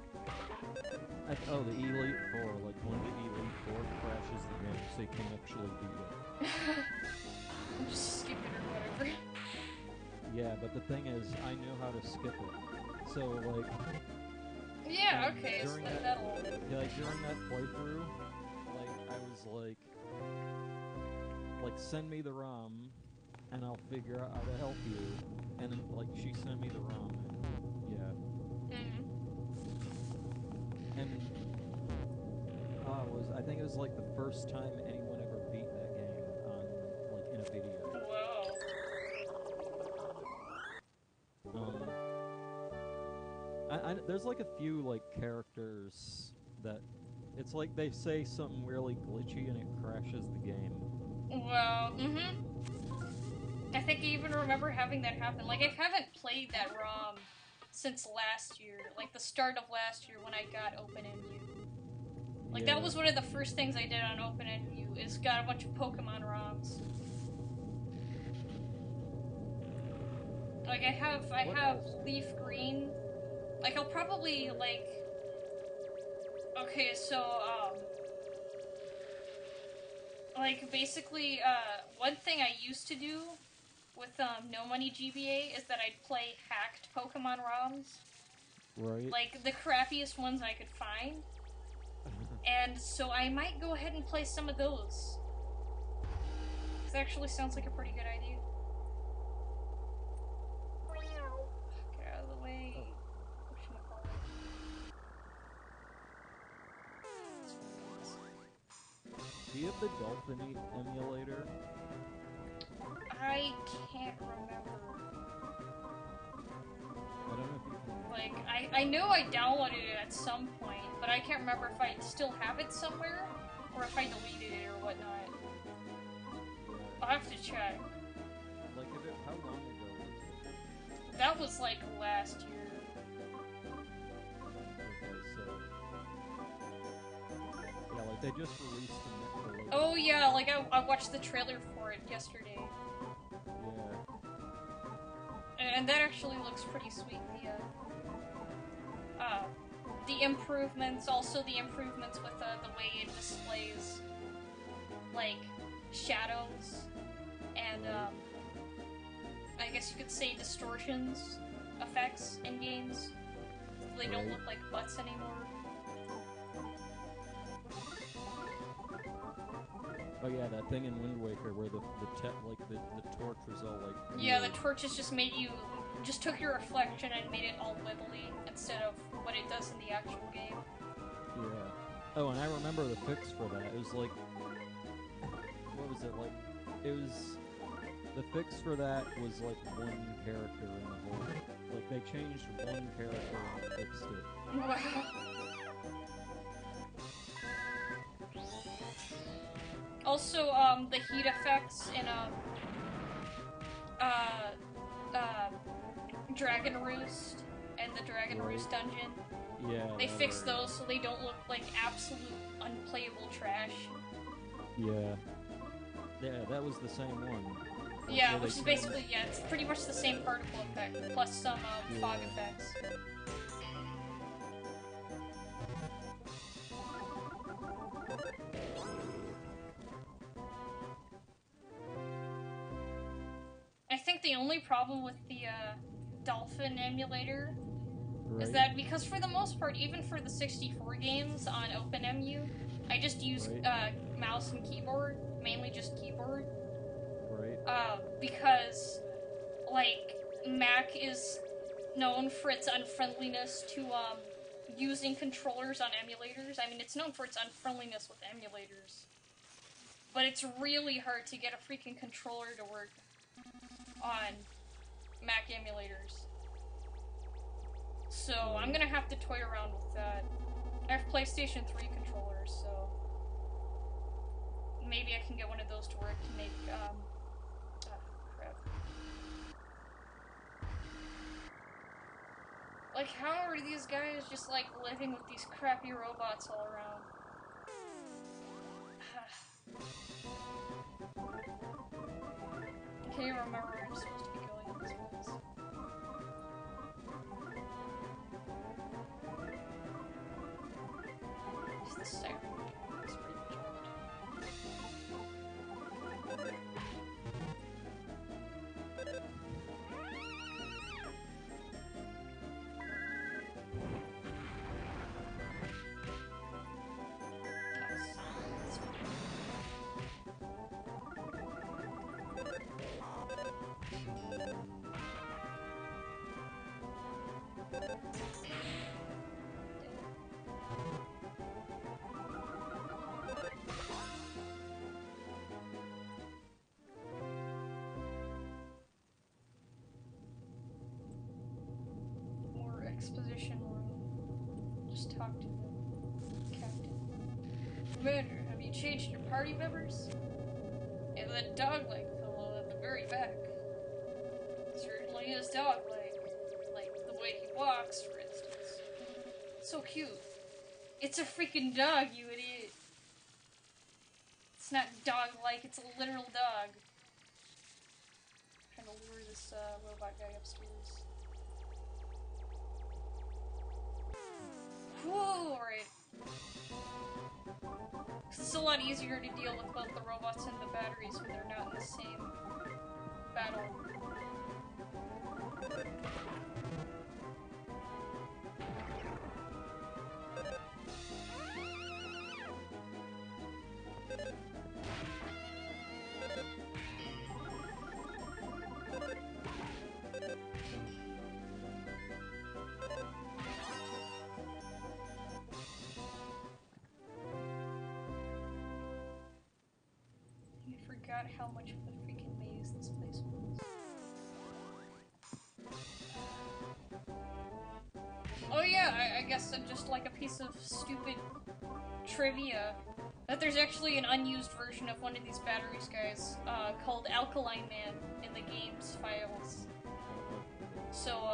The Elite Four, like, when the Elite Four crashes the game, so you can actually beat it. Just skip it or whatever. Yeah, but the thing is, I knew how to skip it. So, like... Yeah, okay, so that'll... Yeah, like, during that playthrough, like, I was like, send me the ROM, and I'll figure out how to help you. And then, like, she sent me the ROM, and, yeah. And, I think it was, like, the first time anyone ever beat that game on, like, in a video. Whoa. There's, like, a few, like, characters that... It's like they say something really glitchy and it crashes the game. Well, I think I even remember having that happen. Like, I haven't played that ROM since last year. Like, the start of last year when I got OpenMU. Like, that was one of the first things I did on OpenMU, is got a bunch of Pokemon ROMs. Like, I have Leaf Green. Like, I'll probably, like... Okay, so, like, basically, one thing I used to do with, No Money GBA is that I'd play hacked Pokemon ROMs. Right. Like, the crappiest ones I could find. And so I might go ahead and play some of those. This actually sounds like a pretty good idea. Get out of the way. Do you have the Dolphin emulator? I can't remember. I don't know if you can... Like, I know I downloaded it at some point, but I can't remember if I still have it somewhere, or if I deleted it or whatnot. I'll have to check. Like, how long ago was it? That was, like, last year. Okay, so... Yeah, like, they just released the latest... Oh, yeah, like, I watched the trailer for it yesterday. Yeah. And that actually looks pretty sweet, the improvements, also the improvements with the way it displays, like, shadows, and, I guess you could say distortions effects in games. They don't look like butts anymore. Oh yeah, that thing in Wind Waker where the torch was all like... Yeah, the torches just made you... just took your reflection and made it all wibbly instead of what it does in the actual game. Yeah. Oh, and I remember the fix for that. It was like... what was it, like... it was... the fix for that was like one character in the whole... like, they changed one character and fixed it. Wow. Also, the heat effects in, Dragon Roost and the Dragon Roost dungeon. Yeah. They fixed those so they don't look like absolute unplayable trash. Yeah. Yeah, that was the same one. Like, yeah, which is basically, yeah, it's pretty much the same particle effect, plus some, fog effects. I think the only problem with the, Dolphin emulator is that because for the most part, even for the 64 games on OpenEMU, I just use, mouse and keyboard, mainly just keyboard. Because, like, Mac is known for its unfriendliness to, using controllers on emulators. I mean, it's known for its unfriendliness with emulators. But it's really hard to get a freaking controller to work on Mac emulators. So, I'm gonna have to toy around with that. I have PlayStation 3 controllers, so... maybe I can get one of those to work to make, crap. Like, how are these guys just, like, living with these crappy robots all around? I can't even remember where I'm supposed to be going in this place. It's the siren. It's pretty much all more exposition room. Just talk to the captain. Commander, have you changed your party members? And that dog-leg fellow at the very back. Certainly is dog-leg. Like the way he walks, for instance. So cute. It's a freaking dog, you idiot. It's not dog-like, it's a literal dog. I'm trying to lure this robot guy upstairs. Whoa, alright. It's a lot easier to deal with both the robots and the batteries when they're not in the same battle. Forgot how much of a freaking maze this place was. Oh yeah, I guess just like a piece of stupid trivia, that there's actually an unused version of one of these batteries, guys, called Alkaline Man in the game's files. So,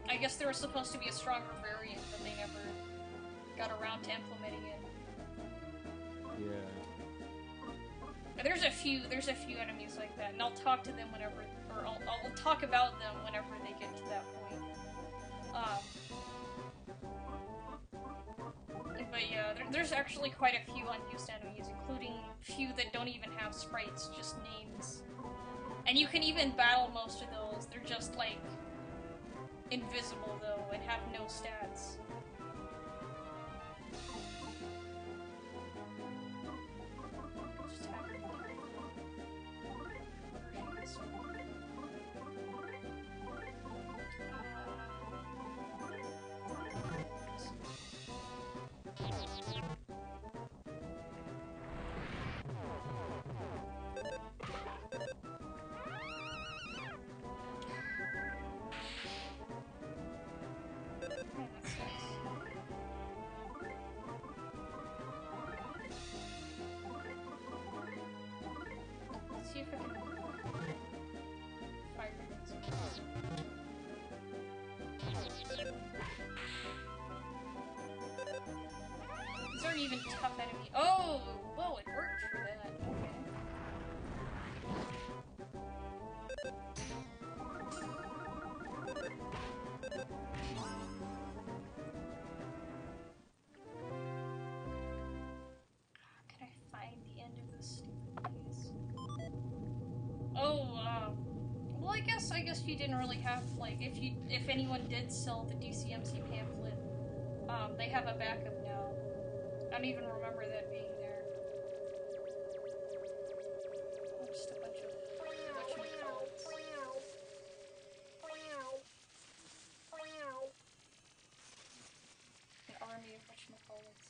I guess there was supposed to be a stronger variant, but they never got around to implementing it. Yeah. There's a few enemies like that, and I'll talk to them whenever, or I'll talk about them whenever they get to that point. But yeah, there's actually quite a few unused enemies, including a few that don't even have sprites, just names. And you can even battle most of those. They're just, like, invisible, though, and have no stats. See if I can fire it. These aren't even tough enemies. Oh! Whoa, it worked for that. Okay. Can I find the end of this stupid place? Oh, well, I guess you didn't really have, like, if anyone did sell the DCMC pamphlet, they have a backup now. I don't even remember that being there. Oh, just a bunch of whatchamacallits. An army of whatchamacallits.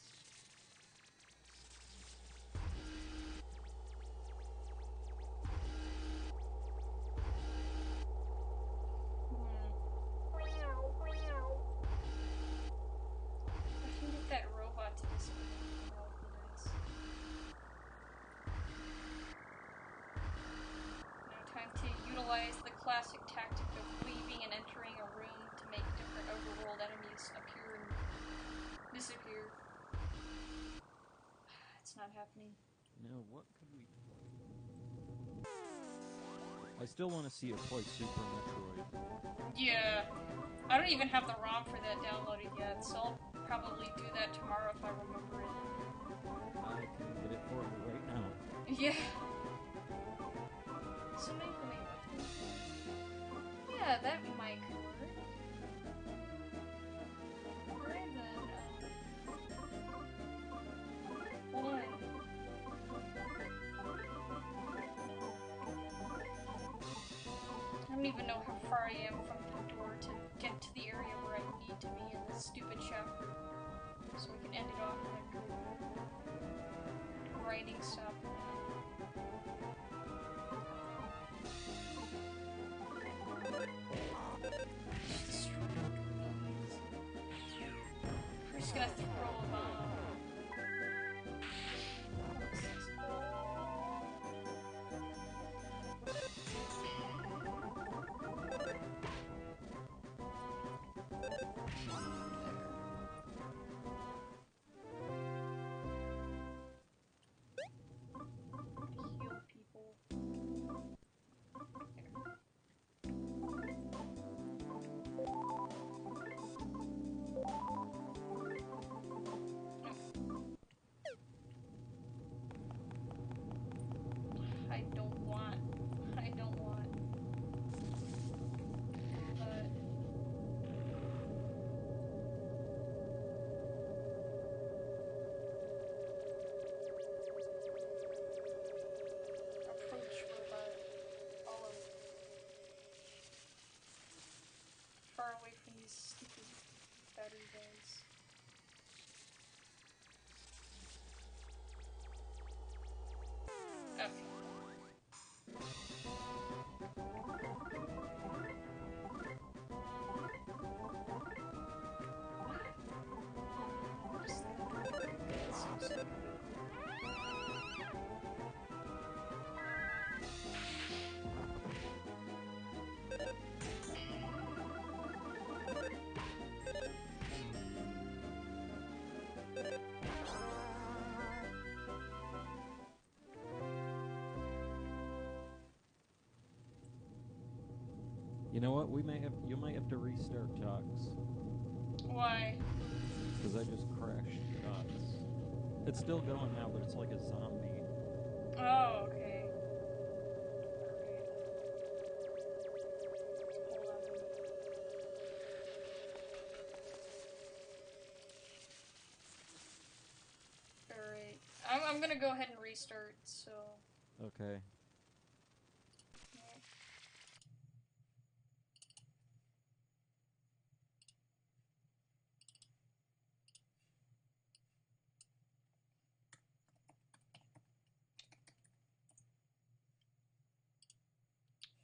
I can get that robot to disappear. That would be nice. Now time to utilize the classic tactic of leaving and entering a room to make different overworld enemies appear and disappear. It's not happening. Now, what could we play? I still want to see it play Super Metroid. Yeah. I don't even have the ROM for that downloaded yet, so I'll probably do that tomorrow if I remember it. I can get it for you right now. Yeah. So maybe yeah, that might work. Alright then, hold on. I don't even know how far I am from the door to get to the area where I need to be in this stupid chapter. So we can end it off on a good grinding stop. We're just gonna throw a bomb. Heal people. I don't want. But approach robot. All of far away from these stupid battery guys. Okay. You know what? You might have to restart talks. Why? Because I just crashed. It's still going now, but it's like a zombie. Oh, okay. Alright. I'm gonna go ahead and restart, so... Okay.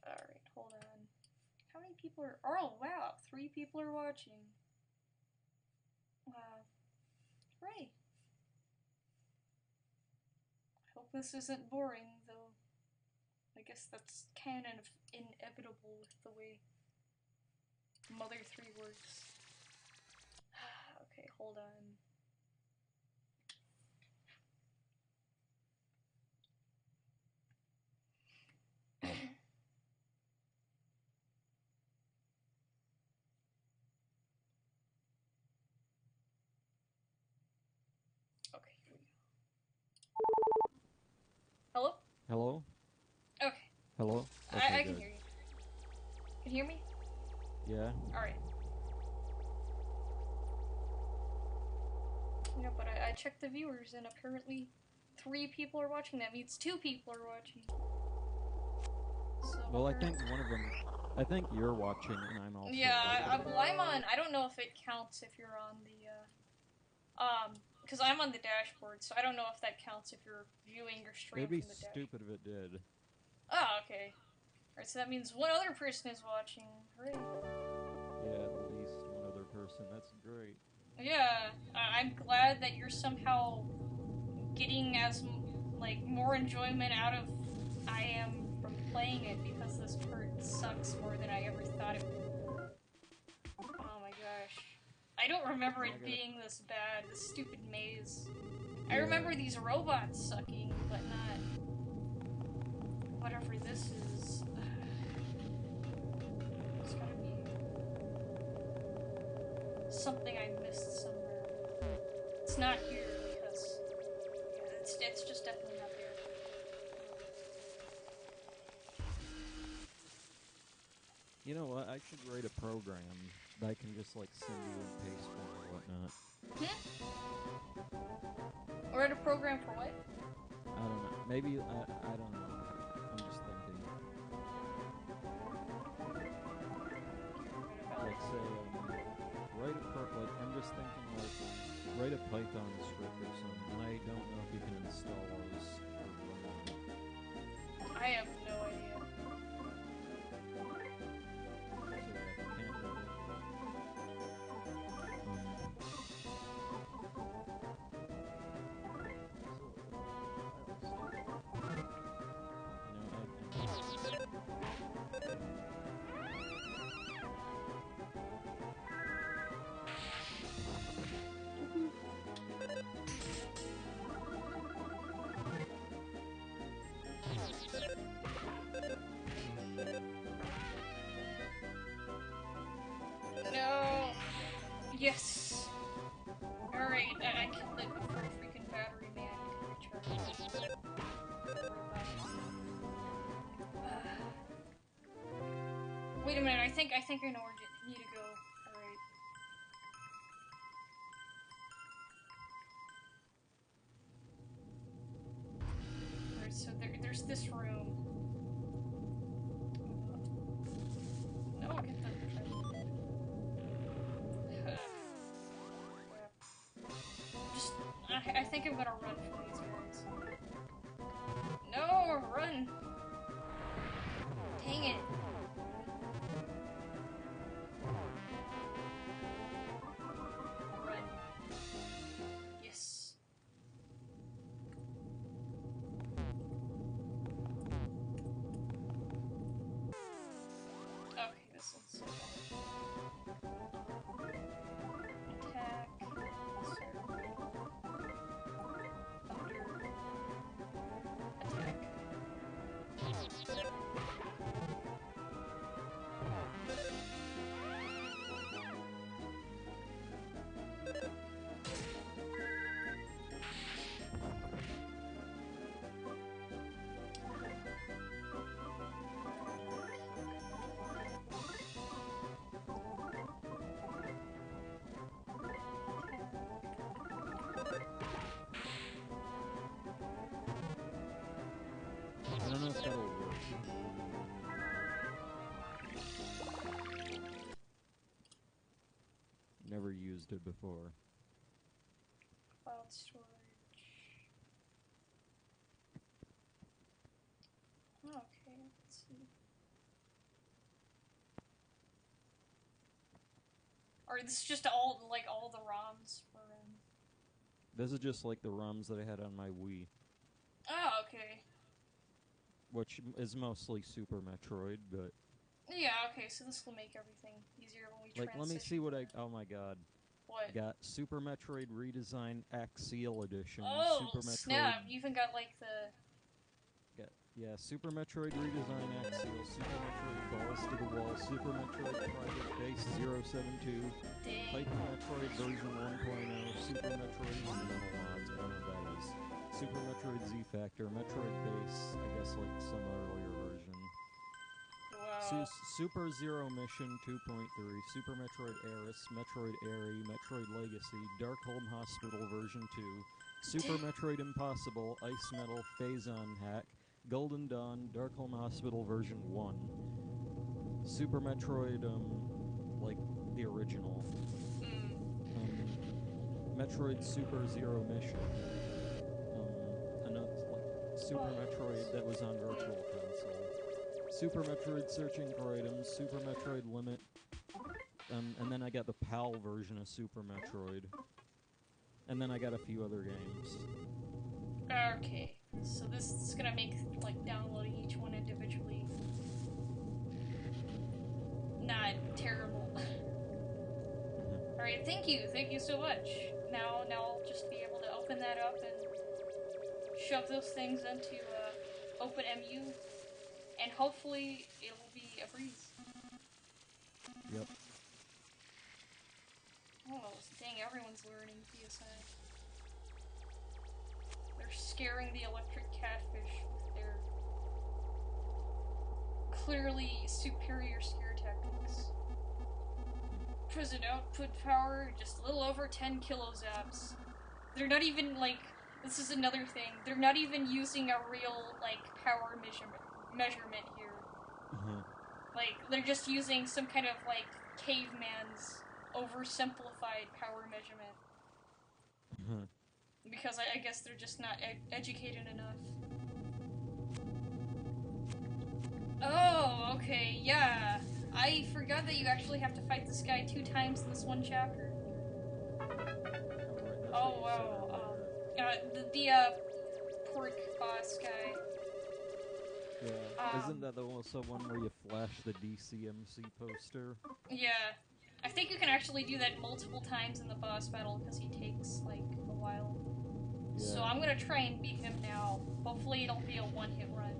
Alright, hold on. How many people are... Oh, wow! 3 people are watching. Right. Hope this isn't boring, though. I guess that's kind of inevitable with the way Mother 3 works. Okay, hold on. Okay, here we go. Hello? Hello? Okay. Hello? Okay, I good. can hear you. Can you hear me? Yeah? Alright. Yeah, but I checked the viewers, and apparently 3 people are watching. That means 2 people are watching. So Well, I think one of them... I think you're watching, and I'm also yeah, watching. well, I'm on... I don't know if it counts if you're on the, because I'm on the dashboard, so I don't know if that counts if you're viewing your stream It'd be from the dashboard. stupid if it did. Oh, okay. Alright, so that means one other person is watching. Hooray. Yeah, at least one other person. That's great. Yeah, I'm glad that you're somehow getting as, like, more enjoyment out of I am from playing it, because this part sucks more than I ever thought it would. Oh my gosh. I don't remember it being this bad, this stupid maze. Yeah. I remember these robots sucking, but not whatever this is. It's gotta be something I missed somewhere. It's not here, because yeah, it's just definitely not there. You know what? I should write a program that I can just, like, send you in pasteboard or whatnot. Or a program for what? I don't know. Maybe, I don't know. I'm just thinking. Like, say, I'm just thinking, like, write a Python script or something, and I don't know if you can install those or run them. I have no idea. So, yeah, if you can't run it. No! Yes! Alright, I killed it before freaking battery man could recharge. Wait a minute, I think I know where you need to go. Alright. Alright, so there's this room. No, get the... Just... I think I'm gonna run from these guys. No! Run! Dang it! Run. Yes. Okay, this one's so bad. Attack. used it before. Cloud storage. Okay, let's see. Or this is just all the ROMs for This is just like the ROMs that I had on my Wii. Oh, okay. Which is mostly Super Metroid, but... Yeah, okay, so this will make everything easier when we transition. Let me see what I... Oh my god. What? Got Super Metroid Redesign Axial Edition. Oh, Super snap. Metroid... You even got, like, the... Yeah, Super Metroid Redesign Axial, Super Metroid Balls to the Wall, Super Metroid Project Base 072, Hyper Metroid version 1.0, Super Metroid Monologues, I don't know what that is, Super Metroid Z-Factor, Metroid Base, I guess like some earlier version. Wow. Super Zero Mission 2.3, Super Metroid Aris, Metroid Airy, Metroid Legacy, Darkholm Hospital version 2, Super Metroid Impossible, Ice Metal, Phazon Hack, Golden Dawn, Darkholm Hospital version 1, Super Metroid, like the original, Metroid Super Zero Mission, another like Super Metroid that was on Virtual Console, Super Metroid Searching for Items, Super Metroid Limit, and then I got the PAL version of Super Metroid, and then I got a few other games. Okay, so this is gonna make, like, downloading each one individually not terrible. Alright, thank you so much. Now I'll just be able to open that up and shove those things into OpenMU, and hopefully it'll be a breeze. Yep. Oh, dang, everyone's learning PSI. They're scaring the electric catfish with their clearly superior scare tactics. Present output power, just a little over 10 kilozaps. They're not even, like, this is another thing, they're not even using a real, like, power measurement here. Like, they're just using some kind of, like, caveman's oversimplified power measurement. Because I guess they're just not educated enough. Oh, okay, yeah. I forgot that you actually have to fight this guy 2 times in this one chapter. Oh, wow. The pork boss guy. Yeah. Isn't that also one where you flash the DCMC poster? Yeah. I think you can actually do that multiple times in the boss battle because he takes, like, a while. Yeah. So I'm gonna try and beat him now. Hopefully it'll be a one-hit run.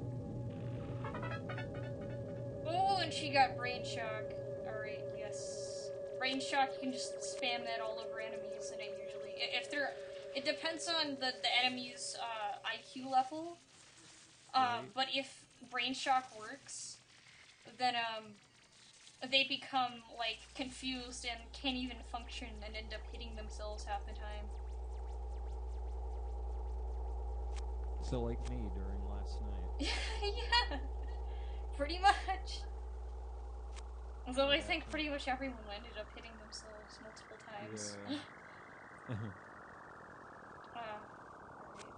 Oh, and she got Brain Shock. Alright, yes. Brain Shock, you can just spam that all over enemies, and it usually... It depends on the enemy's IQ level. Right. But if Brain Shock works, then, they become, like, confused and can't even function and end up hitting themselves half the time. So like me during last night. Yeah! Pretty much. Although I think pretty much everyone ended up hitting themselves multiple times. Yeah.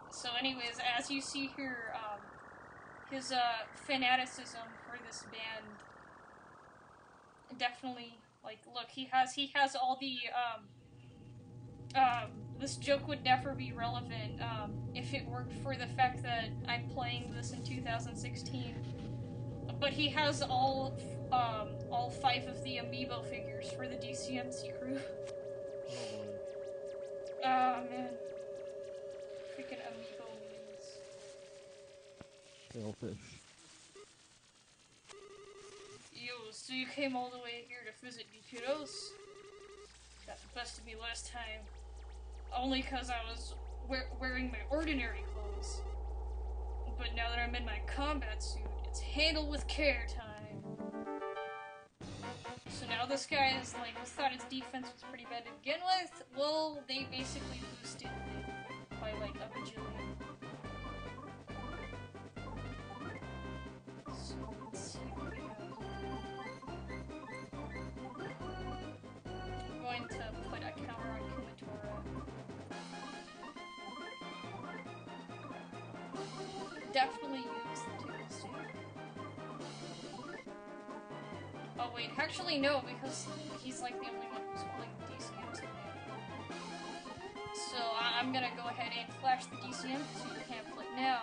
So anyways, as you see here, his fanaticism for this band definitely, like, look, he has all the this joke would never be relevant if it weren't for the fact that I'm playing this in 2016. But he has all 5 of the amiibo figures for the DCMC crew. Oh boy. Oh man. Freaking amiibo memes. Selfish. Yo, so you came all the way here to visit me, kiddos? Got the best of me last time. Only cause I was wearing my ordinary clothes. But now that I'm in my combat suit, it's handle with care time. So now this guy is like, who thought his defense was pretty bad to begin with? Well, they basically boosted it by like a bajillion. So let's see what we have. I'm going to put account definitely use the tickle stick. Oh wait, actually no, because he's like the only one who's holding the DCMs in hand. So I'm gonna go ahead and flash the DCM to the pamphlet now.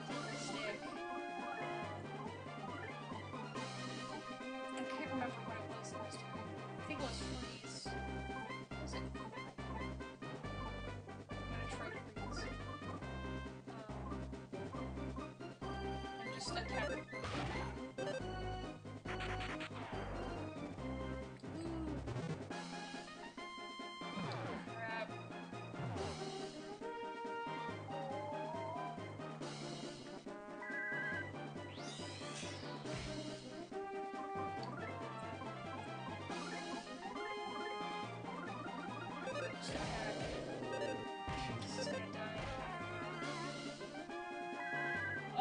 Tickle stick. I can't remember what it was last time. I think it was freeze. What was it? I'm gonna try freeze. And just attack. Crap. Just attack. This is gonna die.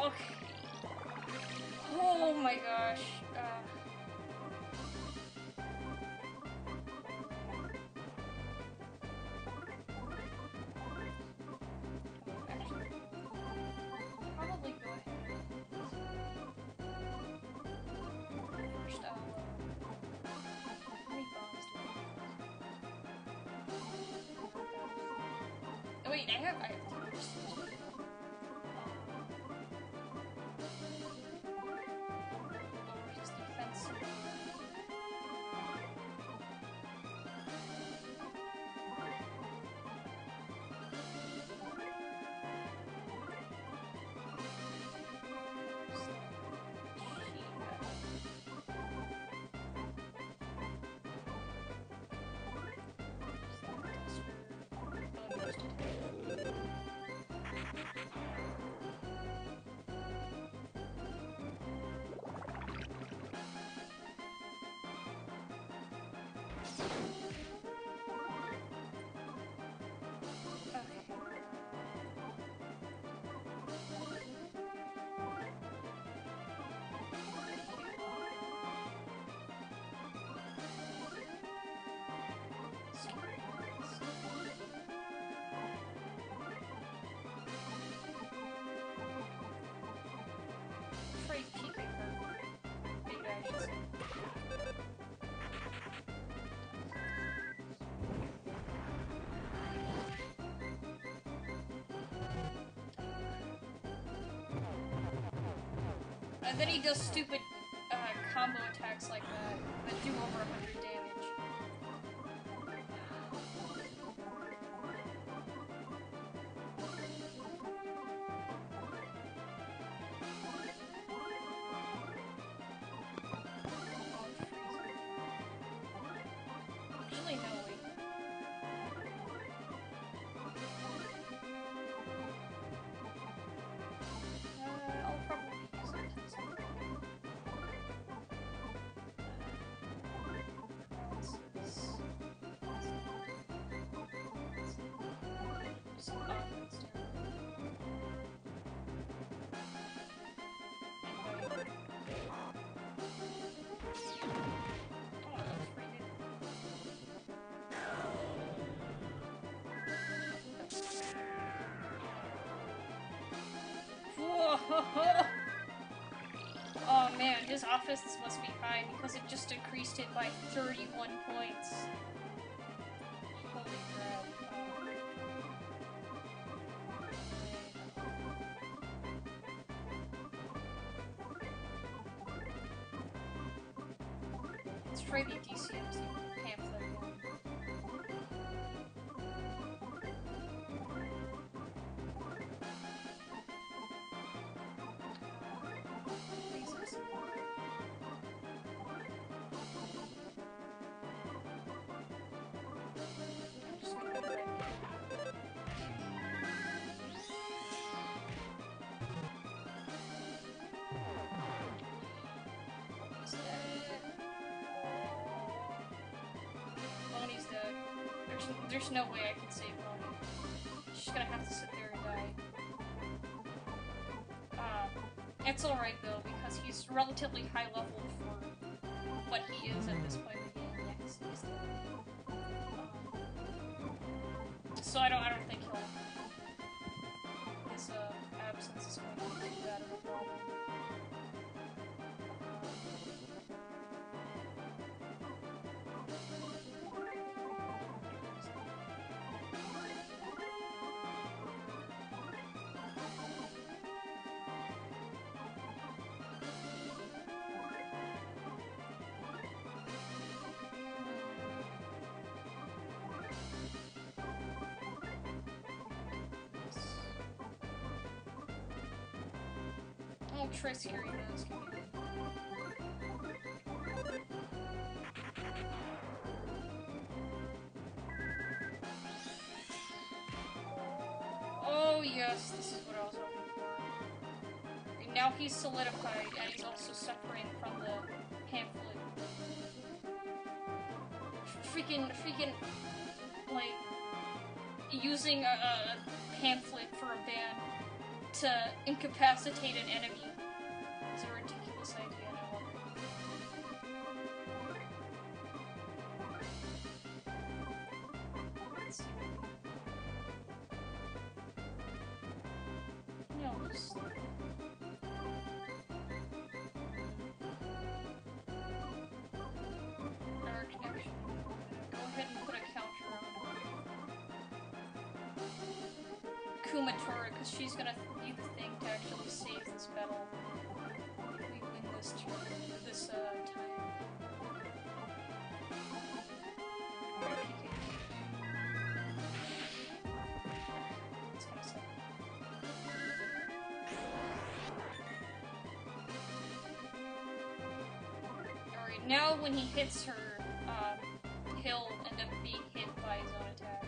Okay. Oh my gosh. Actually, probably go ahead. First, how many bombs do I have? Oh wait, I have tears. Lower his defense. Trade peeking her. Beta, I should say. And then he does stupid combo attacks like that do over 100 damage. Actually, no, wait. I'll probably use it at some point. Just offense oh, that was pretty good. Whoa! Oh man, his offense must be high because it just increased it by 31 points. Holy crap. Let's try the DCM's pamphlet again. Bonnie's dead. There's no way I can save Bonnie. She's gonna have to sit there and die. It's alright though, because he's relatively high level for what he is at this point in the game. Yeah, he's dead. So I don't think his his absence is going to be too bad of a problem. I'll try Scary Mask again. Oh yes, this is what I was hoping for. And now he's solidified, and he's also suffering from the pamphlet. Freaking, like, using a pamphlet for a ban to incapacitate an enemy is a ridiculous idea, and I love it. Let's see. No, just... Our connection. Go ahead and put a counter on Kumatora, because she's gonna be the thing to actually save this battle if we win this turn, this time. PK. It's kinda sad. Alright, now when he hits her, he'll end up being hit by his own attack.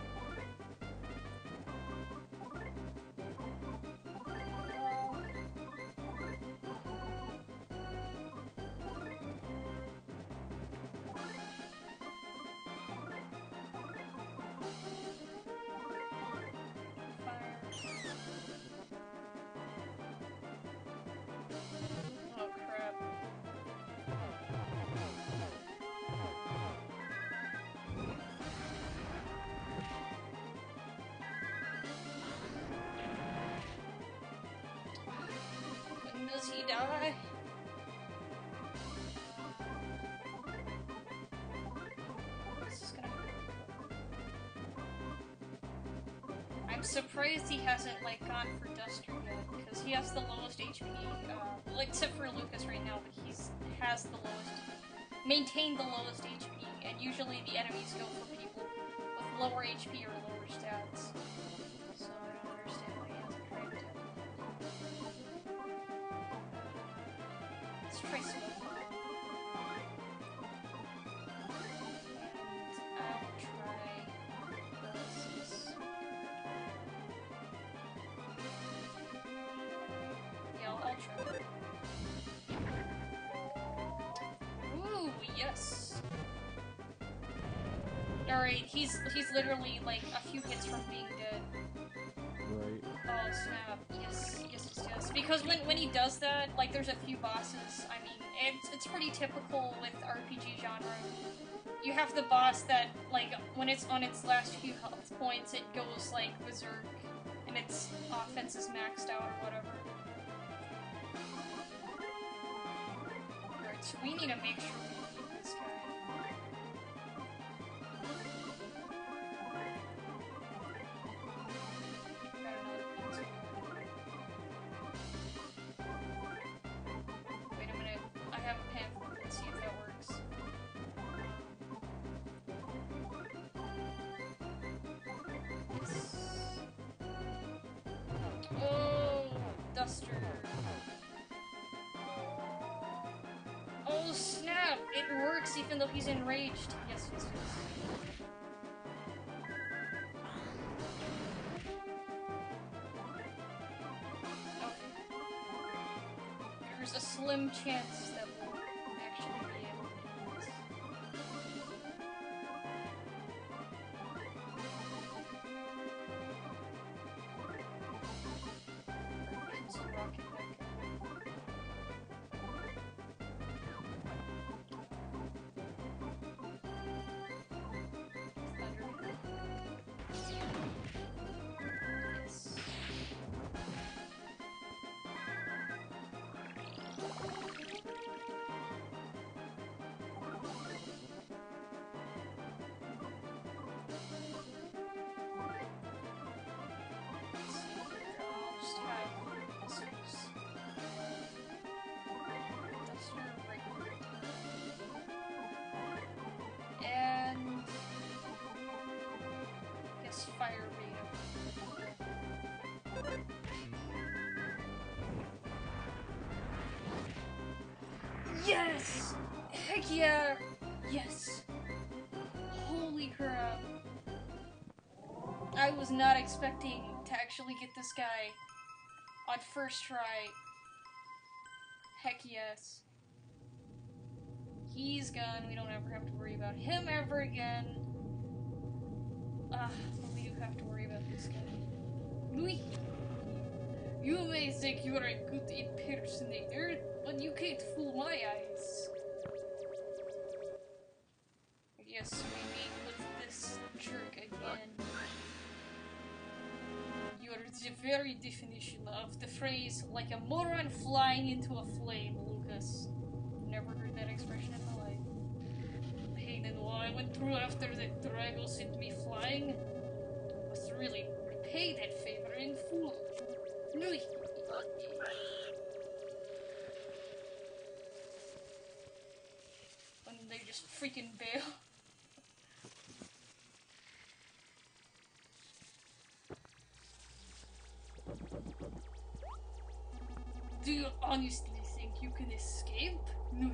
Oh crap. When does he die? This is gonna hurt. I'm surprised he hasn't, like, gone for Duster yet, because he has the lowest HP, well, except for Lucas right now, but has the lowest, maintained the lowest HP, and usually the enemies go for people with lower HP or lower stats. So I don't understand why he hasn't tried it yet. Let's try Smoke Bomb. And I'll try Paralysis. Yeah, I'll try it. Ooh, yes! Alright, he's literally, like, a few hits from being dead. Right. Oh, snap. Yes. Because when he does that, like, there's a few bosses, I mean, it's pretty typical with RPG genre. You have the boss that, like, when it's on its last few health points, it goes, like, berserk, and its offense is maxed out or whatever. Alright, so we need to make sure we beat this guy. Got another pencil. Wait a minute. I have a pamphlet. Let's see if that works. Yes. Oh, Duster. Oh, snap! It works even though he's enraged. Yes. Okay. There's a slim chance that we'll actually be able to do this. Pencil rocket that guy. Thunder. Yes. Yes! Heck yeah! Yes! Holy crap. I was not expecting to actually get this guy on first try. Heck yes. He's gone. We don't ever have to worry about him ever again. But we do have to worry about this guy. Louis! You may think you are a good impersonator, but you can't fool my eyes. Yes, we meet with this jerk again. You are the very definition of the phrase, like a moron flying into a flame, Lucas. Never heard that expression in my life. Pain and what I went through after the Drago sent me flying must really repay that favor in full. And they just freaking bail. Do you honestly think you can escape? No.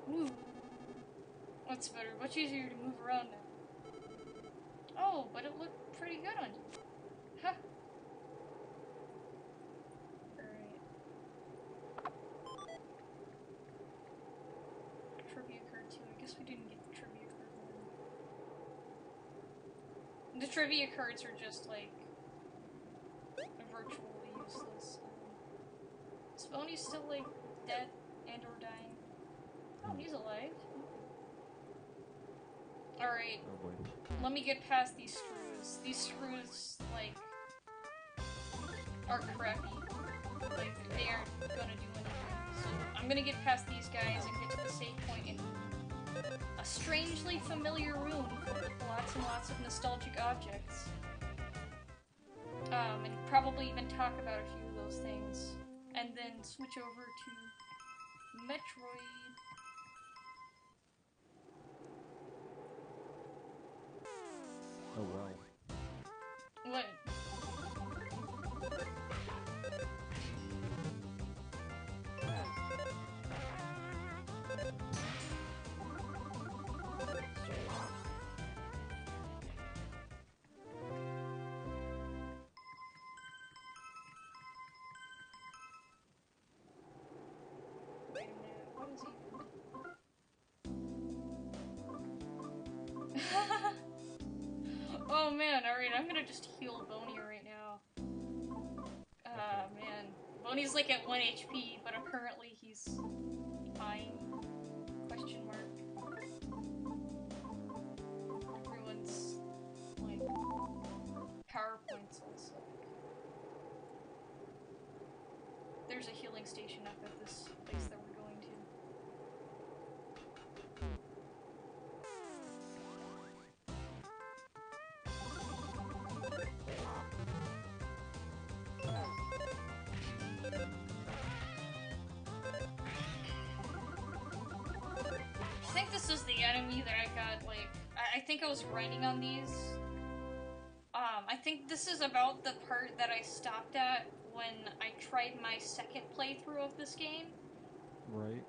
Ooh. That's better. Much easier to move around now. Oh, but it looked pretty good on you. Huh. Alright. Trivia card 2. I guess we didn't get the trivia card 1. The trivia cards are just, like, virtually useless. Is Boney still, like, dead and or dying? Oh, he's alive. Alright. Oh boy. Let me get past these screws. These screws, like, are crappy. Like, they aren't gonna do anything. So, I'm gonna get past these guys and get to the save point in a strangely familiar room with lots and lots of nostalgic objects. And probably even talk about a few of those things. And then switch over to Metroid. Oh wow. What? Wait a minute, what is he? Oh man, alright, I'm gonna just heal Boney right now. Man. Boney's like at 1 HP, but apparently he's fine. Question mark. Everyone's, like, PowerPoints also. There's a healing station up at this place that we're going to. I think this is the enemy that I got, like, I think I was writing on these. I think this is about the part that I stopped at when I tried my second playthrough of this game. Right.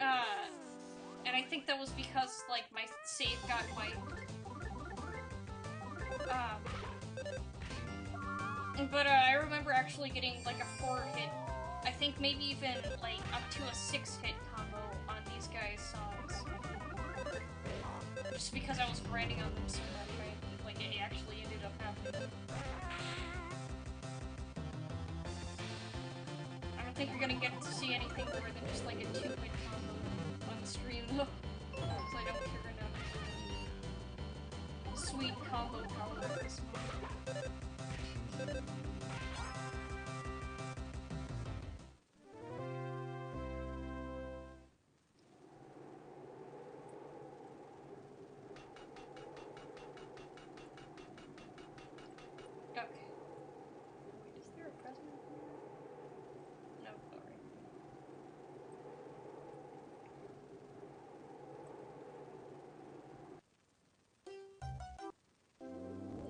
And I think that was because, like, my save got wiped. But I remember actually getting, like, a 4-hit, I think maybe even, like, up to a 6-hit combo on these guys' songs. Just because I was grinding on them so much, right? Like, it actually ended up happening. I don't think you're gonna get to see anything more than just, like, a 2-hit combo on the stream, though. Because I don't care enough. Sweet combo power at this moment. Okay. Wait, is there a present here? No, alright.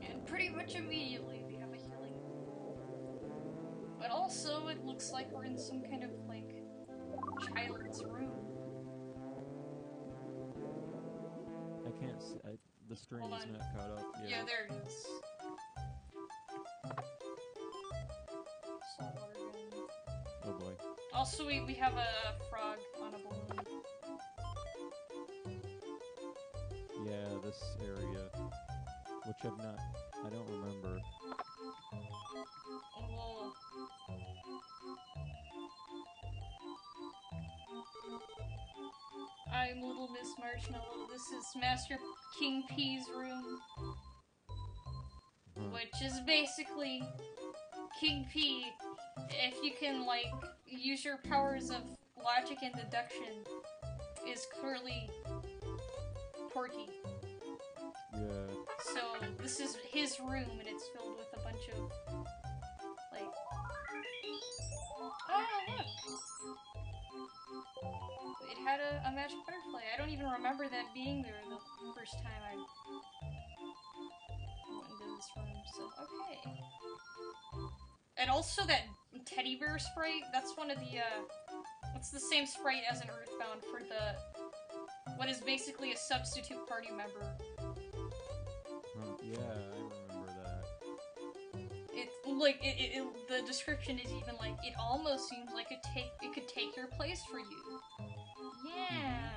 And pretty much immediately we have a healing. But also, it looks like we're in some kind of, like, child's room. I can't see. The stream is not caught up yet. Yeah, there it is. Saltwater gun. Oh boy. Also, we have a frog on a balloon. Yeah, this area, which I don't remember. Whoa. I'm Little Miss Marshmallow. This is Master King P's room. Which is basically King P, if you can, like, use your powers of logic and deduction, is clearly Porky. Yeah. So, this is his room, and it's filled with a bunch of, like... Oh, look! It had a magic butterfly. I don't even remember that being there the first time I went into this room, so okay. And also that teddy bear sprite, that's one of the, it's the same sprite as in Earthbound for the, what is basically a substitute party member. Yeah, I remember that. It's, like, the description is even like, it almost seems like it could take your place for you. Yeah.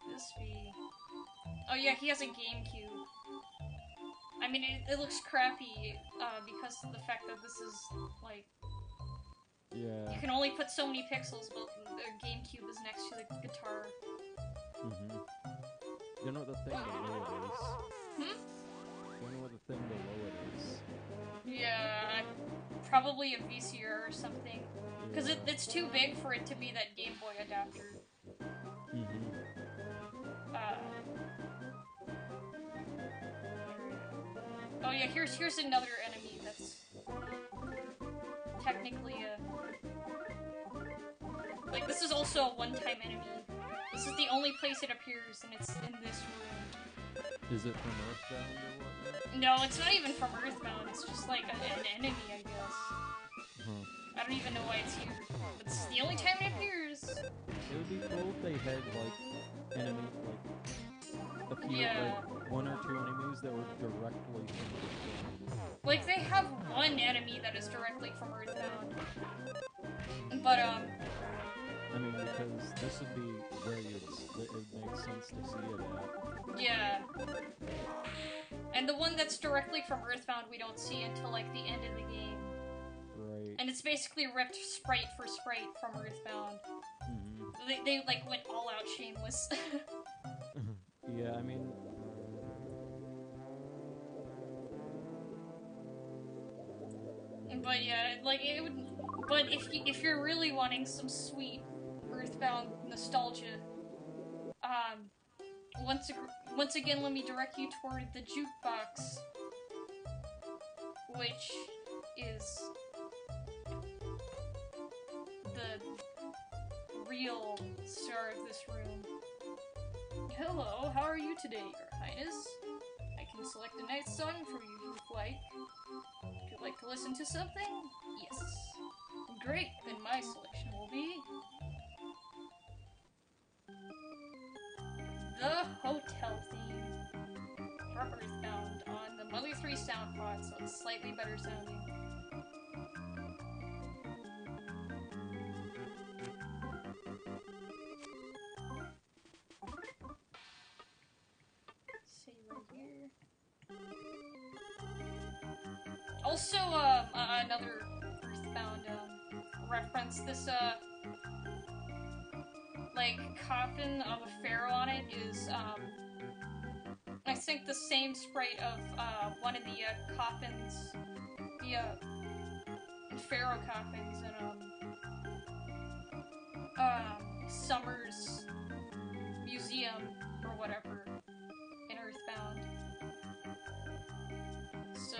This be... Oh yeah, he has a GameCube. I mean, it looks crappy, because of the fact that this is, like... Yeah. You can only put so many pixels, but the GameCube is next to the guitar. You know what the thing below it is? Hmm? You know what the thing below it is? Yeah, probably a VCR or something. Because it's too big for it to be that Game Boy adapter. Oh yeah, here's another enemy that's technically a... Like, this is also a one-time enemy. This is the only place it appears, and it's in this room. Is it from Earthbound or whatnot? No, it's not even from Earthbound, it's just like an enemy, I guess. I don't even know why it's here. But it's the only time it appears. It would be cool if they had, like, a few, like, one or two enemies that were directly from Earthbound. Like, they have one enemy that is directly from Earthbound. But, I mean, because this would be where it makes sense to see it at. Yeah. And the one that's directly from Earthbound we don't see until, like, the end of the game. Right. And it's basically ripped sprite for sprite from Earthbound. They like, went all out shameless. Yeah, I mean... But yeah, like, it would... But if you're really wanting some sweet Earthbound nostalgia, once again, let me direct you toward the jukebox, which is the real star of this room. Hello, how are you today, Your Highness? I can select a nice song for you if you'd like. Would you like to listen to something? Yes. Great, then my selection will be... The Hotel Theme from Earthbound on the Mother 3 sound pod, so it's slightly better sounding. See right here. Also, another Earthbound, reference, this, like, coffin of a pharaoh on it is, I think the same sprite of, one of the, coffins, the, pharaoh coffins in, Summer's museum, or whatever, in Earthbound. So,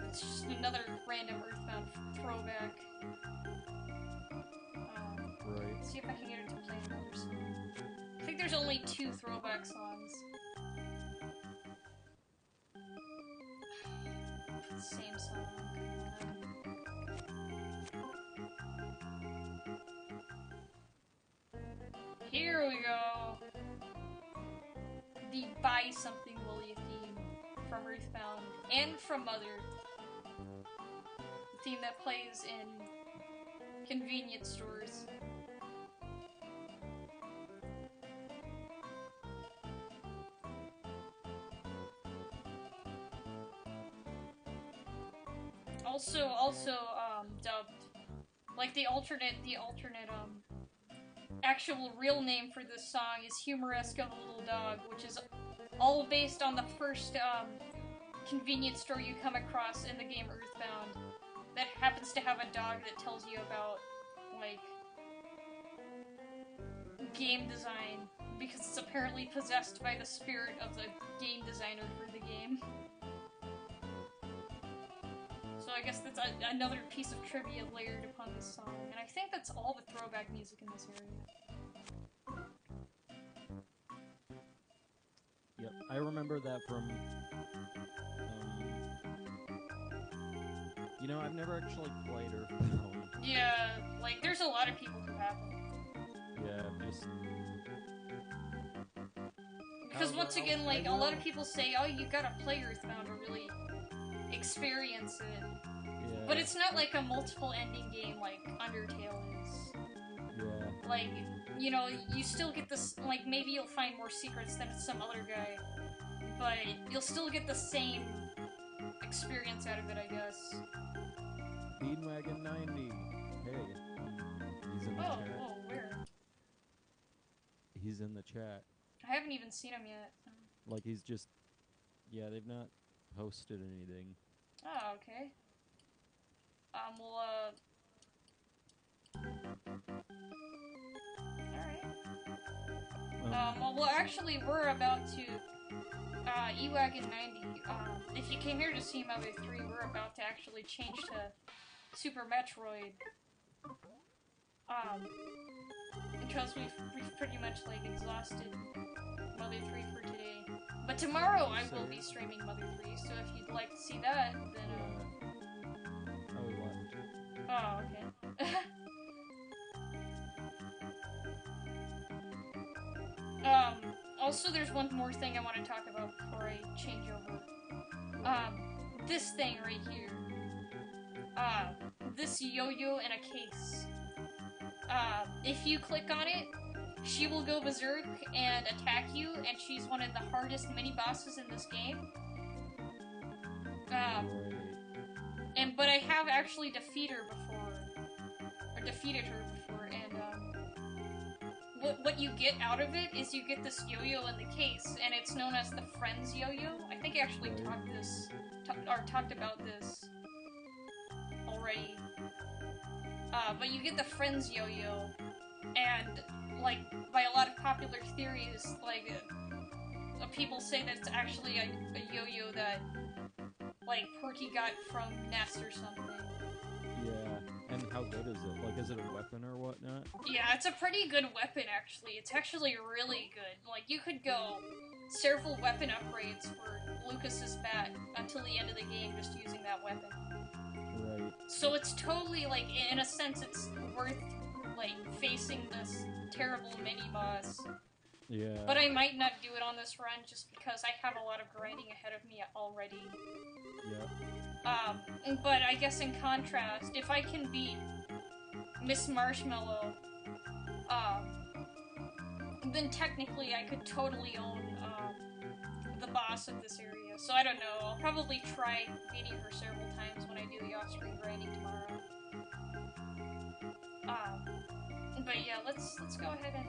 it's just another random Earthbound throwback. Right. Let's see if I can get it to play another song. I think there's only 2 throwback songs. Same song. Here we go. The Buy Something Willy theme from Earthbound and from Mother. The theme that plays in convenience stores. Also, dubbed. Like the alternate, actual real name for this song is Humoresque of a Little Dog, which is all based on the first, convenience store you come across in the game Earthbound that happens to have a dog that tells you about, like, game design, because it's apparently possessed by the spirit of the game designer for the game. So I guess that's another piece of trivia layered upon this song, and I think that's all the throwback music in this area. Yep, I remember that from, you know, I've never actually played Earthbound. Yeah, like, there's a lot of people who haven't. Yeah, just... Because once again, like, a lot of people say, oh, you gotta play Earthbound to really experience it. Yeah. But it's not like a multiple ending game like Undertale is. Yeah. Like, you know, you still get this, like, maybe you'll find more secrets than some other guy, but you'll still get the same experience out of it, I guess. DidntWantATwitchAccount. Hey, he's in the chat. Oh, where? He's in the chat. I haven't even seen him yet. Like, he's just... Yeah, they've not posted anything. Oh, okay. Alright. Well, actually, we're about to, E-Wagon 90, if you came here to see Mother 3, we're about to actually change to Super Metroid. Because we've pretty much, like, exhausted Mother 3 for today. But tomorrow I will be streaming Mother 3, so if you'd like to see that, then, Oh, he left. Oh, okay. Also there's one more thing I want to talk about before I change over. This thing right here. This yo-yo in a case. If you click on it, she will go berserk and attack you, and she's one of the hardest mini-bosses in this game. But I have actually defeated her before, and, what you get out of it is you get this yo-yo in the case, and it's known as the Friends yo-yo. I think I actually talked about this already. But you get the Friends yo-yo, and, like, by a lot of popular theories, like, people say that it's actually a yo-yo that, like, Porky got from Ness or something. Yeah, and how good is it? Like, is it a weapon or whatnot? Yeah, it's a pretty good weapon, actually. It's actually really good. Like, you could go several weapon upgrades for Lucas's bat until the end of the game just using that weapon. Right. So it's totally, like, in a sense, it's worth, like, facing this terrible mini-boss. Yeah. But I might not do it on this run just because I have a lot of grinding ahead of me already. Yep. But I guess in contrast, if I can beat Miss Marshmallow, then technically I could totally own, the boss of this area. So I don't know, I'll probably try beating her several times when I do the off-screen grinding tomorrow. But yeah, let's go ahead and